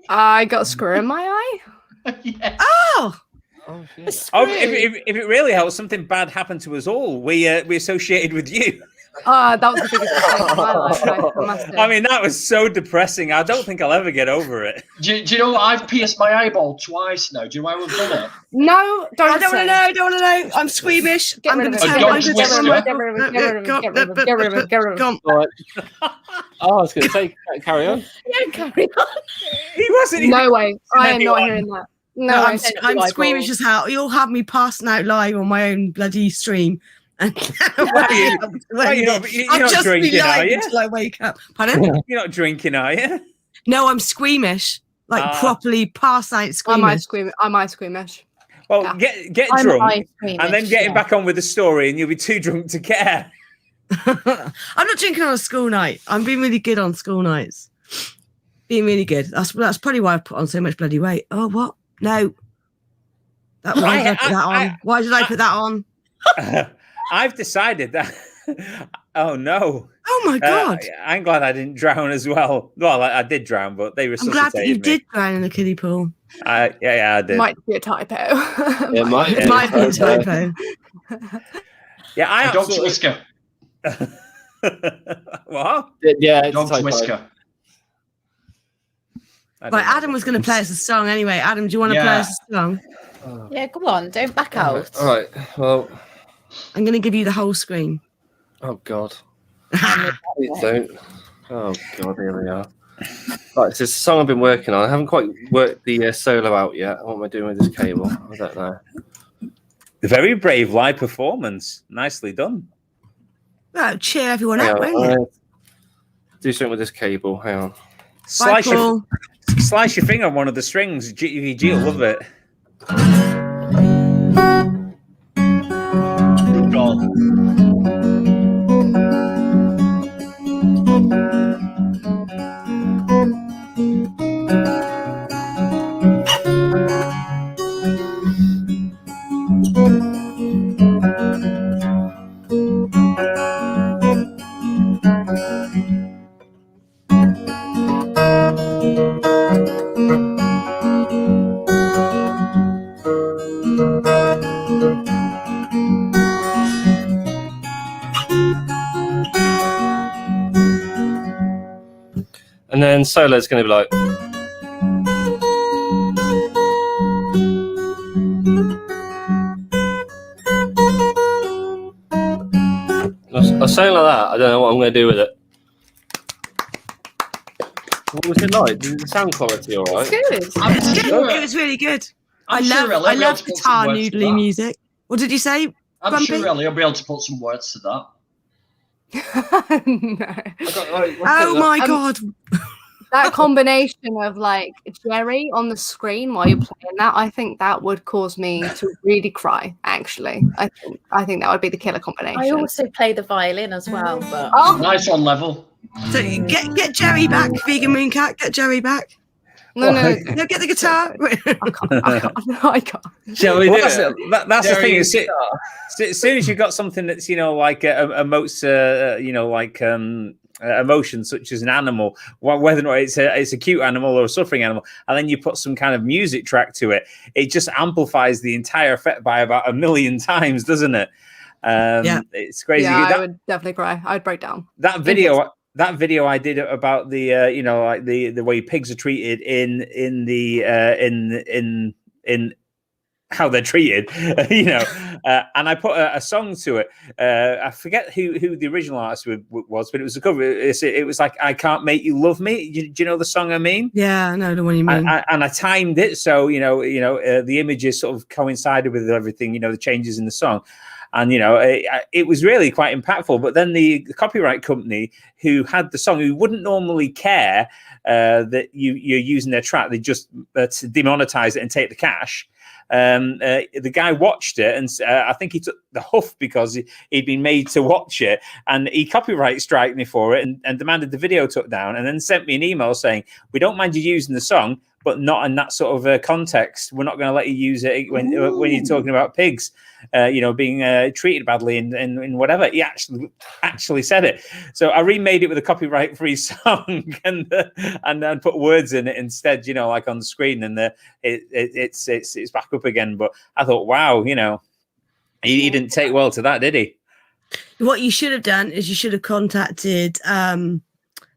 I got a screw in my eye. Yeah. Oh. If it really helps, something bad happened to us all. We associated with you. That was the biggest mistake of my life. I mean, that was so depressing. I don't think I'll ever get over it. Do you know I've pierced my eyeball twice now? Do you know why we've done it? No, I don't want to know. I'm squeamish. I'm going to get rid of it. I was going to say, carry on. Yeah, carry on. He wasn't. No way. I am not hearing that. No, I'm squeamish as hell. You'll have me passing out live on my own bloody stream. And you're not drinking, are you? Until I wake up. Pardon? You're not drinking, are you? No, I'm squeamish. Like properly pass out squeamish. Am I squeamish? Well, get drunk and then getting back on with the story, and you'll be too drunk to care. I'm not drinking on a school night. I'm being really good on school nights. Being really good. That's probably why I put on so much bloody weight. Oh, what? No. Why did I put that on? Why did I put that on? I've decided that. Oh no! Oh my god! I'm glad I didn't drown as well. Well, I did drown, but they resuscitated me. I'm glad that you did drown in the kiddie pool. Yeah, I did. Might be a typo. It might be a typo. Yeah, I Dog's whisker. What? Yeah, Dog's whisker. Right, Adam was going to play us a song anyway. Adam, do you want to play us a song? Yeah, come on, don't back out. All right. Well, I'm going to give you the whole screen. Oh God. Please don't. Oh God, here we are. Right, it's a song I've been working on. I haven't quite worked the solo out yet. What am I doing with this cable? I don't know. Very brave live performance. Nicely done. Well, cheer everyone up, won't you? Do something with this cable. Hang on. Slice your finger on one of the strings. GVG will love it. And then solo's going to be like. Or something like that. I don't know what I'm going to do with it. What was it like? Did the sound quality all right? It's good. It was really good. I love guitar noodly music. What did you say, I'm Grumpy? sure Ellie will be able to put some words to that. Oh my god. That combination of like Jerry on the screen while you're playing that, I think that would cause me to really cry. Actually, I think that would be the killer combination. I also play the violin as well, but Nice on level. So get Jerry back, Vegan Moon Cat. Get Jerry back. No, get the guitar. I can't. Shall we do it? That's the thing. As soon as you've got something that's like emotes, emotion, such as an animal, whether or not it's a cute animal or a suffering animal, and then you put some kind of music track to it, it just amplifies the entire effect by about 1 million times, doesn't it? Yeah, it's crazy. Yeah, I would definitely cry. I would break down. That video I did about the the way pigs are treated in how they're treated, and I put a song to it. I forget who the original artist was, but it was a cover. It was like, I Can't Make You Love Me. Do you know the song I mean? Yeah, I know the one you mean. And I timed it so the images sort of coincided with everything. The changes in the song. And, it was really quite impactful. But then the copyright company who had the song, who wouldn't normally care that you're using their track, they just demonetize it and take the cash. The guy watched it, and I think he took the huff because he'd been made to watch it, and he copyright striked me for it and demanded the video took down, and then sent me an email saying, we don't mind you using the song, but not in that sort of context. We're not going to let you use it when you're talking about pigs, being treated badly in whatever. He actually said it. So I remade it with a copyright-free song and then put words in it instead. Like on the screen, and it's back up again. But I thought, wow, he didn't take well to that, did he? What you should have done is you should have contacted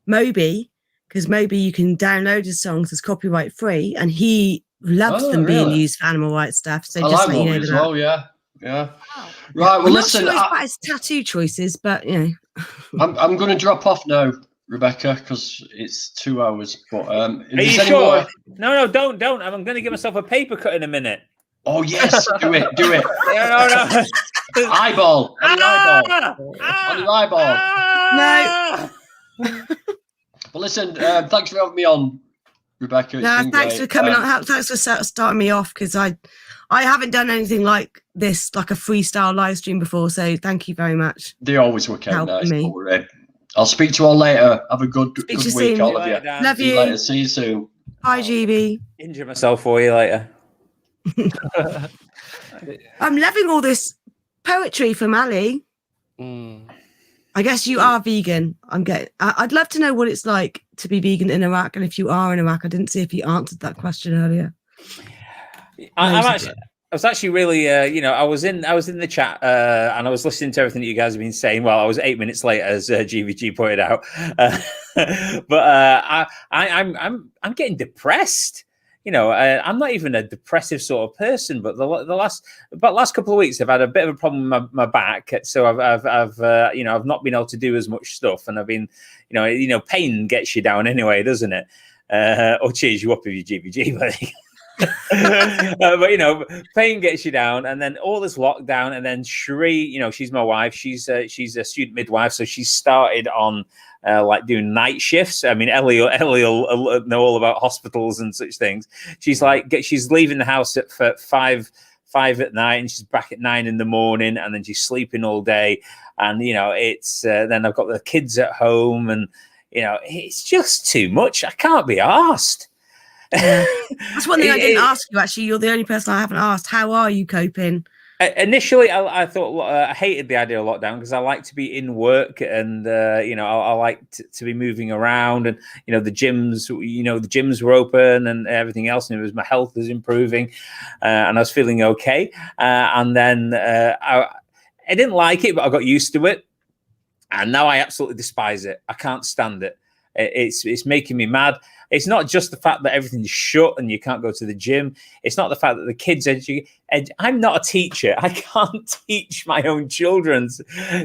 Moby. Because Moby, you can download his songs as copyright free, and he loves them being used for animal rights stuff. So I just like let you know as that. well, yeah. Right, well, listen. Not sure about his tattoo choices, but I'm going to drop off now, Rebecca, because it's 2 hours. But are you sure? No, don't. I'm going to give myself a paper cut in a minute. Oh yes, do it. No. Eyeball. On your eyeball. No. Well, listen, thanks for having me on, Rebecca. Thanks for coming on. Thanks for starting me off, because I haven't done anything like this, like a freestyle live stream before. So thank you very much. They always work out nice. I'll speak to you all later. Have a good week, soon. all of you. Love you. Later. See you soon. Bye, GB. Injure myself for you later. I'm loving all this poetry from Ali. I guess you are vegan. I'd love to know what it's like to be vegan in Iraq, and if you are in Iraq. I didn't see if you answered that question earlier. I was actually really, I was in the chat and I was listening to everything that you guys have been saying. Well, I was 8 minutes late, as GVG pointed out, but I'm getting depressed. I'm not even a depressive sort of person, but the last couple of weeks I've had a bit of a problem with my back, so I've not been able to do as much stuff, and I've been, pain gets you down anyway, doesn't it? Or cheers you up if you GVG, buddy. But pain gets you down, and then all this lockdown, and then Sheree, she's my wife. She's a student midwife, so she started on doing night shifts. I mean, Ellie will know all about hospitals and such things. She's she's leaving the house at 5 at night, and she's back at 9 in the morning, and then she's sleeping all day. And it's then I've got the kids at home, and it's just too much. I can't be arsed. Yeah. That's one thing I didn't ask you. Actually, you're the only person I haven't asked. How are you coping? Initially, I thought I hated the idea of lockdown because I like to be in work and I like to be moving around, and the gyms were open and everything else, and my health was improving, and I was feeling okay. And then I didn't like it, but I got used to it, and now I absolutely despise it. I can't stand it. It's making me mad. It's not just the fact that everything's shut and you can't go to the gym. It's not the fact that the kids I'm not a teacher. I can't teach my own children's,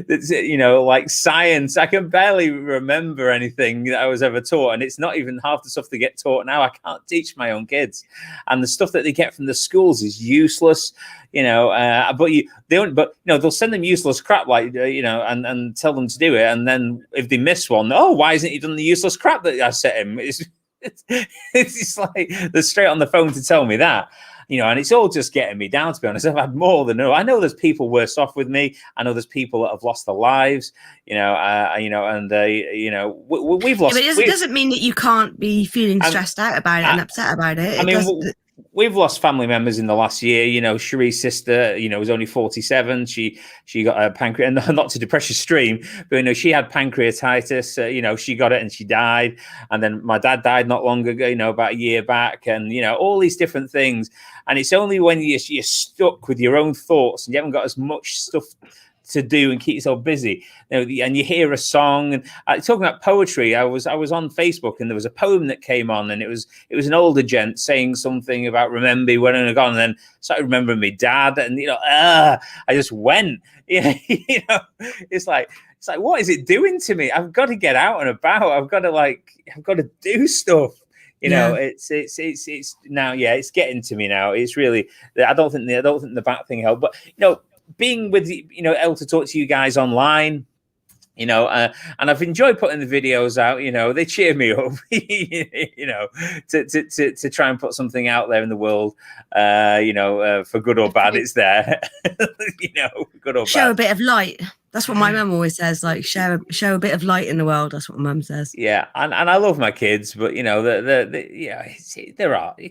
like science. I can barely remember anything that I was ever taught, and it's not even half the stuff they get taught now. I can't teach my own kids, and the stuff that they get from the schools is useless. But they'll send them useless crap and tell them to do it, and then if they miss one, why hasn't he done the useless crap that I set him? It's like they're straight on the phone to tell me that, and it's all just getting me down, to be honest. I've had more than I know there's people worse off with me. I know there's people that have lost their lives, we've lost. Yeah, but it doesn't mean that you can't be feeling stressed out about it and upset about it. We've lost family members in the last year. Cherie's sister, was only 47. She got a pancreas, and not to depress your stream, but she had pancreatitis. She got it and she died. And then my dad died not long ago, about a year back, and all these different things. And it's only when you're stuck with your own thoughts and you haven't got as much stuff to do and keep yourself busy, and you hear a song. And talking about poetry, I was on Facebook, and there was a poem that came on, and it was an older gent saying something about remember when I'm gone, and then started remembering my dad, and I just went. It's like what is it doing to me? I've got to get out and about. I've got to do stuff. It's now, it's getting to me now. It's really, I don't think the back thing helped, but being with able to talk to you guys online, and I've enjoyed putting the videos out. They cheer me up, to try and put something out there in the world, for good or bad. It's there, good or bad. Show a bit of light. That's what my mum always says. Like, show a bit of light in the world. That's what mum says. Yeah, and I love my kids, but it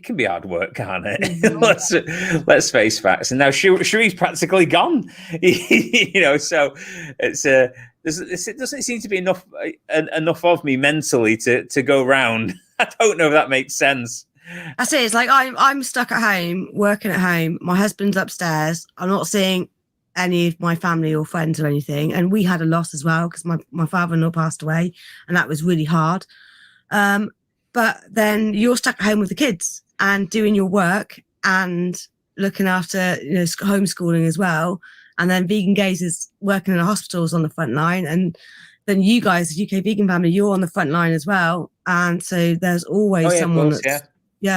can be hard work, can't it? let's face facts. And now Cherie's practically gone. So it doesn't seem to be enough of me mentally to go round. I don't know if that makes sense. I say it's like I'm stuck at home, working at home. My husband's upstairs. I'm not seeing any of my family or friends or anything, and we had a loss as well because my father-in-law passed away, and that was really hard. But then you're stuck at home with the kids and doing your work and looking after homeschooling as well, and then Vegan Gays is working in the hospitals on the front line, and then you guys, the UK Vegan Family, you're on the front line as well, and so there's always someone that's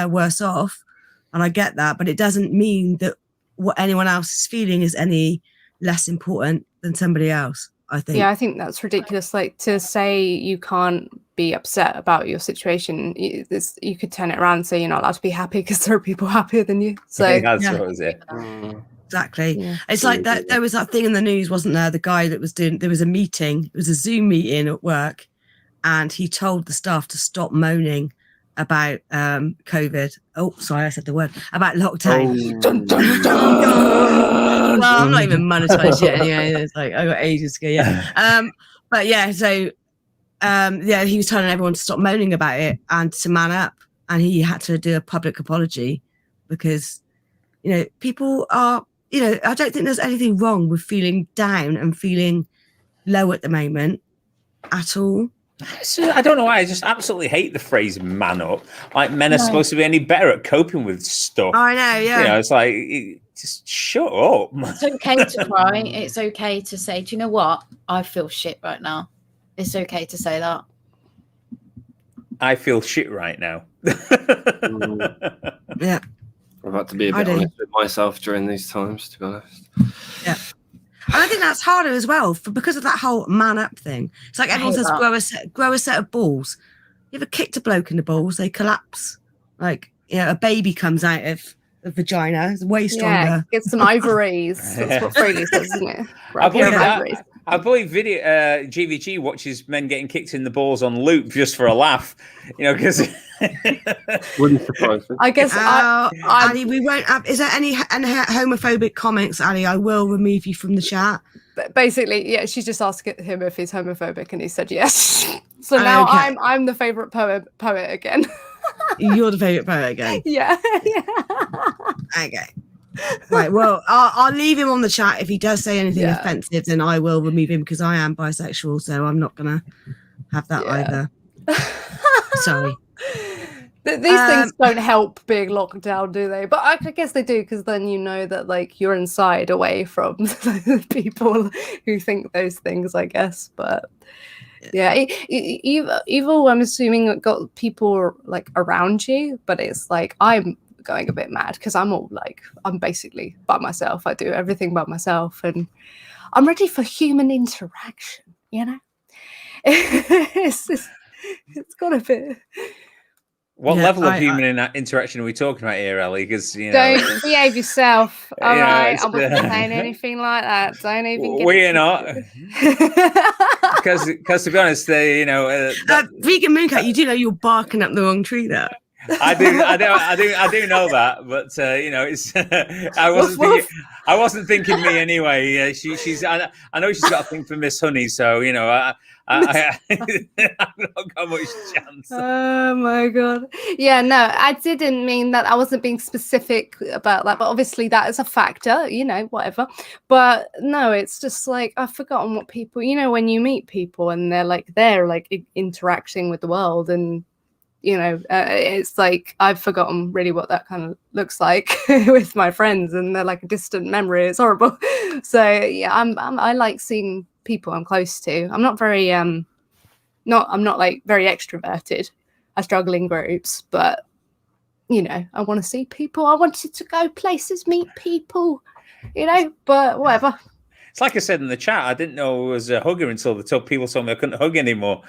worse off, and I get that, but it doesn't mean that what anyone else is feeling is any less important than somebody else, I think. Yeah, I think that's ridiculous. Like, to say you can't be upset about your situation, you could turn it around and say you're not allowed to be happy because there are people happier than you. So that's what was it. Exactly. Yeah. It's like that. There was that thing in the news, wasn't there? The guy that was doing, there was a meeting, it was a Zoom meeting at work, and he told the staff to stop moaning about COVID. Oh, sorry, I said the word. About lockdown. Dun, dun, dun. Well, I'm not even monetized yet anyway. It's like I got ages to go. Yeah. But yeah, so he was telling everyone to stop moaning about it and to man up, and he had to do a public apology because people are, I don't think there's anything wrong with feeling down and feeling low at the moment at all. I don't know why. I just absolutely hate the phrase "man up." Like, men are supposed to be any better at coping with stuff. I know, yeah. It's like, just shut up. It's okay to cry. It's okay to say, "Do you know what? I feel shit right now." It's okay to say that. I feel shit right now. Yeah. I've had to be a bit honest with myself during these times, to be honest. Yeah. And I think that's harder as well because of that whole man up thing. It's like everyone says, grow a set of balls. You ever kicked a bloke in the balls, they collapse. Like, a baby comes out of the vagina. It's way stronger. Yeah, get some ovaries. That's what Freddie says, isn't it? I believe GVG watches men getting kicked in the balls on loop just for a laugh, because wouldn't surprise me. I guess Ali, we won't have. Is there any homophobic comments, Ali? I will remove you from the chat. Basically, yeah, she just asked him if he's homophobic, and he said yes. So now I'm the favorite poet again. You're the favorite poet again. Yeah. Okay. Right. Well, I'll leave him on the chat. If he does say anything offensive, then I will remove him because I am bisexual, so I'm not gonna have that either. Sorry. These things don't help being locked down, do they? But I guess they do, because then you know that like you're inside, away from people who think those things, I guess. But yeah, you've all, I'm assuming, got people like around you, but it's like I'm going a bit mad because I'm all like, I'm basically by myself. I do everything by myself, and I'm ready for human interaction. It's got a bit. What level of human interaction are we talking about here, Ellie? Because don't behave yourself. All right, I'm not saying anything like that. Don't even. We're not. Because to be honest, Vegan Mooncat, you do know you're barking up the wrong tree there. I do know that, but it's. I wasn't thinking me anyway. She's. I know she's got a thing for Miss Honey, so I've not got much chance. Oh my god! Yeah, no, I didn't mean that. I wasn't being specific about that, but obviously that is a factor. Whatever. But no, it's just like I've forgotten what people. When you meet people and they're like interacting with the world and. It's like I've forgotten really what that kind of looks like with my friends, and they're like a distant memory. It's horrible. So yeah, I like seeing people I'm close to. I'm not very I'm not like very extroverted. I struggle in groups, but I want to see people. I wanted to go places, meet people, but whatever. It's like I said in the chat, I didn't know I was a hugger until people told me I couldn't hug anymore.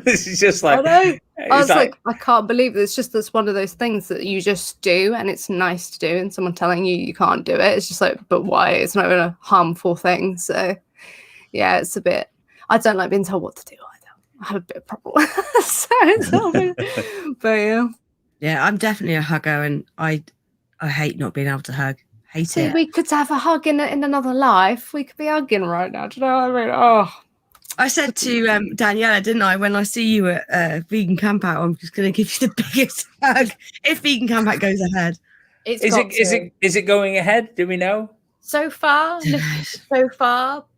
This is just like... I know. I was like, I can't believe it. It's one of those things that you just do, and it's nice to do, and someone telling you can't do it, it's just like, but why? It's not even a harmful thing. So, yeah, it's a bit... I don't like being told what to do either. I have a bit of problem. But yeah. Yeah, I'm definitely a hugger, and I hate not being able to hug. See, we could have a hug in another life. We could be hugging right now. Do you know what I mean? Oh, I said to Daniela, didn't I? When I see you at Vegan Camp Out, I'm just going to give you the biggest hug if Vegan Camp Out goes ahead. Is it going ahead? Do we know? So far,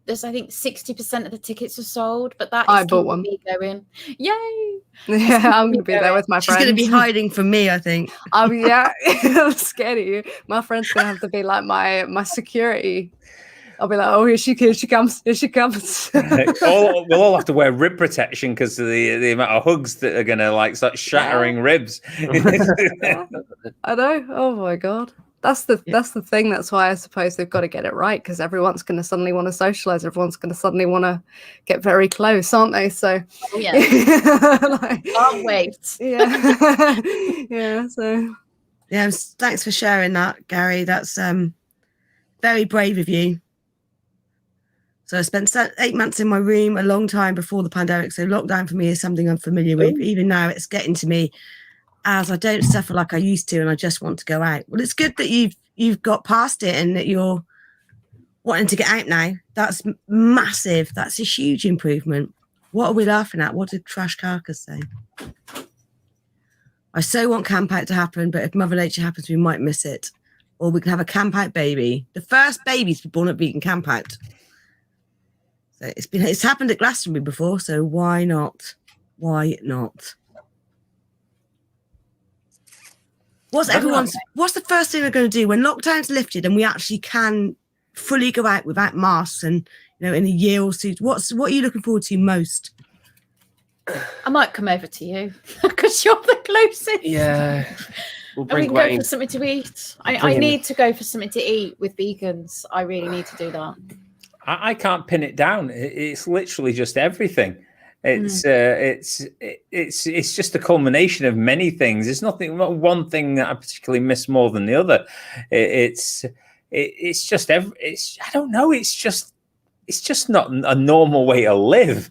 there's I think 60% of the tickets are sold, but that is I bought one. Me going, yay! Yeah, I'm gonna be there with my friends. She's gonna be hiding from me, I think. Yeah, I'm scared of you. My friend's gonna have to be like my security. I'll be like, oh, here she comes. We'll all have to wear rib protection because of the amount of hugs that are gonna start shattering ribs. I know. Oh my god. That's the thing. That's why I suppose they've got to get it right, because everyone's going to suddenly want to socialize. Everyone's going to suddenly want to get very close, aren't they? So yeah, can't wait. Yeah, yeah. So yeah, thanks for sharing that, Gary. That's very brave of you. So I spent 8 months in my room, a long time before the pandemic. So lockdown for me is something I'm familiar with. Even now, it's getting to me. As I don't suffer like I used to, and I just want to go out. Well, it's good that you've got past it and that you're wanting to get out now. That's massive. That's a huge improvement. What are we laughing at? What did Trash Carcass say? I so want Camp Out to happen, but if Mother Nature happens, we might miss it. Or we can have a Camp Out baby. The first baby to be born at Vegan Camp Out. So it's happened at Glastonbury before, so why not? Why not? What's the first thing they're going to do when lockdown's lifted and we actually can fully go out without masks and in a year or two? What are you looking forward to most? I might come over to you because you're the closest. Yeah. And we can go for something to eat. I need to go for something to eat with vegans. I really need to do that. I can't pin it down. It's literally just everything. It's just a culmination of many things. It's not one thing that I particularly miss more than the other. I don't know. It's just it's just not a normal way to live.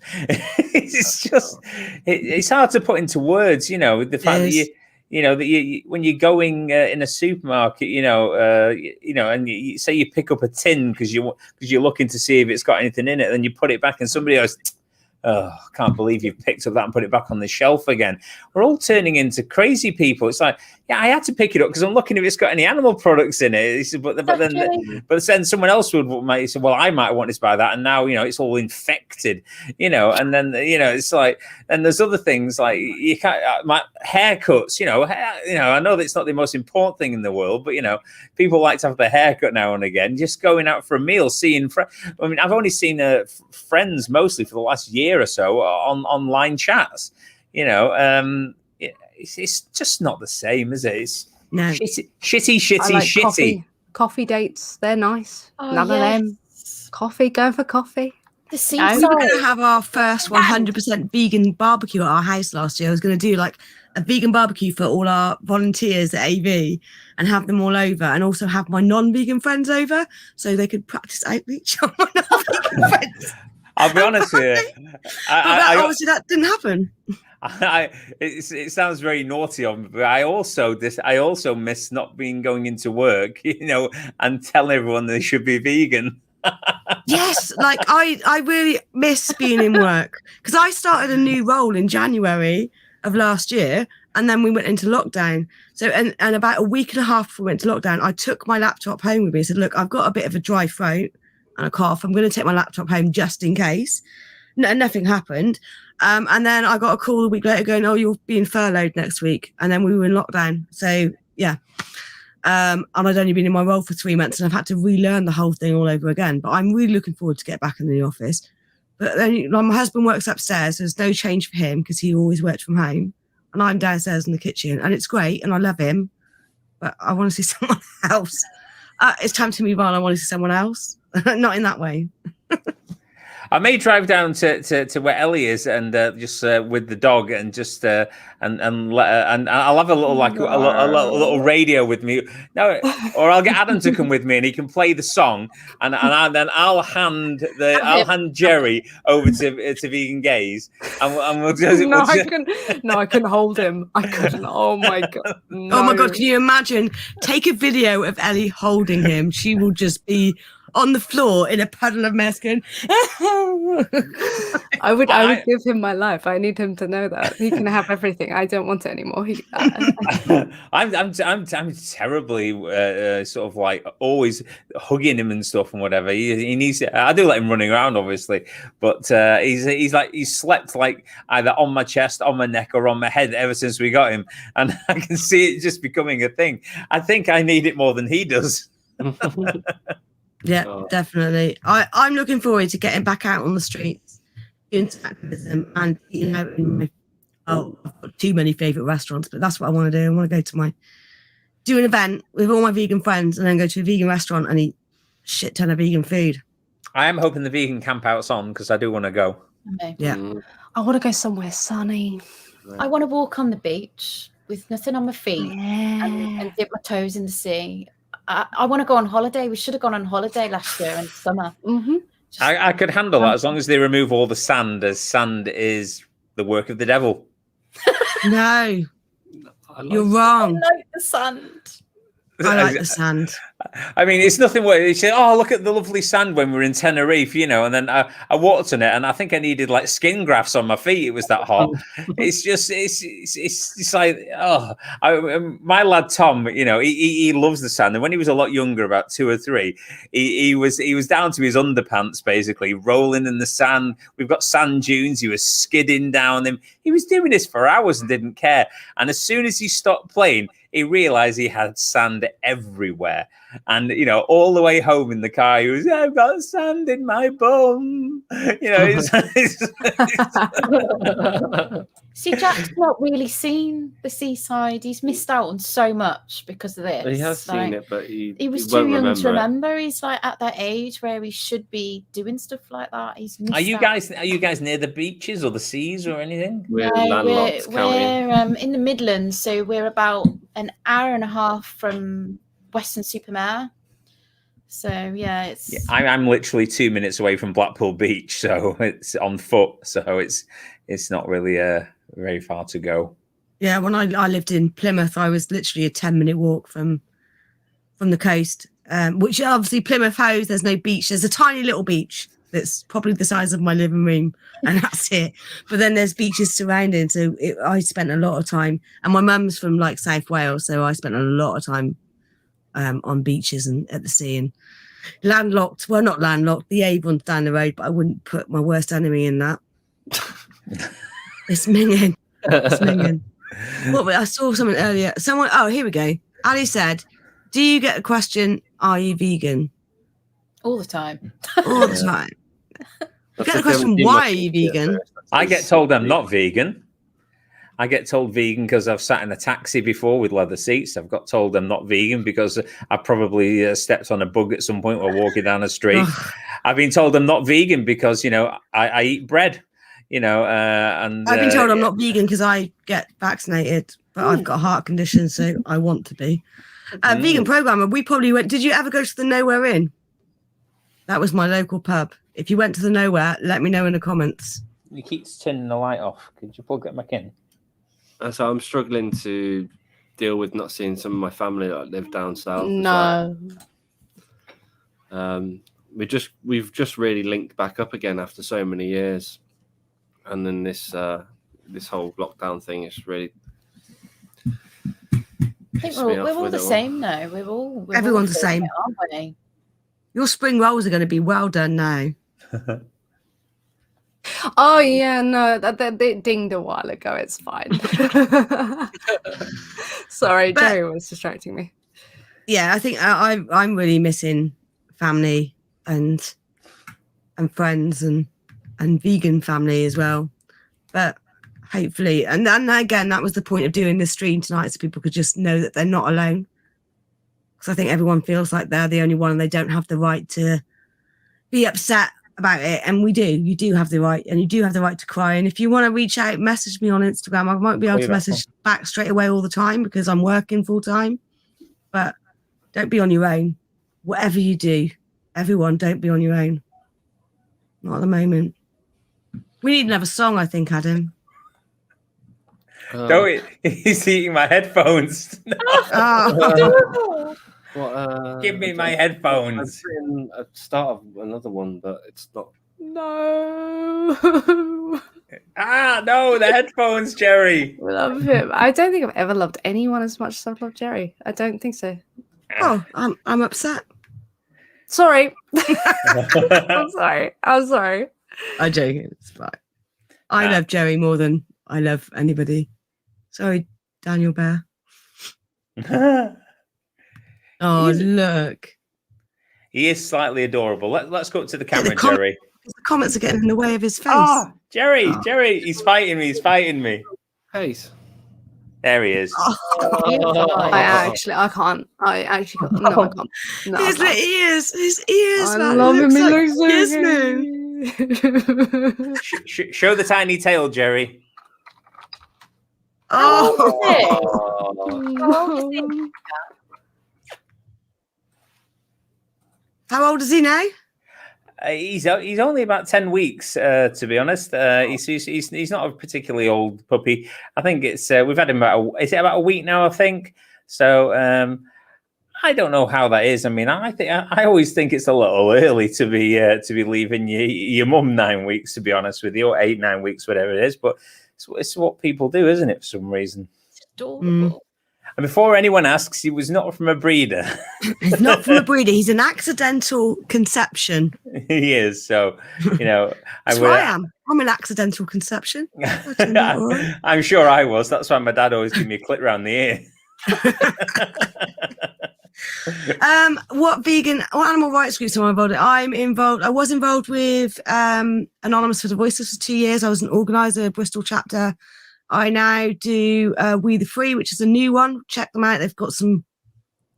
It's hard to put into words, you know, the fact that you when you're going in a supermarket, and you say you pick up a tin because you're looking to see if it's got anything in it, then you put it back and somebody else, oh, I can't believe you've picked up that and put it back on the shelf again. We're all turning into crazy people. It's like, yeah, I had to pick it up because I'm looking if it's got any animal products in it. But then someone else might say, well, I might want to buy that, and now it's all infected, and then it's like, and there's other things like you can't my haircuts, I know that it's not the most important thing in the world, but people like to have their haircut now and again. Just going out for a meal, seeing I mean, I've only seen friends mostly for the last year or so on online chats, it's just not the same, is it? It's shitty. Coffee dates, they're nice. None of them. Coffee, go for coffee. We were going to have our first 100% vegan barbecue at our house last year. I was going to do like a vegan barbecue for all our volunteers at AV and have them all over, and also have my non-vegan friends over so they could practice outreach on my non-vegan friends. I'll be honest with you. Obviously, that didn't happen. It sounds very naughty of me, but I also miss not going into work, and telling everyone they should be vegan. Yes, like I really miss being in work, because I started a new role in January of last year, and then we went into lockdown. So and about a week and a half before we went to lockdown, I took my laptop home with me and said, look, I've got a bit of a dry throat and a cough. I'm going to take my laptop home just in case. Nothing happened. And then I got a call a week later going, oh, you're being furloughed next week. And then we were in lockdown. So, yeah. And I'd only been in my role for 3 months, and I've had to relearn the whole thing all over again. But I'm really looking forward to get back in the office. But then my husband works upstairs. So there's no change for him because he always worked from home. And I'm downstairs in the kitchen. And it's great. And I love him. But I want to see someone else. It's time to move on. I want to see someone else. Not in that way. I may drive down to where Ellie is and just with the dog and just and I'll have a little a little radio with me. No, or I'll get Adam to come with me and he can play the song and then I'll hand Jerry over to Vegan Gaze and we'll just. I couldn't hold him. I couldn't. Oh my god. No. Oh my god! Can you imagine? Take a video of Ellie holding him. She will just be on the floor in a puddle of mess going, I would give him my life. I need him to know that he can have everything. I don't want it anymore. I'm terribly sort of like always hugging him and stuff and whatever. He needs it. I do let him running around obviously, but he's slept like either on my chest, on my neck, or on my head ever since we got him, and I can see it just becoming a thing. I think I need it more than he does. Yeah, definitely. I'm looking forward to getting back out on the streets, doing some activism, and eating out in my. Oh, I've got too many favourite restaurants, but that's what I want to do. I want to go to do an event with all my vegan friends, and then go to a vegan restaurant and eat shit ton of vegan food. I am hoping the vegan camp out's on because I do want to go. Okay. Yeah, I want to go somewhere sunny. I want to walk on the beach with nothing on my feet and dip my toes in the sea. I want to go on holiday. We should have gone on holiday last year in summer. Mm-hmm. I could handle that as long as they remove all the sand, as sand is the work of the devil. No, you're wrong. I like the sand. I like the sand. I mean, it's nothing worse. You say, "Oh, look at the lovely sand" when we were in Tenerife, and then I walked on it, and I think I needed like skin grafts on my feet. It was that hot. It's like, oh, my lad Tom, he loves the sand, and when he was a lot younger, about 2 or 3, he was down to his underpants basically, rolling in the sand. We've got sand dunes. He was skidding down them. He was doing this for hours and didn't care. And as soon as he stopped playing, he realized he had sand everywhere. And, all the way home in the car, he was, I've got sand in my bum. See, Jack's not really seen the seaside. He's missed out on so much because of this. He has seen it, but he was won't too young to remember. it. He's like at that age where he should be doing stuff like that. He's missed Are you out. guys near the beaches or the seas or anything? We're landlocked We're in the Midlands, so we're about an hour and a half from Western Supermare. So yeah, it's. Yeah, I'm literally 2 minutes away from Blackpool Beach, so it's on foot. So it's not really very far to go. Yeah, when I lived in Plymouth, I was literally a 10-minute walk from the coast, which obviously Plymouth House, there's no beach. There's a tiny little beach that's probably the size of my living room, and that's it. But then there's beaches surrounding, so I spent a lot of time. And my mum's from like South Wales, so I spent a lot of time on beaches and at the sea. And landlocked, well, not landlocked, the Avon's down the road, but I wouldn't put my worst enemy in that. It's minging. It's minging. What? I saw something earlier. Someone. Oh, here we go. Ali said, "Do you get a question? Are you vegan?" All the time. All the time. You get the question, "Why are you vegan?" I get told I'm not vegan. I get told vegan because I've sat in a taxi before with leather seats. I've got told I'm not vegan because I probably stepped on a bug at some point while walking down the street. I've been told I'm not vegan because, I eat bread, and I've been told I'm not vegan because I get vaccinated, but I've got a heart condition, so I want to be. Vegan programmer, we probably went. Did you ever go to the Nowhere Inn? That was my local pub. If you went to the Nowhere, let me know in the comments. You keep turning the light off. Could you plug it back in? So I'm struggling to deal with not seeing some of my family that live down south. No. We've just really linked back up again after so many years, and then this whole lockdown thing is really. I think we're all the same now. Everyone's the same, aren't we? Your spring rolls are going to be well done now. Oh yeah, no, that dinged a while ago. It's fine. Sorry, Jerry was distracting me. Yeah, I think I'm really missing family and friends and vegan family as well. But hopefully, and then again, that was the point of doing this stream tonight, so people could just know that they're not alone. Because I think everyone feels like they're the only one and they don't have the right to be upset about it, and we do. You do have the right, and you do have the right to cry. And if you want to reach out, message me on Instagram. I won't be able to message back straight away all the time because I'm working full time. But don't be on your own. Whatever you do, everyone, don't be on your own. Not at the moment. We need another song, I think, Adam. Don't he's eating my headphones. Give me my headphones. I've start of another one, but it's not. No. No, the headphones, Jerry. Love him. I don't think I've ever loved anyone as much as I've loved Jerry. I don't think so. Oh, I'm upset. Sorry. I'm sorry. I'm joking. It's fine. I love Jerry more than I love anybody. Sorry, Daniel Bear. Oh, look. He is slightly adorable. Let's go up to the camera, Jerry. The comments are getting in the way of his face. Oh, Jerry, he's fighting me. Face. There he is. I can't. I can't. No, I can't. No, his ears. His ears. I love him. He looks so good. Show the tiny tail, Jerry. Oh. How old is he now? He's only about 10 weeks, to be honest. He's not a particularly old puppy. I think it's we've had him about a week now, I think. So I don't know how that is. I mean, I always think it's a little early to be leaving your mum 9 weeks, to be honest with you, or 8-9 weeks, whatever it is. But it's what people do, isn't it? For some reason. It's adorable. And before anyone asks, he was not from a breeder. He's not from a breeder. He's an accidental conception. He is. So, That's who I am. I'm an accidental conception. I'm sure I was. That's why my dad always gave me a clip round the ear. What animal rights groups am I involved in? I was involved with Anonymous for the Voiceless for 2 years. I was an organizer of Bristol chapter. I now do We the Free, which is a new one. Check them out. They've got some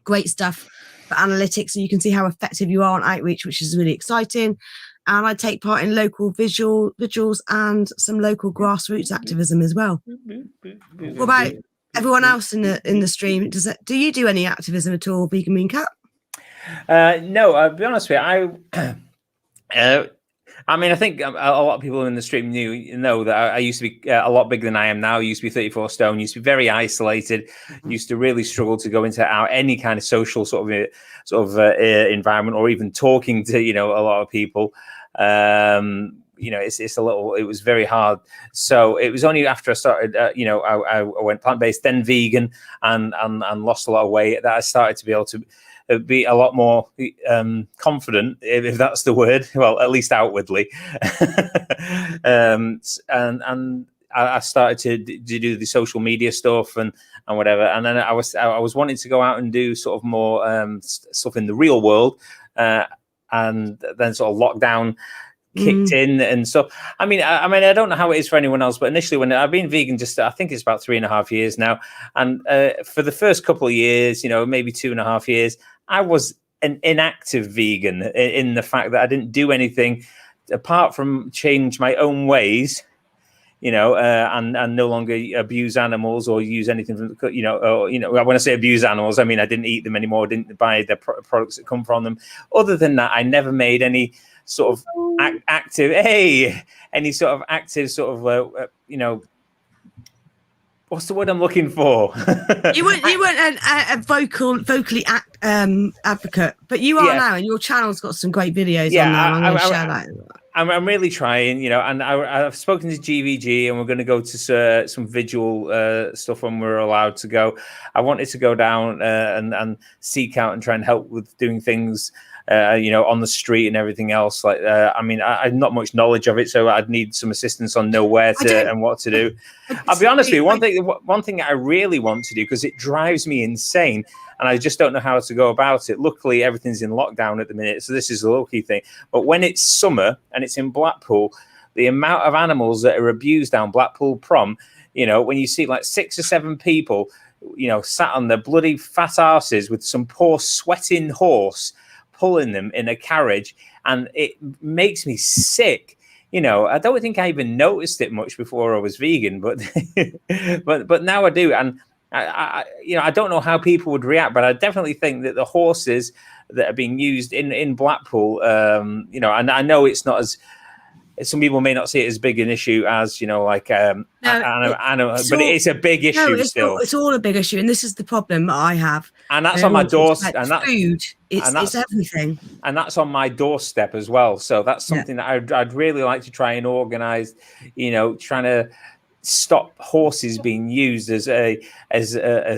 great stuff for analytics, so you can see how effective you are on outreach, which is really exciting. And I take part in local vigils and some local grassroots activism as well. What about everyone else in the stream? Do you do any activism at all, Vegan Mean Cat? No, I'll be honest with you. I mean, I think a lot of people in the stream know that I used to be a lot bigger than I am now. I used to be 34 stone, used to be very isolated, used to really struggle to go into any kind of social sort of environment, or even talking to, a lot of people. It's a little, it was very hard. So it was only after I started, I went plant-based, then vegan, and lost a lot of weight, that I started to be able to be a lot more confident, if that's the word. Well, at least outwardly. And I started to do the social media stuff and whatever. And then I was wanting to go out and do sort of more stuff in the real world, and then sort of lockdown kicked in and stuff. I mean, I don't know how it is for anyone else, but initially when I've been vegan, I think it's about 3.5 years now, and for the first couple of years, maybe 2.5 years, I was an inactive vegan in the fact that I didn't do anything apart from change my own ways, and no longer abuse animals or use anything from, when I say abuse animals, I mean, I didn't eat them anymore, didn't buy the products that come from them. Other than that, I never made any sort of active, what's the word I'm looking for? You weren't a vocally advocate, but you are now, and your channel's got some great videos on there. I'm going to share that. I'm really trying, and I've spoken to GVG, and we're going to go to some visual stuff when we're allowed to go. I wanted to go down and seek out and try and help with doing things, on the street and everything else. Like, I mean, I had not much knowledge of it, so I'd need some assistance on where to and what to do. I'll be honest with you, one thing I really want to do, because it drives me insane, and I just don't know how to go about it. Luckily, everything's in lockdown at the minute, so this is a lucky thing. But when it's summer and it's in Blackpool, the amount of animals that are abused down Blackpool Prom, when you see like 6 or 7 people, sat on their bloody fat arses with some poor sweating horse pulling them in a carriage, and it makes me sick. I don't think I even noticed it much before I was vegan, but but now I do. And I don't know how people would react, but I definitely think that the horses that are being used in Blackpool, and I know it's not as, some people may not see it as big an issue as, but it's a big issue still. It's all a big issue, and this is the problem that I have. And that's on my doorstep. And that's food. It's everything. And that's on my doorstep as well. So that's something that I'd really like to try and organise. Trying to stop horses being used as a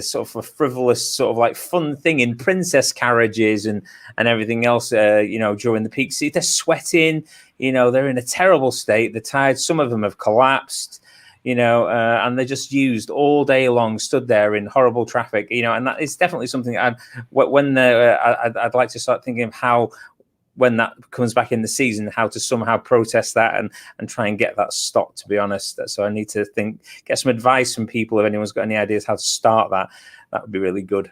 sort of a frivolous sort of like fun thing in princess carriages and everything else. During the peak season, they're sweating. They're in a terrible state. They're tired. Some of them have collapsed. And they're just used all day long, stood there in horrible traffic. And that is definitely something I'd like to start thinking of how, when that comes back in the season, how to somehow protest that and try and get that stopped, to be honest. So I need to get some advice from people. If anyone's got any ideas how to start that would be really good.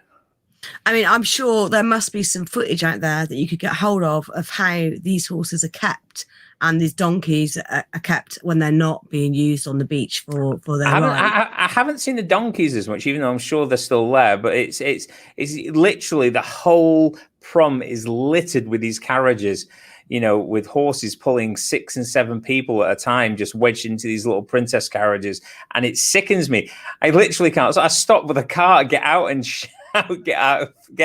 I mean, I'm sure there must be some footage out there that you could get hold of how these horses are kept and these donkeys are kept when they're not being used on the beach for their ride. I haven't seen the donkeys as much, even though I'm sure they're still there. But it's literally the whole prom is littered with these carriages, with horses pulling 6 and 7 people at a time, just wedged into these little princess carriages, and it sickens me. I literally can't. So I stop with a car, get out and get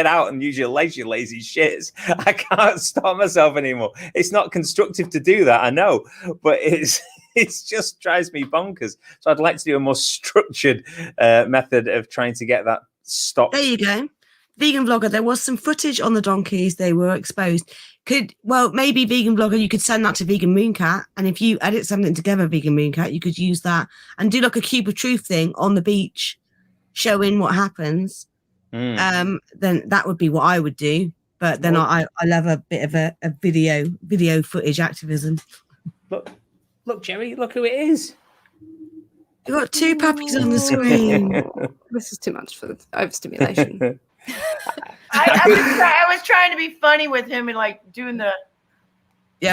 out and use your legs, you lazy shits. I can't stop myself anymore. It's not constructive to do that, I know, but it just drives me bonkers. So I'd like to do a more structured method of trying to get that stopped. There you go. Vegan Vlogger, there was some footage on the donkeys. They were exposed. Maybe Vegan Vlogger, you could send that to Vegan Mooncat, and if you edit something together, Vegan Mooncat, you could use that and do like a Cube of Truth thing on the beach, showing what happens. Then that would be what I would do. But then I love a bit of a video footage activism. Look, Jerry, look who it is. You've got 2 puppies on the screen. This is too much for the overstimulation. I was trying to be funny with him and like doing the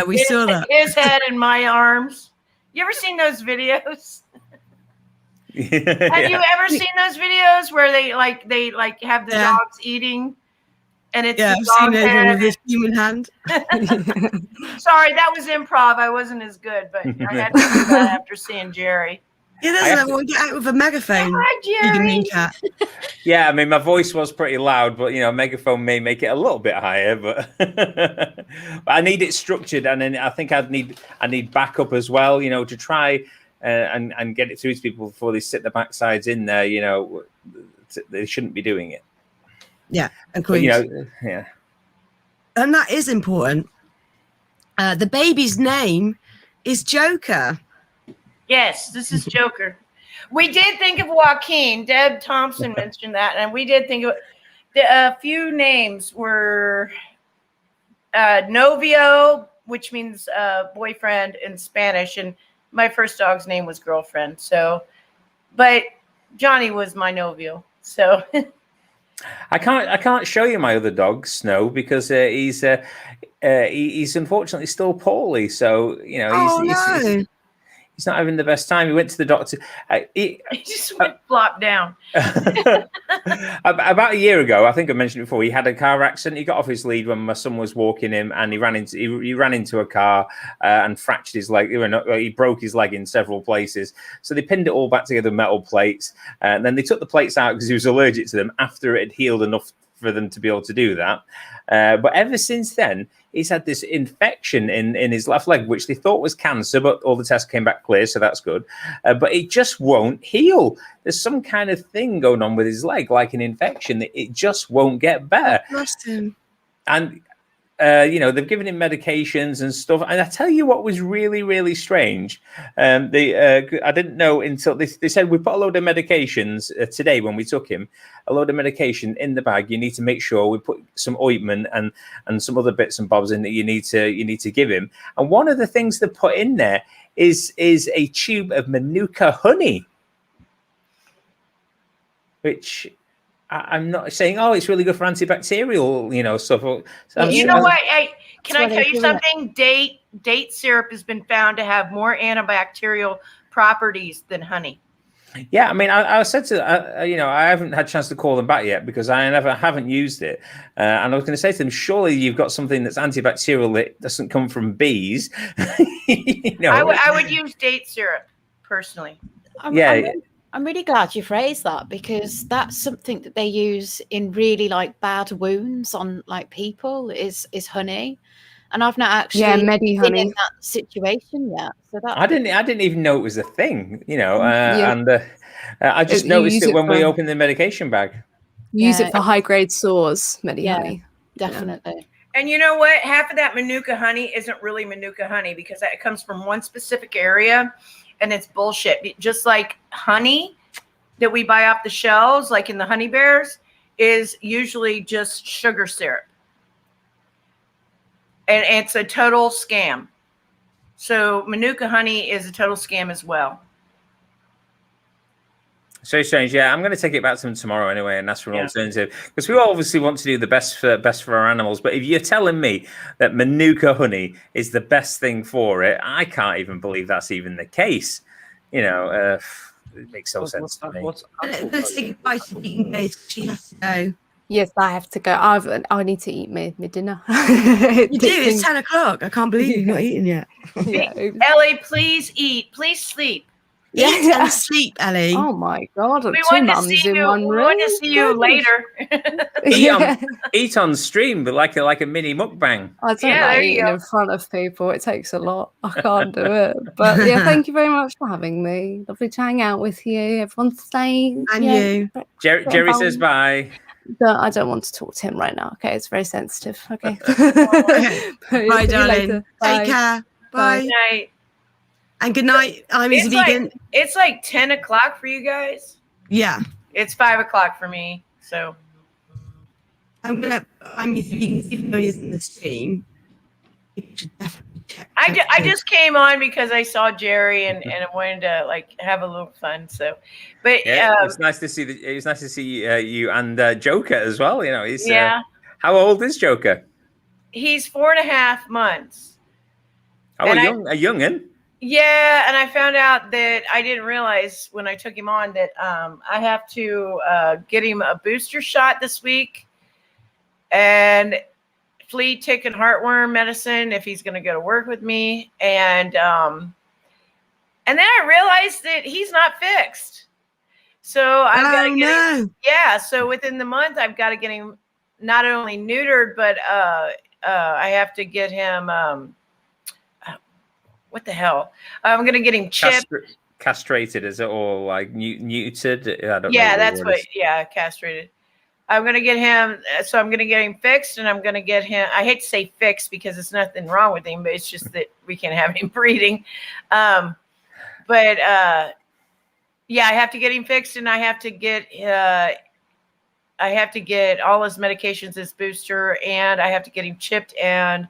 we saw that, his head in my arms. You ever seen those videos? Have you ever seen those videos where they have the dogs eating And it's I've seen Nathan with his human hand. Sorry, that was improv. I wasn't as good, but I had to do that after seeing Jerry. Yeah, doesn't everyone get out with a megaphone? Hi, Jerry. Mean cat. Yeah, I mean, my voice was pretty loud, but megaphone may make it a little bit higher. But, but I need it structured, and then I think I need backup as well. To try and get it through to people before they sit their backsides in there. They shouldn't be doing it. Yeah, agreed. Yeah, and that is important. The baby's name is Joker. Yes, this is Joker. We did think of Joaquin. Deb Thompson mentioned that, and we did think of a few names were Novio, which means boyfriend in Spanish, and my first dog's name was Girlfriend. So, but Johnny was my Novio. So. I can't show you my other dog Snow because he's unfortunately still poorly. So he's not having the best time. He went to the doctor. He just went flop down. About a year ago, I think I mentioned it before, he had a car accident. He got off his lead when my son was walking him, and he ran into a car and fractured his leg. He broke his leg in several places. So they pinned it all back together with metal plates, and then they took the plates out because he was allergic to them after it had healed enough for them to be able to do that. But ever since then, he's had this infection in his left leg, which they thought was cancer, but all the tests came back clear, so that's good. But it just won't heal. There's some kind of thing going on with his leg, like an infection, that it just won't get better. Trust him. And they've given him medications and stuff. And I tell you what was really, really strange. I didn't know until they said we put a load of medications today when we took him, a load of medication in the bag. You need to make sure we put some ointment and some other bits and bobs in that you need to give him. And one of the things they put in there is a tube of Manuka honey, which I'm not saying, it's really good for antibacterial, stuff. So you know what? Can I tell you something? Date syrup has been found to have more antibacterial properties than honey. Yeah, I mean, I said to I haven't had a chance to call them back yet because I haven't used it, and I was going to say to them, surely you've got something that's antibacterial that doesn't come from bees. I would use date syrup personally. I'm really glad you phrased that because that's something that they use in really bad wounds on people is honey, and I've not actually been in that situation yet. So that I didn't even know it was a thing, and I just noticed it when we opened the medication bag. Use it for high grade sores, honey. Definitely. And you know what? Half of that Manuka honey isn't really Manuka honey because it comes from one specific area. And it's bullshit. Just like honey that we buy off the shelves, like in the Honey Bears, is usually just sugar syrup. And it's a total scam. So Manuka honey is a total scam as well. So strange. Yeah, I'm going to take it back to them tomorrow anyway, and that's for an alternative. Because we obviously want to do the best for our animals. But if you're telling me that Manuka honey is the best thing for it, I can't even believe that's even the case. It makes no sense to me. Let's say goodbye to Vegan Days. She has to go. Yes, I have to go. I need to eat my dinner. You do? It's 10 o'clock. I can't believe you've not eaten yet. Ellie, please eat. Please sleep. Eat and sleep, Ellie. Oh my God! We want to see you. We want to see you later. Eat on stream, but like a mini mukbang. I don't like eating in front of people. It takes a lot. I can't do it. But thank you very much for having me. Lovely to hang out with you. Everyone's staying. And you. Jerry says bye. I don't want to talk to him right now. Okay, it's very sensitive. Okay. Bye, darling. Take care. Bye. Good night. And good night. I'm Easy Vegan. It's like 10 o'clock for you guys. Yeah. It's 5 o'clock for me. So I'm Easy Vegan, even though he's in the stream. You should definitely check. I just came on because I saw Jerry and I wanted to have a little fun. So, but it's nice to see it's nice to see you and Joker as well. He's how old is Joker? He's 4.5 months. Oh, a young'un. Yeah, and I found out that I didn't realize when I took him on that I have to get him a booster shot this week. and flea, tick, and heartworm medicine if he's going to go to work with me. And then I realized that he's not fixed. So I've got to get him. Yeah. So within the month, I've got to get him not only neutered, but I have to get him. What the hell? I'm going to get him chipped. Castrated, is it, or like neutered? I don't know. That's what. Yeah, castrated. I'm going to get him. So I'm going to get him fixed, and I'm going to get him. I hate to say fixed because there's nothing wrong with him, but it's just that we can't have him breeding. Yeah, I have to get him fixed, and I have to get all his medications, his booster, and I have to get him chipped, and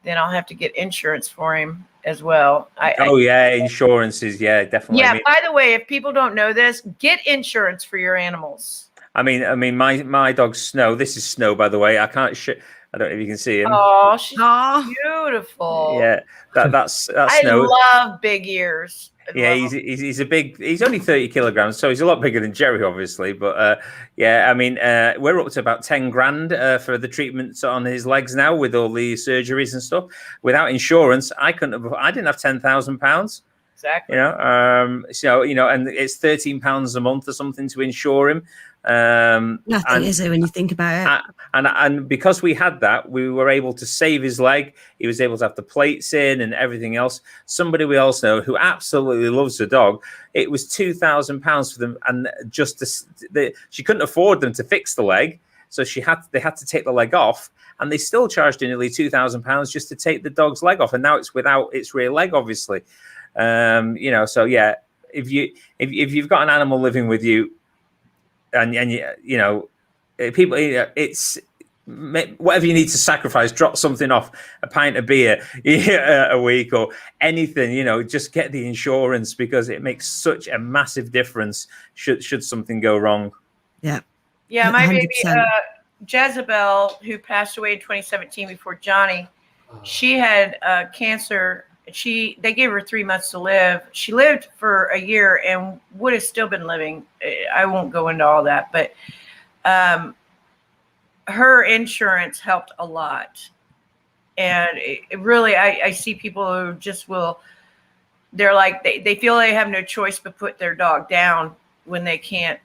then I'll have to get insurance for him as well. Insurances, definitely. Yeah. By the way, if people don't know this, get insurance for your animals. I mean, my dog Snow. This is Snow, by the way. I don't know if you can see him. Oh, she's beautiful. Yeah, that's Snow. I love big ears. Yeah, he's a big. He's only 30 kilograms, so he's a lot bigger than Jerry, obviously. But I mean, we're up to about 10 grand for the treatments on his legs now, with all the surgeries and stuff. Without insurance, I didn't have £10,000. Exactly. So and it's £13 a month or something to insure him. Nothing, is it, when you think about it? And because we had that, we were able to save his leg. He was able to have the plates in and everything else. Somebody we also know who absolutely loves the dog, it was £2,000 for them, and she couldn't afford them to fix the leg, so they had to take the leg off, and they still charged her nearly £2,000 just to take the dog's leg off, and now it's without its rear leg, obviously. So yeah, if you've got an animal living with you, and people, it's whatever you need to sacrifice, drop something off, a pint of beer a week or anything, just get the insurance, because it makes such a massive difference should something go wrong. Yeah. Yeah, my 100%. Baby Jezebel, who passed away in 2017 before Johnny, she had cancer. They gave her 3 months to live. She lived for a year and would have still been living. I won't go into all that, but her insurance helped a lot. And it really, I see people who just they're like, they feel they have no choice but put their dog down when they can't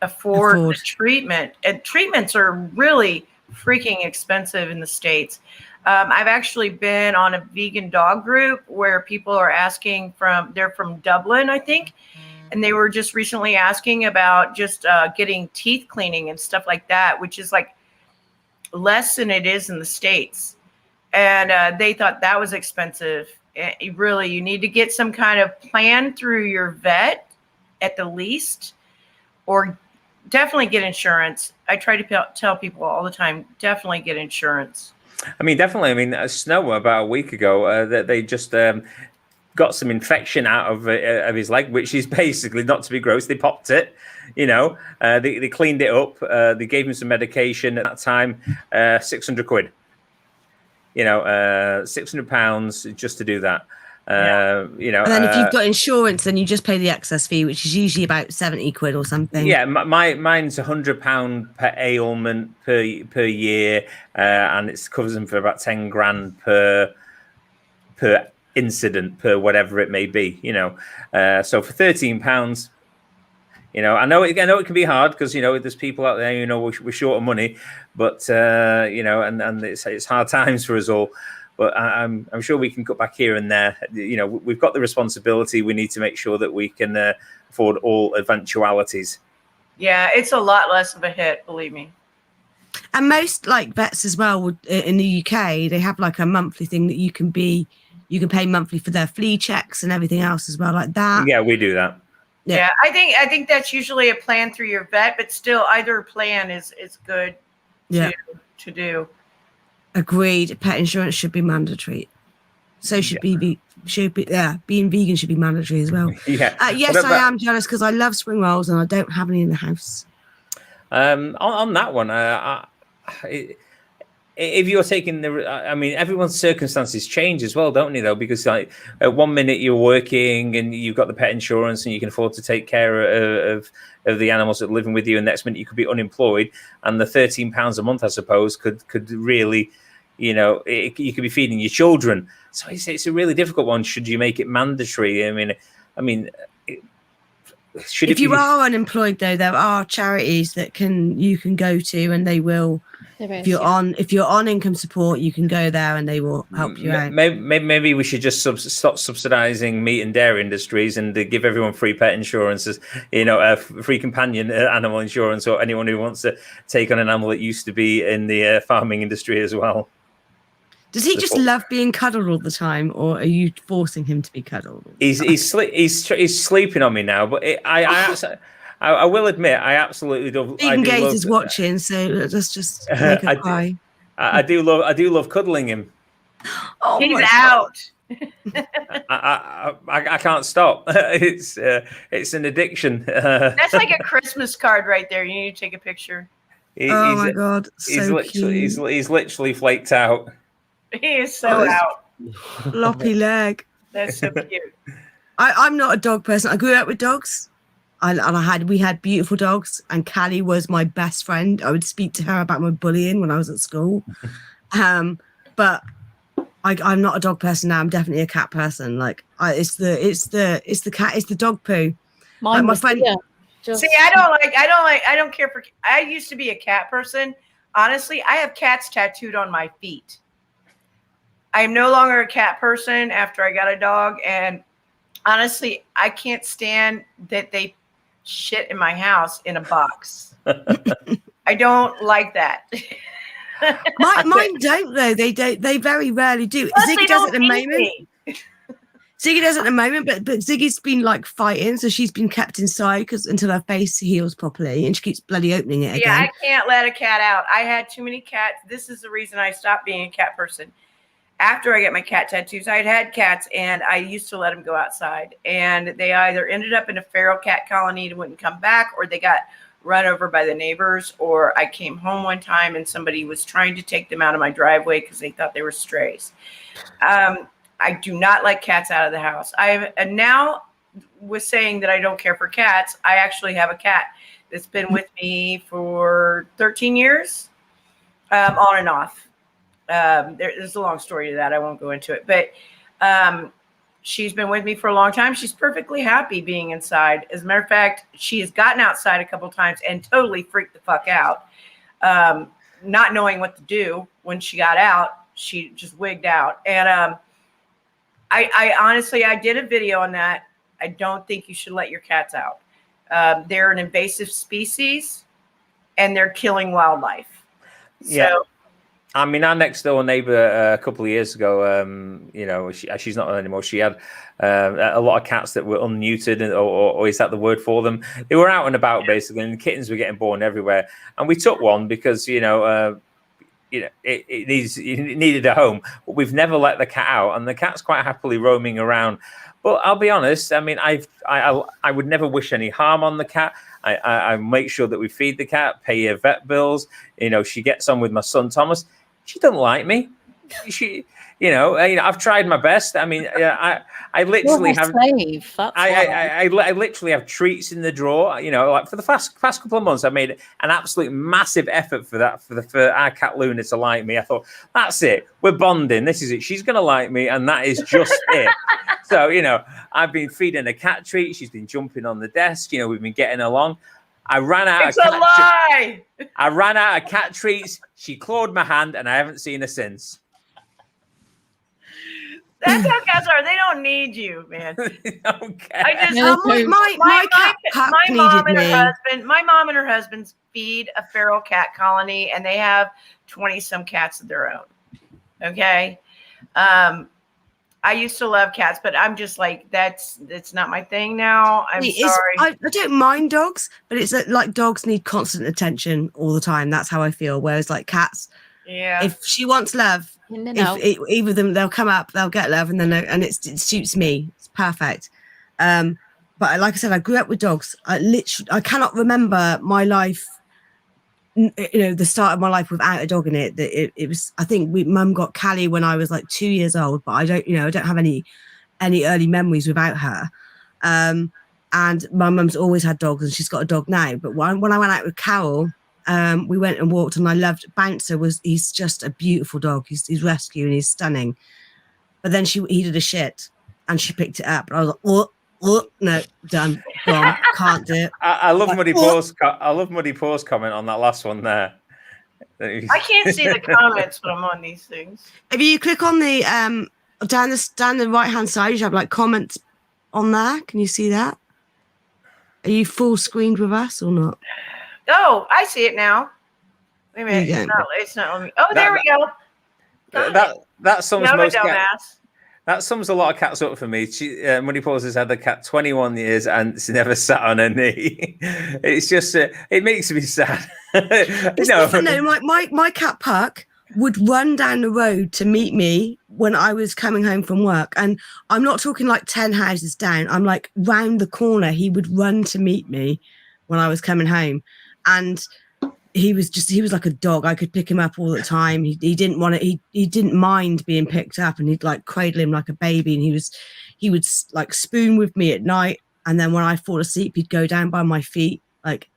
afford the treatment. And treatments are really freaking expensive in the States. I've actually been on a vegan dog group where people are asking they're from Dublin, I think. And they were just recently asking about just getting teeth cleaning and stuff like that, which is like less than it is in the States. And they thought that was expensive. You need to get some kind of plan through your vet at the least, or definitely get insurance. I try to tell people all the time, definitely get insurance. I mean, definitely. I mean, Snow, about a week ago, that they just got some infection out of his leg, which is basically, not to be gross, they popped it. They cleaned it up. They gave him some medication at that time. 600 quid. £600 just to do that. And then if you've got insurance, then you just pay the excess fee, which is usually about 70 quid or something. Yeah, mine's £100 per ailment per year, and it covers them for about 10 grand per incident, per whatever it may be. So for £13, I know it can be hard, because there's people out there, we're short of money, but and it's hard times for us all. But I'm sure we can cut back here and there. We've got the responsibility. We need to make sure that we can afford all eventualities. Yeah, it's a lot less of a hit, believe me. And most vets as well in the UK, they have a monthly thing that you can pay monthly for their flea checks and everything else as well, like that. Yeah, we do that. Yeah, I think that's usually a plan through your vet, but still, either plan is good to do. Agreed. Pet insurance should be mandatory. So being vegan should be mandatory as well. Yeah. Yes, I am jealous because I love spring rolls and I don't have any in the house. On that one, if you're taking the, I mean, everyone's circumstances change as well, don't they? Though, because like at one minute you're working and you've got the pet insurance and you can afford to take care of the animals that are living with you, and next minute you could be unemployed, and the £13 a month, I suppose, could really, you know, you could be feeding your children. So it's a really difficult one. Should you make it mandatory? I mean. If you are unemployed, though, there are charities that you can go to, and they will. If you're on income support, you can go there, and they will help you out. Maybe we should just stop subsidising meat and dairy industries and give everyone free pet insurances. You know, free companion animal insurance, or anyone who wants to take on an animal that used to be in the farming industry as well. Does he just love being cuddled all the time, or are you forcing him to be cuddled? He's sleeping on me now, but I will admit I absolutely love. Vegan Gaze is watching, so let's just make her cry. I do love cuddling him. Oh, he's out. I can't stop. It's an addiction. That's like a Christmas card right there. You need to take a picture. Oh my god, he's literally flaked out. He is so out. Floppy leg. That's so cute. I'm not a dog person. I grew up with dogs. We had beautiful dogs, and Callie was my best friend. I would speak to her about my bullying when I was at school. But I'm not a dog person now. I'm definitely a cat person. Like it's the dog poo. My friend. Yeah. See, I don't care for. I used to be a cat person. Honestly, I have cats tattooed on my feet. I am no longer a cat person after I got a dog, and honestly, I can't stand that they shit in my house in a box. I don't like that. Mine don't though. They don't. They very rarely do. Ziggy does at the moment. Ziggy does at the moment, but Ziggy's been like fighting, so she's been kept inside until her face heals properly, and she keeps bloody opening it again. Yeah, I can't let a cat out. I had too many cats. This is the reason I stopped being a cat person. After I get my cat tattoos, I had cats, and I used to let them go outside, and they either ended up in a feral cat colony and wouldn't come back, or they got run over by the neighbors, or I came home one time and somebody was trying to take them out of my driveway because they thought they were strays. I do not like cats out of the house. And now with saying that I don't care for cats, I actually have a cat that's been with me for 13 years, on and off. There's a long story to that. I won't go into it, but she's been with me for a long time. She's perfectly happy being inside. As a matter of fact, she has gotten outside a couple times and totally freaked the fuck out, not knowing what to do. When she got out, she just wigged out. And I honestly, I did a video on that. I don't think you should let your cats out. They're an invasive species, and they're killing wildlife. Yeah. So, I mean, our next door neighbor a couple of years ago, you know, she's not anymore. She had a lot of cats that were unneutered, or is that the word for them? They were out and about basically, and kittens were getting born everywhere. And we took one because, it needed a home. But we've never let the cat out, and the cat's quite happily roaming around. But I'll be honest. I mean, I would never wish any harm on the cat. I make sure that we feed the cat, pay her vet bills. You know, she gets on with my son Thomas. She doesn't like me. I've tried my best. I mean, I literally have. I literally have treats in the drawer. You know, like for the past couple of months, I made an absolute massive effort for our cat Luna to like me. I thought, that's it. We're bonding. This is it. She's gonna like me, and that is just it. So, I've been feeding a cat treat. She's been jumping on the desk. We've been getting along. I ran out of cat treats. She clawed my hand, and I haven't seen her since. That's how cats are. They don't need you, man. Okay. My mom and her husband feed a feral cat colony, and they have 20-some cats of their own. Okay. I used to love cats, but I'm just like, that's not my thing now. I'm sorry. I don't mind dogs, but it's like dogs need constant attention all the time. That's how I feel. Whereas like cats, if she wants love, either of them, they'll come up, they'll get love, and then it suits me. It's perfect. But like I said, I grew up with dogs. I cannot remember my life the start of my life without a dog in it. That it was. I think Mum got Callie when I was like 2 years old, but I don't have any early memories without her. And my mum's always had dogs, and she's got a dog now. But when I went out with Carol, we went and walked, and I loved Bouncer. He's just a beautiful dog. He's rescue and he's stunning. But then he did a shit, and she picked it up, and I was like, oh, no, done, gone, can't do it. I love Muddy Paws. I love Muddy Paws comment on that last one there. I can't see the comments when I'm on these things. If you click on the down the right hand side, you have like comments on there. Can you see that? Are you full screened with us or not? Oh, I see it now. Wait a minute, it's not on me. Oh, there we go. That sums no, most dumbass. That sums a lot of cats up for me. Muddy Paws has had the cat 21 years and she's never sat on her knee. It's just, it makes me sad. My cat Puck would run down the road to meet me when I was coming home from work. And I'm not talking like 10 houses down. I'm like round the corner. He would run to meet me when I was coming home. And he was like a dog. I could pick him up all the time. He didn't want it. He didn't mind being picked up, and he'd like cradle him like a baby. And he would like spoon with me at night. And then when I fall asleep, he'd go down by my feet. Like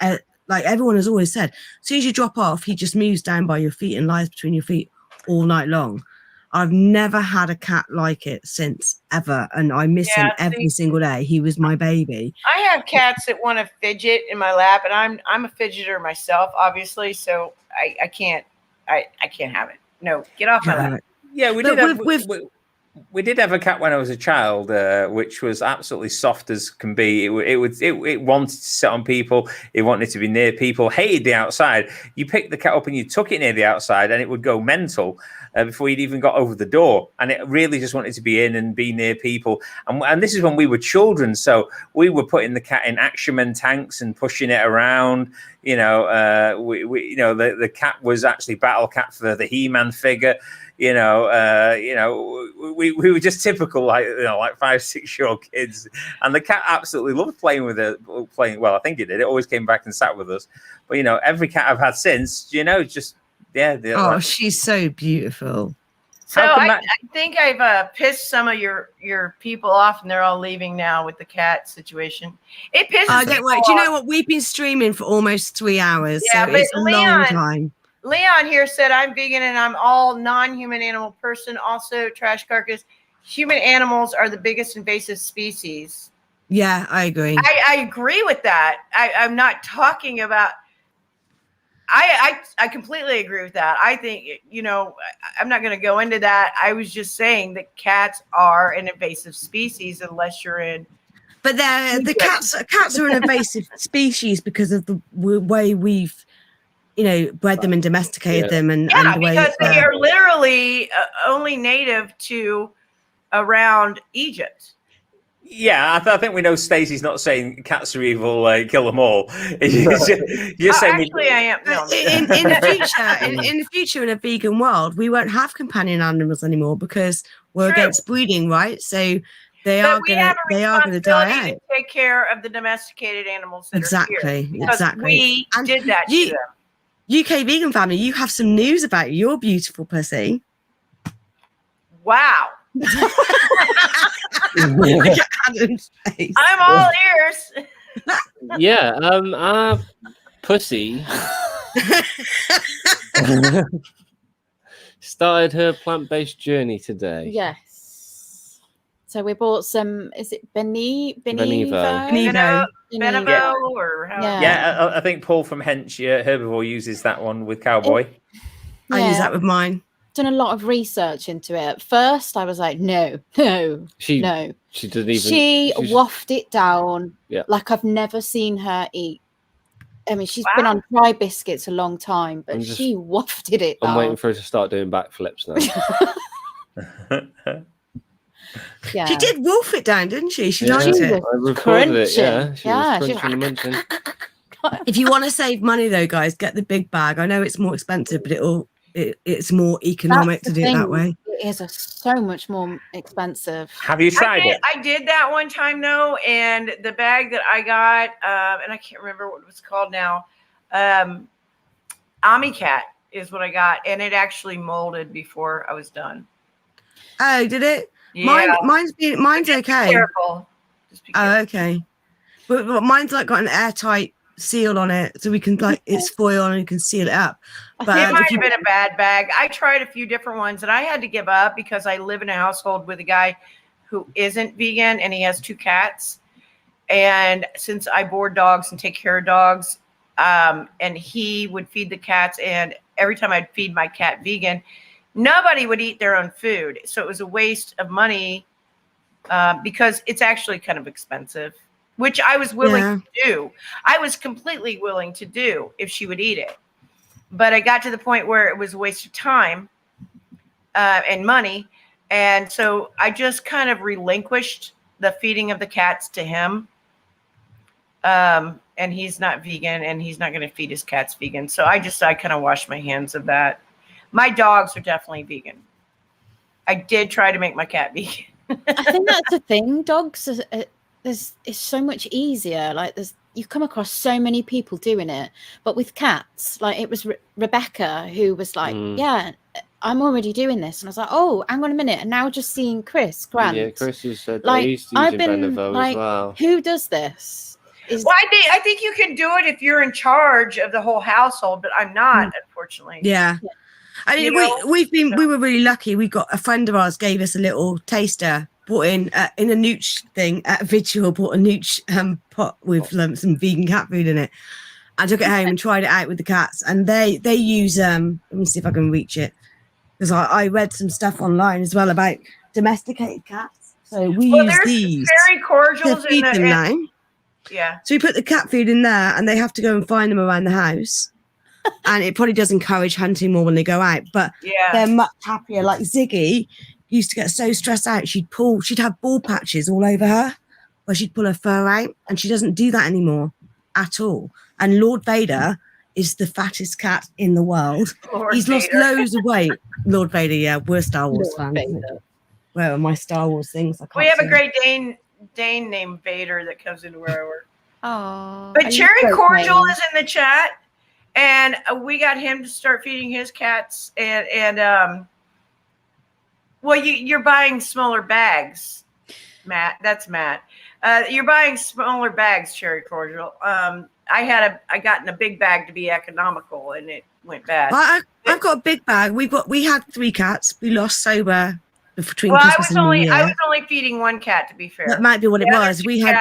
everyone has always said, as soon as you drop off, he just moves down by your feet and lies between your feet all night long. I've never had a cat like it since, ever, and I miss him every single day. He was my baby. I have cats that want to fidget in my lap, and I'm a fidgeter myself, obviously, so I can't have it. No, get off my lap. Yeah, we did have a cat when I was a child, which was absolutely soft as can be. It wanted to sit on people. It wanted to be near people. Hated the outside. You picked the cat up and you took it near the outside, and it would go mental before you'd even got over the door. And it really just wanted to be in and be near people. And this is when we were children, so we were putting the cat in Action Man tanks and pushing it around. The cat was actually Battle Cat for the He-Man figure. We were just typical, like 5-6-year-old kids, and the cat absolutely loved playing with it. Well, I think it did. It always came back and sat with us. But every cat I've had since, she's so beautiful. So I think I've pissed some of your people off, and they're all leaving now with the cat situation. It pisses me off. Do you know what? We've been streaming for almost 3 hours, so it's a long time. Leon here said, I'm vegan and I'm all non-human animal person. Also, trash carcass. Human animals are the biggest invasive species. Yeah, I agree. I agree with that. I'm not talking about... I completely agree with that. I think, I'm not going to go into that. I was just saying that cats are an invasive species unless you're in... But the cats are an invasive species because of the way we've bred them and domesticated them, and the way because they are literally only native to around Egypt. Yeah, I think we know Stacey's not saying cats are evil, kill them all. You're saying actually, I am. No. In the future, in a vegan world, we won't have companion animals anymore because we're against breeding, right? So they are going to die out. Take care of the domesticated animals. That Exactly. We did that to them. UK Vegan Family, you have some news about your beautiful pussy. Wow. I'm all ears. Yeah, our pussy started her plant-based journey today. Yes. So we bought some, is it Benevo? Or how? Yeah, I think Paul from Hench Herbivore uses that one with Cowboy. I use that with mine. Done a lot of research into it. At first, I was like, no. She doesn't even. She wafted it down like I've never seen her eat. I mean, she's been on dry biscuits a long time, but she wafted it down. I'm waiting for her to start doing backflips now. Yeah. She did wolf it down, didn't she? She liked it. I recorded it, yeah. She was crunching and munching. If you want to save money, though, guys, get the big bag. I know it's more expensive, but it's more economic to do it that way. It is so much more expensive. Have you tried it? I did that one time, though, and the bag that I got, and I can't remember what it was called now, Ami cat is what I got, and it actually molded before I was done. Oh, did it? Yeah. Mine's okay. Careful. Oh, okay. But mine's like got an airtight seal on it, so we can like it's foil and you can seal it up. But it might have been a bad bag. I tried a few different ones, and I had to give up because I live in a household with a guy who isn't vegan, and he has 2 cats. And since I board dogs and take care of dogs, and he would feed the cats, and every time I'd feed my cat vegan, nobody would eat their own food. So it was a waste of money because it's actually kind of expensive, which I was willing to do. I was completely willing to do if she would eat it. But I got to the point where it was a waste of time and money. And so I just kind of relinquished the feeding of the cats to him. And he's not vegan, and he's not going to feed his cats vegan. So I kind of washed my hands of that. My dogs are definitely vegan. I did try to make my cat vegan. I think that's the thing. Dogs it's so much easier. Like you come across so many people doing it, but with cats, like it was Rebecca who was like, yeah, I'm already doing this, and I was like, oh, hang on a minute, and now just seeing Grant. Yeah, Chris has said like he's using I've been Benevo like, as well. who does this? Well, I think you can do it if you're in charge of the whole household, but I'm not, unfortunately. Yeah. I mean, we were really lucky. We got a friend of ours gave us a little taster, brought in a nooch thing at Vigil, bought a nooch pot with some vegan cat food in it. I took it home and tried it out with the cats, and they use let me see if I can reach it, because I read some stuff online as well about domesticated cats. So we use these very cordials to feed them now. Yeah. So we put the cat food in there, and they have to go and find them around the house. And it probably does encourage hunting more when they go out, but they're much happier. Like Ziggy used to get so stressed out, she'd have ball patches all over her where she'd pull her fur out, and she doesn't do that anymore at all. And Lord Vader is the fattest cat in the world. He's lost loads of weight. Lord Vader, yeah, we're Star Wars fans. Where are my Star Wars things? We have a great Dane named Vader that comes into where I work. Oh, but Cherry Cordial is in the chat, and we got him to start feeding his cats. And well, you're buying smaller bags, Matt. That's Matt. You're buying smaller bags, Cherry Cordial. I got in a big bag to be economical, and it went bad. I've got a big bag. We had 3 cats. We lost sober between Christmas and New Year. I was only feeding 1 cat, to be fair. That might be what it was. We had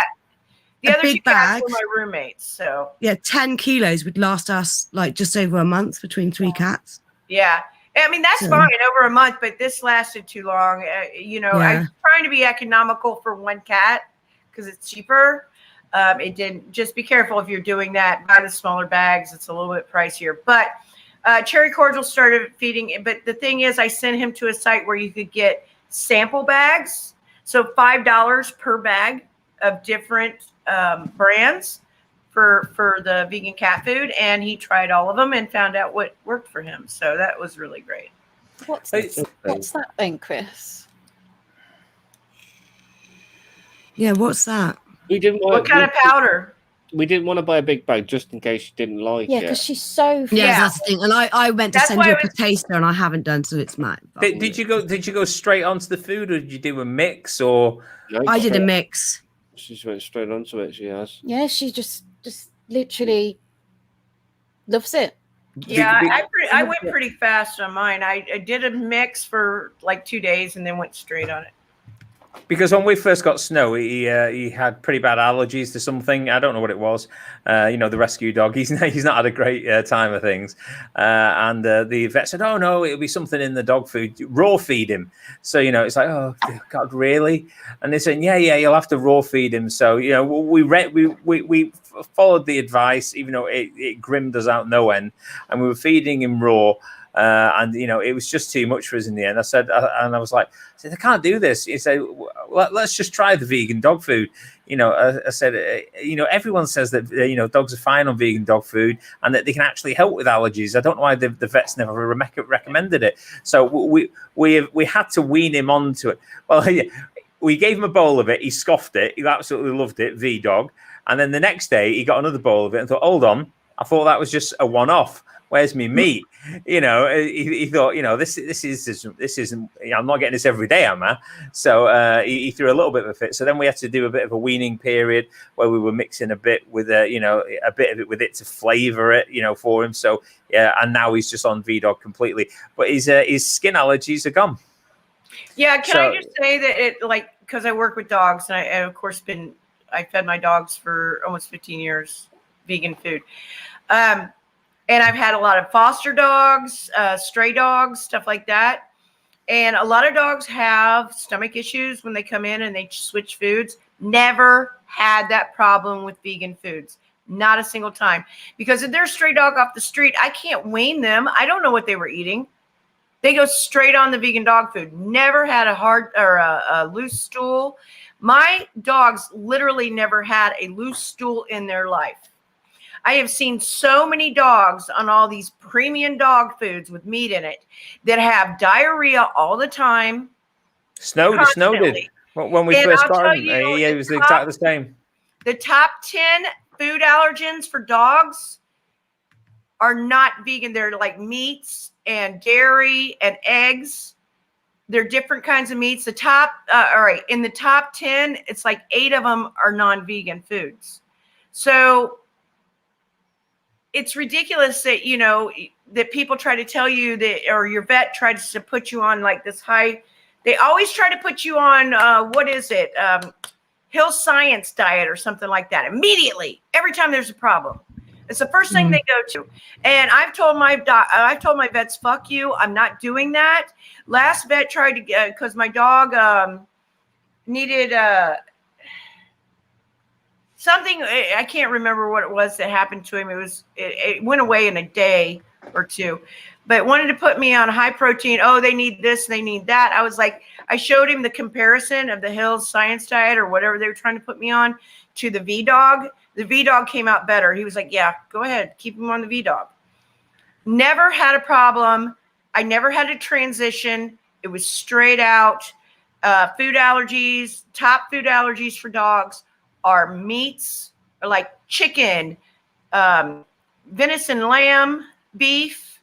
the other big 2 cats bag. were my roommates. So 10 kilos would last us like just over a month between 3 cats. Yeah. I mean, that's fine over a month, but this lasted too long. I'm trying to be economical for 1 cat because it's cheaper. It didn't. Just be careful if you're doing that. Buy the smaller bags. It's a little bit pricier. But Cherry Cordial started feeding it. But the thing is, I sent him to a site where you could get sample bags. So $5 per bag of different brands for the vegan cat food, and he tried all of them and found out what worked for him. So that was really great. What's that then, Chris? Yeah, what's that? What kind of powder? We didn't want to buy a big bag just in case she didn't like it. Yeah, because she's so. Yeah, that's the thing. And I meant to send you a taster, and I haven't done, so it's mine. Did you go straight onto the food, or did you do a mix? Or I did a mix. She just went straight onto it. She has. Yeah, she just literally loves it. Yeah, I went pretty fast on mine. I did a mix for like 2 days and then went straight on it. Because when we first got Snow, he had pretty bad allergies to something. I don't know what it was. The rescue dog. He's not had a great time of things. And the vet said, "Oh no, it'll be something in the dog food. Raw feed him." So it's like, "Oh God, really?" And they said, "Yeah, you'll have to raw feed him." So we followed the advice, even though it grimmed us out no end, and we were feeding him raw. And it was just too much for us in the end. I was like, I can't do this. He said, well, let's just try the vegan dog food. I said, everyone says that dogs are fine on vegan dog food and that they can actually help with allergies. I don't know why the vets never recommended it. So we had to wean him onto it. Well, yeah, we gave him a bowl of it. He scoffed it. He absolutely loved it, V-Dog. And then the next day he got another bowl of it and thought, hold on, I thought that was just a one-off. where's me meat? You know, he thought, you know, this isn't. I'm not getting this every day, am I? So he threw a little bit of a fit. So then we had to do a bit of a weaning period where we were mixing a bit with you know, a bit of it with it to flavour it, you know, for him. So yeah, and now he's just on VDOG completely. But his skin allergies are gone. Yeah, can I just say that it, like, because I work with dogs, and I of course I fed my dogs for almost 15 years, vegan food. And I've had a lot of foster dogs, stray dogs, stuff like that. And a lot of dogs have stomach issues when they come in and they switch foods. Never had that problem with vegan foods. Not a single time. Because if they're a stray dog off the street, I can't wean them. I don't know what they were eating. They go straight on the vegan dog food. Never had a hard or a loose stool. My dogs literally never had a loose stool in their life. I have seen so many dogs on all these premium dog foods with meat in it that have diarrhea all the time. Snow did. When we first got him, it was exactly the same. The top 10 food allergens for dogs are not vegan. They're like meats and dairy and eggs. They're different kinds of meats. The top, all right, in the top 10, it's like 8 of them are non-vegan foods. So it's ridiculous that, you know, that people try to tell you that, or your vet tries to put you on like this high, they always try to put you on, what is it? Hill Science diet or something like that. Immediately, every time there's a problem. It's the first thing they go to. And I've told my vets, fuck you. I'm not doing that. Last vet tried to get, because my dog needed something. I can't remember what it was that happened to him. It went away in a day or two, but wanted to put me on high protein. Oh, they need this, they need that. I was like, I showed him the comparison of the Hills Science diet or whatever they were trying to put me on to the VDOG. The VDOG came out better. He was like, yeah, go ahead. Keep him on the VDOG. Never had a problem. I never had a transition. It was straight out. Food allergies, top food allergies for dogs are meats, or like chicken, venison, lamb, beef.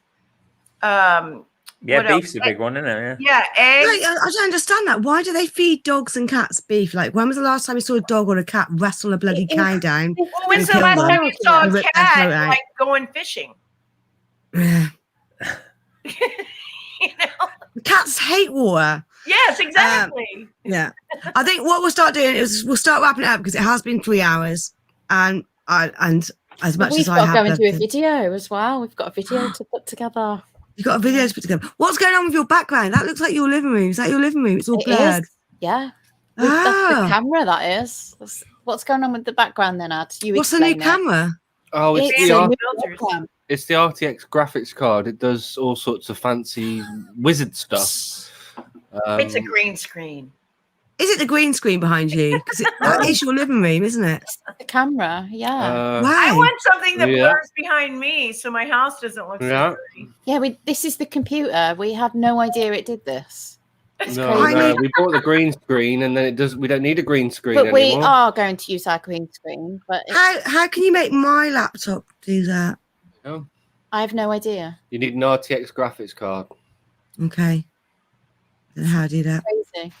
Yeah, beef's a big one, isn't it? Yeah, eggs. Like, I don't understand that. Why do they feed dogs and cats beef? Like, when was the last time you saw a dog or a cat wrestle a bloody cow down? Well, when's the last time you saw a cat like going fishing? Yeah. You know? Cats hate water. Yes, exactly. Yeah. I think what we'll start doing is we'll start wrapping it up because it has been 3 hours, and as much as I have, we've got to go into a video as well. We've got a video to put together. You've got a video to put together. What's going on with your background? That looks like your living room. Is that your living room? It's all blurred. Yeah. That's the camera, that is. What's going on with the background then, Ad? What's the new camera? Oh, it's the RTX graphics card. It does all sorts of fancy wizard stuff. It's a green screen. Is it the green screen behind you? Because that is your living room, isn't it? The camera, yeah. Wow. I want something that blurs behind me so my house doesn't look so dirty. Yeah, this is the computer. We had no idea it did this. No, we bought the green screen, and then it does. We don't need a green screen but anymore. We are going to use our green screen. But how can you make my laptop do that? Oh. I have no idea. You need an RTX graphics card. Okay. Then how do you do that? Crazy.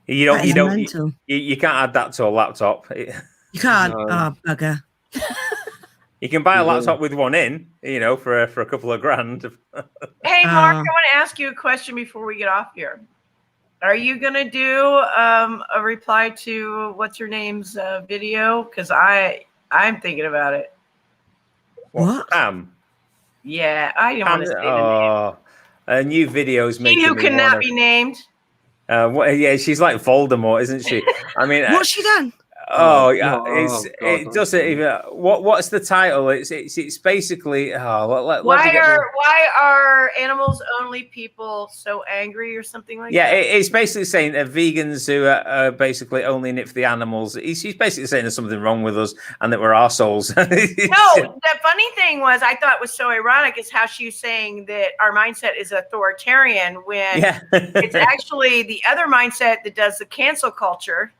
You can't add that to a laptop. You can't. No. Oh, bugger. You can buy a laptop with one in, you know, for a couple of grand. Hey, Mark, I want to ask you a question before we get off here. Are you going to do a reply to what's your name's video? Because I'm thinking about it. What? Yeah, I didn't want to say the name. A new videos making. He who cannot be named. Yeah, she's like Voldemort, isn't she? I mean, what's she done? Oh, yeah, it doesn't even. What's the title? It's basically. Why are animals only people so angry or something like that? Yeah, it's basically saying that vegans who are basically only in it for the animals. She's basically saying there's something wrong with us and that we're arseholes. No, the funny thing was, I thought was so ironic is how she was saying that our mindset is authoritarian when it's actually the other mindset that does the cancel culture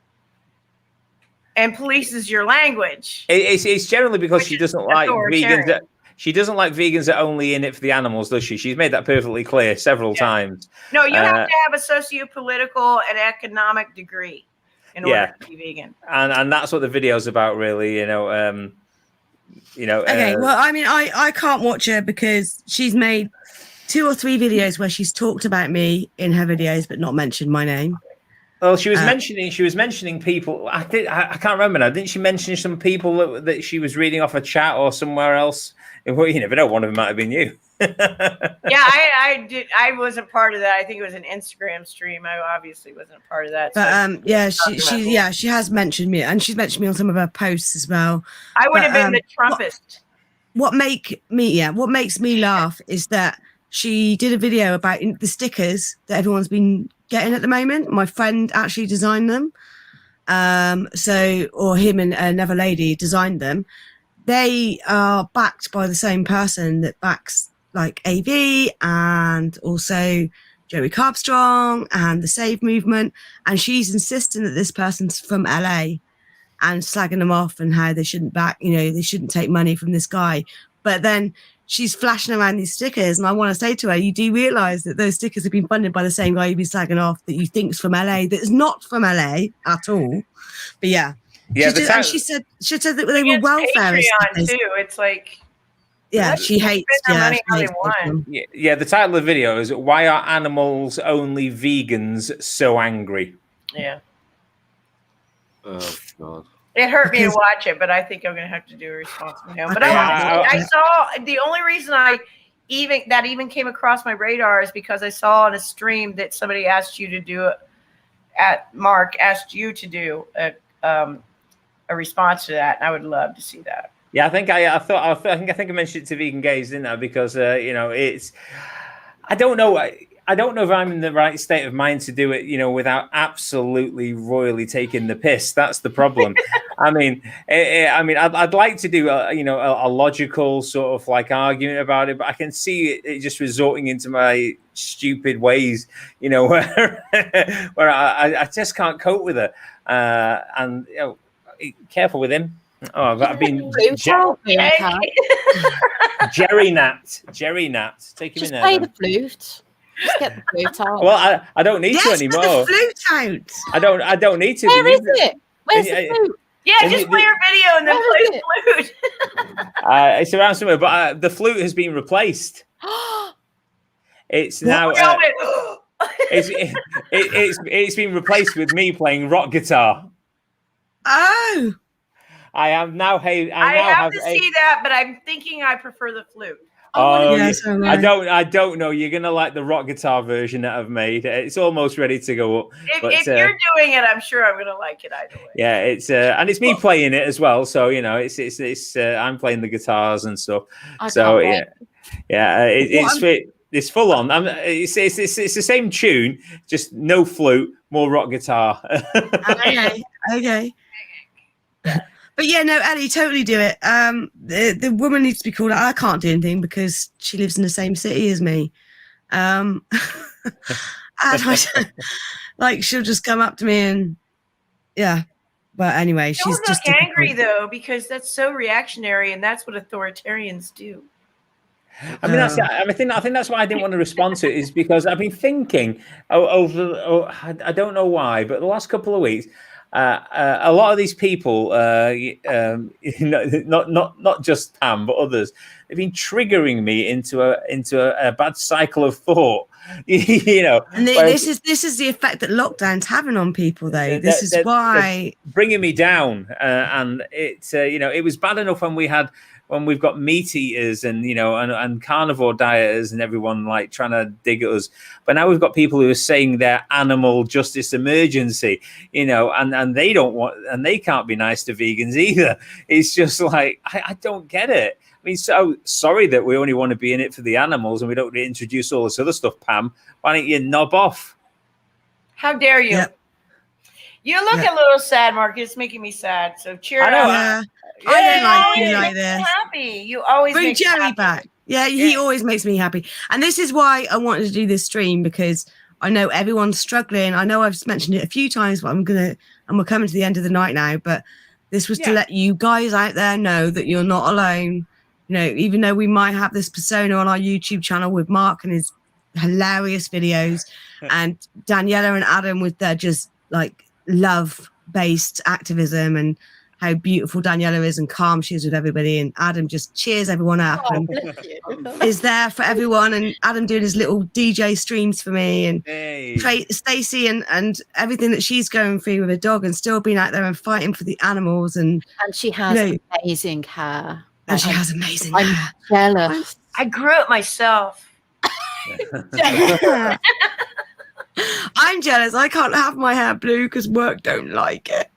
and polices your language. It's generally because she doesn't like vegans. she doesn't like vegans that are only in it for the animals, does she? She's made that perfectly clear several times. No, you have to have a socio-political and economic degree in order to be vegan. And that's what the video's about, really. Okay, well, I mean, I can't watch her because she's made 2 or 3 videos where she's talked about me in her videos but not mentioned my name. Well, she was mentioning people. I can't remember now. Didn't she mention some people that she was reading off a chat or somewhere else? Well, you never know. One of them might have been you. I did. I wasn't part of that. I think it was an Instagram stream. I obviously wasn't a part of that. But she has mentioned me, and she's mentioned me on some of her posts as well. I would have been the Trumpist. What makes me laugh is that she did a video about the stickers that everyone's been getting at the moment. My friend actually designed them. Or him and another lady designed them. They are backed by the same person that backs like AV and also Joey Carbstrong and the Save Movement. And she's insisting that this person's from LA and slagging them off and how they shouldn't they shouldn't take money from this guy. But then she's flashing around these stickers, and I want to say to her, you do realise that those stickers have been funded by the same guy you've been slagging off that you think's from LA, that is not from LA at all. But she said that they were welfare stickers. Too. It's like she hates. Money how they want. Yeah. The title of the video is "Why Are Animals Only Vegans So Angry?" Yeah. Oh God. It hurt me to watch it, but I think I'm going to have to do a response from him. But I saw the only reason I even came across my radar is because I saw on a stream that somebody asked you to do Mark asked you to do a response to that, and I would love to see that. Yeah, I think I mentioned it to Vegan Gays, didn't I? Because it's I don't know if I'm in the right state of mind to do it, without absolutely royally taking the piss. That's the problem. I mean, I'd like to do a logical sort of like argument about it, but I can see it just resorting into my stupid ways, where I just can't cope with it. And careful with him. Oh, I've been Jerry Nat. Take him in there. Play the flute. Just get the flute out. Well, I don't need to anymore. Get the flute out. I don't need to. Where is it? Where's the flute? Yeah, just play your video and then play the flute. It's around somewhere, but the flute has been replaced. It's now. It's been replaced with me playing rock guitar. Oh. I am now. I have to see that, but I'm thinking I prefer the flute. I don't know. You're gonna like the rock guitar version that I've made. It's almost ready to go up. If you're doing it, I'm sure I'm gonna like it either way. Yeah, it's and it's me playing it as well. So it's I'm playing the guitars and stuff. It's full on. It's the same tune, just no flute, more rock guitar. Okay. But yeah, no, Ellie, totally do it. The woman needs to be called out. I can't do anything because she lives in the same city as me. And she'll just come up to me and But anyway, she's just angry though, because that's so reactionary, and that's what authoritarians do. I mean, I think that's why I didn't want to respond to it, is because I've been thinking over. I don't know why, but the last couple of weeks. A lot of these people, not just Pam, but others, they've been triggering me into a bad cycle of thought. And this is the effect that lockdown's having on people, though. This is why bringing me down, and it's it was bad enough when we've got meat eaters and carnivore dieters and everyone like trying to dig at us. But now we've got people who are saying they're animal justice emergency, and they don't want, and they can't be nice to vegans either. It's just like, I don't get it. I mean, so sorry that we only want to be in it for the animals and we don't introduce all this other stuff, Pam. Why don't you knob off? How dare you? Yep. You look a little sad, Mark. It's making me sad. So cheer up. I don't like you like this. Happy. You always bring Jerry back. Yeah, he always makes me happy. And this is why I wanted to do this stream, because I know everyone's struggling. I know I've mentioned it a few times, but we're coming to the end of the night now. But this was to let you guys out there know that you're not alone. even though we might have this persona on our YouTube channel with Mark and his hilarious videos, and Daniela and Adam with their just like love-based activism, and how beautiful Daniela is and calm she is with everybody, and Adam just cheers everyone up and is there for everyone, and Adam doing his little DJ streams for me, and Stacey and everything that she's going through with a dog, and still being out there and fighting for the animals, and she has amazing hair. And she has amazing I'm hair. Jealous. I grew it myself. I'm jealous. I can't have my hair blue because work don't like it.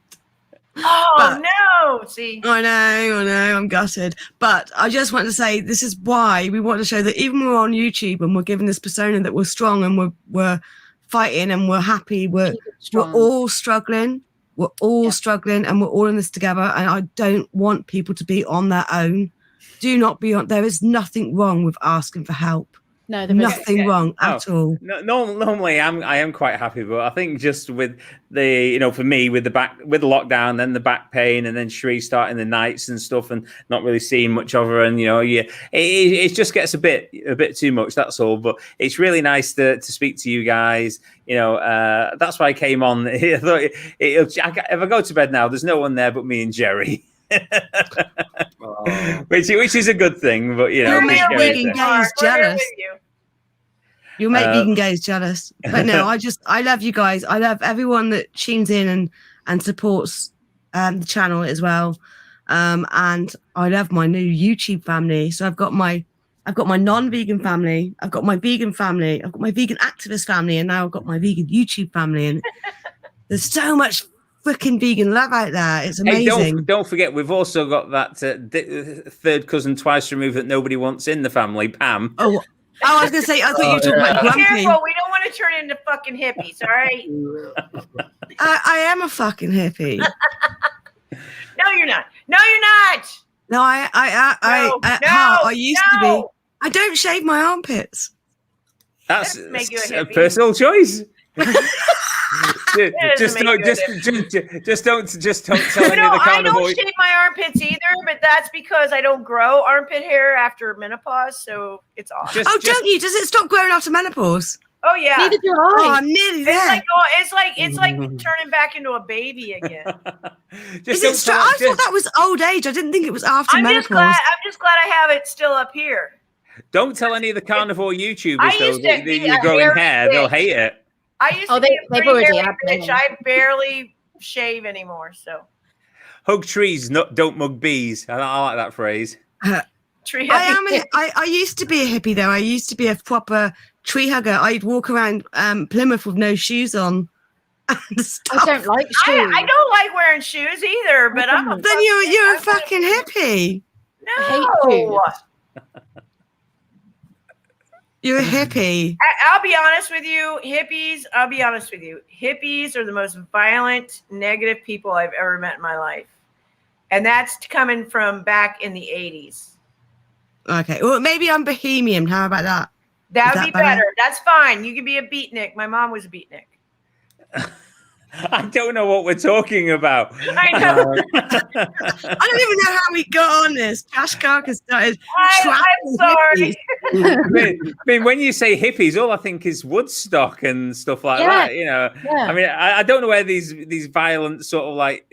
Oh, no. See, I know. I'm gutted. But I just want to say this is why we want to show that even when we're on YouTube and we're given this persona that we're strong and we're fighting and we're happy, we're all struggling. We're all struggling and we're all in this together. And I don't want people to be on their own. Do not be on. There is nothing wrong with asking for help. No, nothing wrong at all. No, normally I am quite happy, but I think just with the, for me with the lockdown, then the back pain, and then Sheree starting the nights and stuff, and not really seeing much of her, and it just gets a bit too much. That's all. But it's really nice to speak to you guys. That's why I came on. I thought if I go to bed now, there's no one there but me and Jerry. which is a good thing, but you'll make vegan gays jealous. You'll make vegan gays jealous. But no, I love you guys. I love everyone that tunes in and supports the channel as well. And I love my new YouTube family. So I've got my non-vegan family, I've got my vegan family, I've got my vegan activist family, and now I've got my vegan YouTube family. And there's so much freaking vegan love out there. It's amazing. Hey, don't forget, we've also got that third cousin twice removed that nobody wants in the family, Pam. Oh, I was gonna say, I thought you were talking about Grumpy. Careful, we don't want to turn into fucking hippies, all right? I am a fucking hippie. No, you're not. No, I used to be. I don't shave my armpits. That's a personal choice. Just don't tell any of the carnivore. I don't shave my armpits either, but that's because I don't grow armpit hair after menopause, so it's off. Don't you? Does it stop growing after menopause? Oh yeah. Neither do I. Oh, I'm nearly there. It's like turning back into a baby again. I thought that was old age. I didn't think it was after menopause. I'm just glad I have it still up here. Don't tell any of the carnivore YouTubers though that you're growing hair. They'll hate it. I used to be a pretty hairy bitch. I barely shave anymore. So hug trees, don't mug bees. I like that phrase. I used to be a hippie though. I used to be a proper tree hugger. I'd walk around Plymouth with no shoes on. I don't like shoes. I don't like wearing shoes either. But then you're a fucking hippie. No. I hate shoes. You're a hippie. I'll be honest with you. Hippies are the most violent, negative people I've ever met in my life. And that's coming from back in the 80s. Okay. Well, maybe I'm Bohemian. How about that? That would be better. That's fine. You can be a beatnik. My mom was a beatnik. I don't know what we're talking about. I know. I don't even know how we got on this. Josh Carker started. I'm sorry. I mean, when you say hippies, all I think is Woodstock and stuff like that. Yeah. I mean, I don't know where these violent sort of like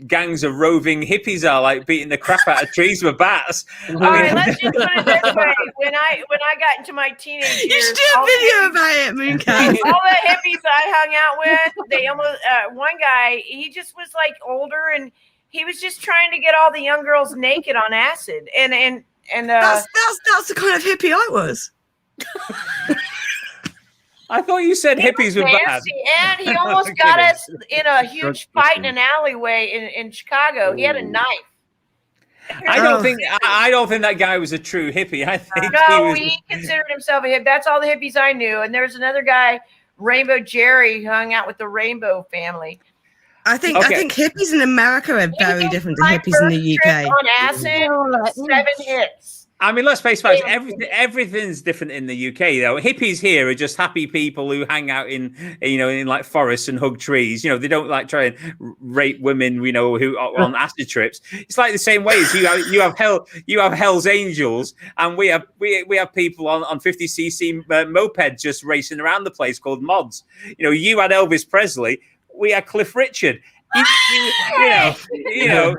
gangs of roving hippies are, like beating the crap out of trees with bats. All right, let's just put it this way. When I got into my teenage years, you should do a video about it, Mooncat. All the hippies I hung out with, they almost one guy, he just was like older and he was just trying to get all the young girls naked on acid. And that's the kind of hippie I was. I thought you said hippies were bad. And he almost got us in a huge fight in an alleyway in Chicago. He had a knife. I don't think that guy was a true hippie. I think he considered himself a hippie. That's all the hippies I knew. And there was another guy, Rainbow Jerry, who hung out with the Rainbow family. I think hippies in America are very different to hippies in the UK. On acid, 7 hits. I mean, let's face facts. Everything's different in the UK, though. Hippies here are just happy people who hang out in like forests and hug trees. You know, they don't like try and rape women. You know, who are on acid trips. It's like the same way as you have Hell's Angels, and we have people on 50cc mopeds just racing around the place called mods. You know, you had Elvis Presley. We had Cliff Richard. You know,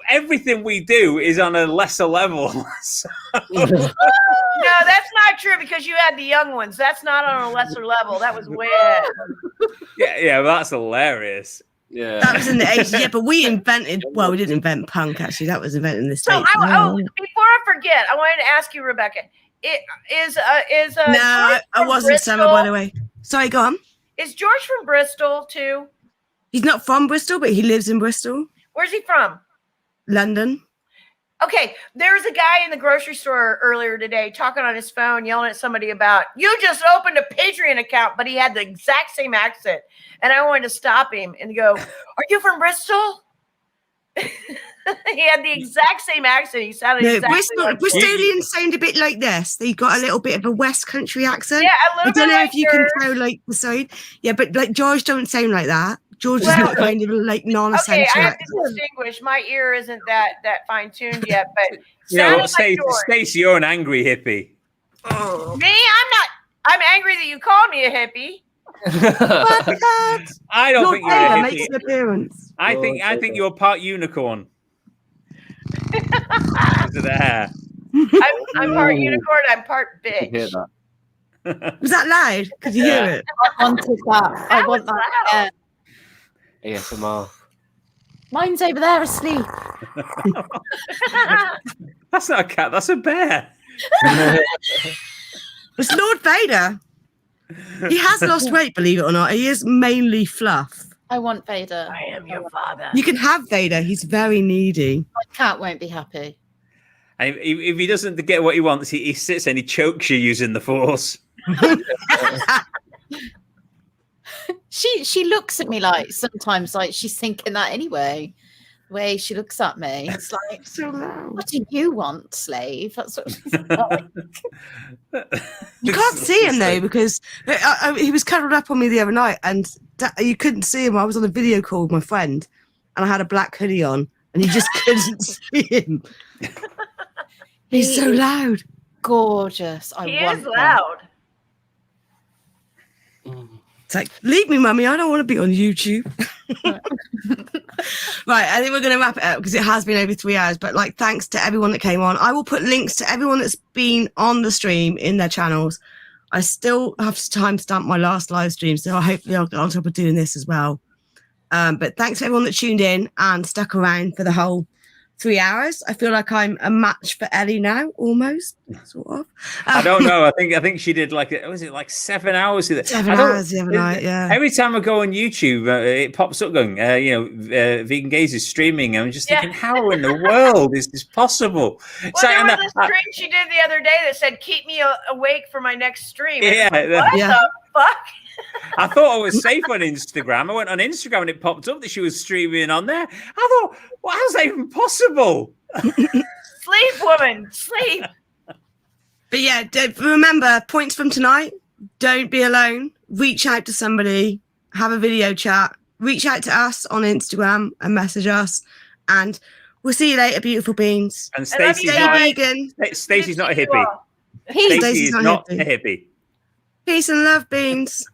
everything we do is on a lesser level. No, that's not true because you had the young ones. That's not on a lesser level. That was way. Yeah, that's hilarious. Yeah, that was in the 80s. Yeah, but we invented. Well, we didn't invent punk actually. That was invented in the States. So, before I forget, I wanted to ask you, Rebecca. No, I wasn't Summer, by the way. Sorry, go on. Is George from Bristol too? He's not from Bristol, but he lives in Bristol. Where's he from? London. Okay, there was a guy in the grocery store earlier today talking on his phone, yelling at somebody about, you just opened a Patreon account, but he had the exact same accent. And I wanted to stop him and go, are you from Bristol? He had the exact same accent. He sounded exactly like Bristolians sound a bit like this. They got a little bit of a West Country accent. Yeah, a little bit. I don't know if you can tell like the side. Yeah, but like George don't sound like that. George is not kind of like non-essential. Okay, I have to distinguish. My ear isn't that fine-tuned yet, but Stacey, you're an angry hippie. Oh. Me? I'm angry that you called me a hippie. I don't think you're a hippie. Makes an appearance. I think you're part unicorn. Because of the hair. I'm part unicorn. I'm part bitch. You hear that? Was that loud? Could you hear it? I wanted that. I want that. ASMR. Mine's over there asleep. That's not a cat. That's a bear. It's Lord Vader. He has lost weight, believe it or not. He is mainly fluff. I want Vader. I am your father. You can have Vader. He's very needy. My cat won't be happy. And if he doesn't get what he wants, he sits and he chokes you using the Force. She looks at me like sometimes like she's thinking that anyway. The way she looks at me, it's like, so loud. What do you want, slave? That's what she's like. You can't see him though because he was cuddled up on me the other night, and you couldn't see him. I was on a video call with my friend, and I had a black hoodie on, and you just couldn't see him. He's so loud. Gorgeous. He is loud. It's like, leave me, mummy. I don't want to be on YouTube. Right, I think we're going to wrap it up because it has been over 3 hours. But like, thanks to everyone that came on. I will put links to everyone that's been on the stream in their channels. I still have to timestamp my last live stream, so hopefully I'll get on top of doing this as well. But thanks to everyone that tuned in and stuck around for the whole 3 hours. I feel like I'm a match for Ellie now, almost, sort of. I don't know. I think she did like 7 hours? 7 hours the other night. Yeah. Every time I go on YouTube, it pops up going, Vegan Gaze is streaming. I'm just thinking, how in the world is this possible? Well, there was a stream she did the other day that said, "Keep me awake for my next stream." Yeah. What the fuck? I thought I was safe on Instagram. I went on Instagram and it popped up that she was streaming on there. I thought, well, how's that even possible? Sleep, woman, sleep. But yeah, remember, points from tonight, don't be alone. Reach out to somebody, have a video chat, reach out to us on Instagram and message us. And we'll see you later, beautiful beans. And Stacey's not vegan. Stacey's not a hippie. Stacey's not a hippie. Peace and love, beans.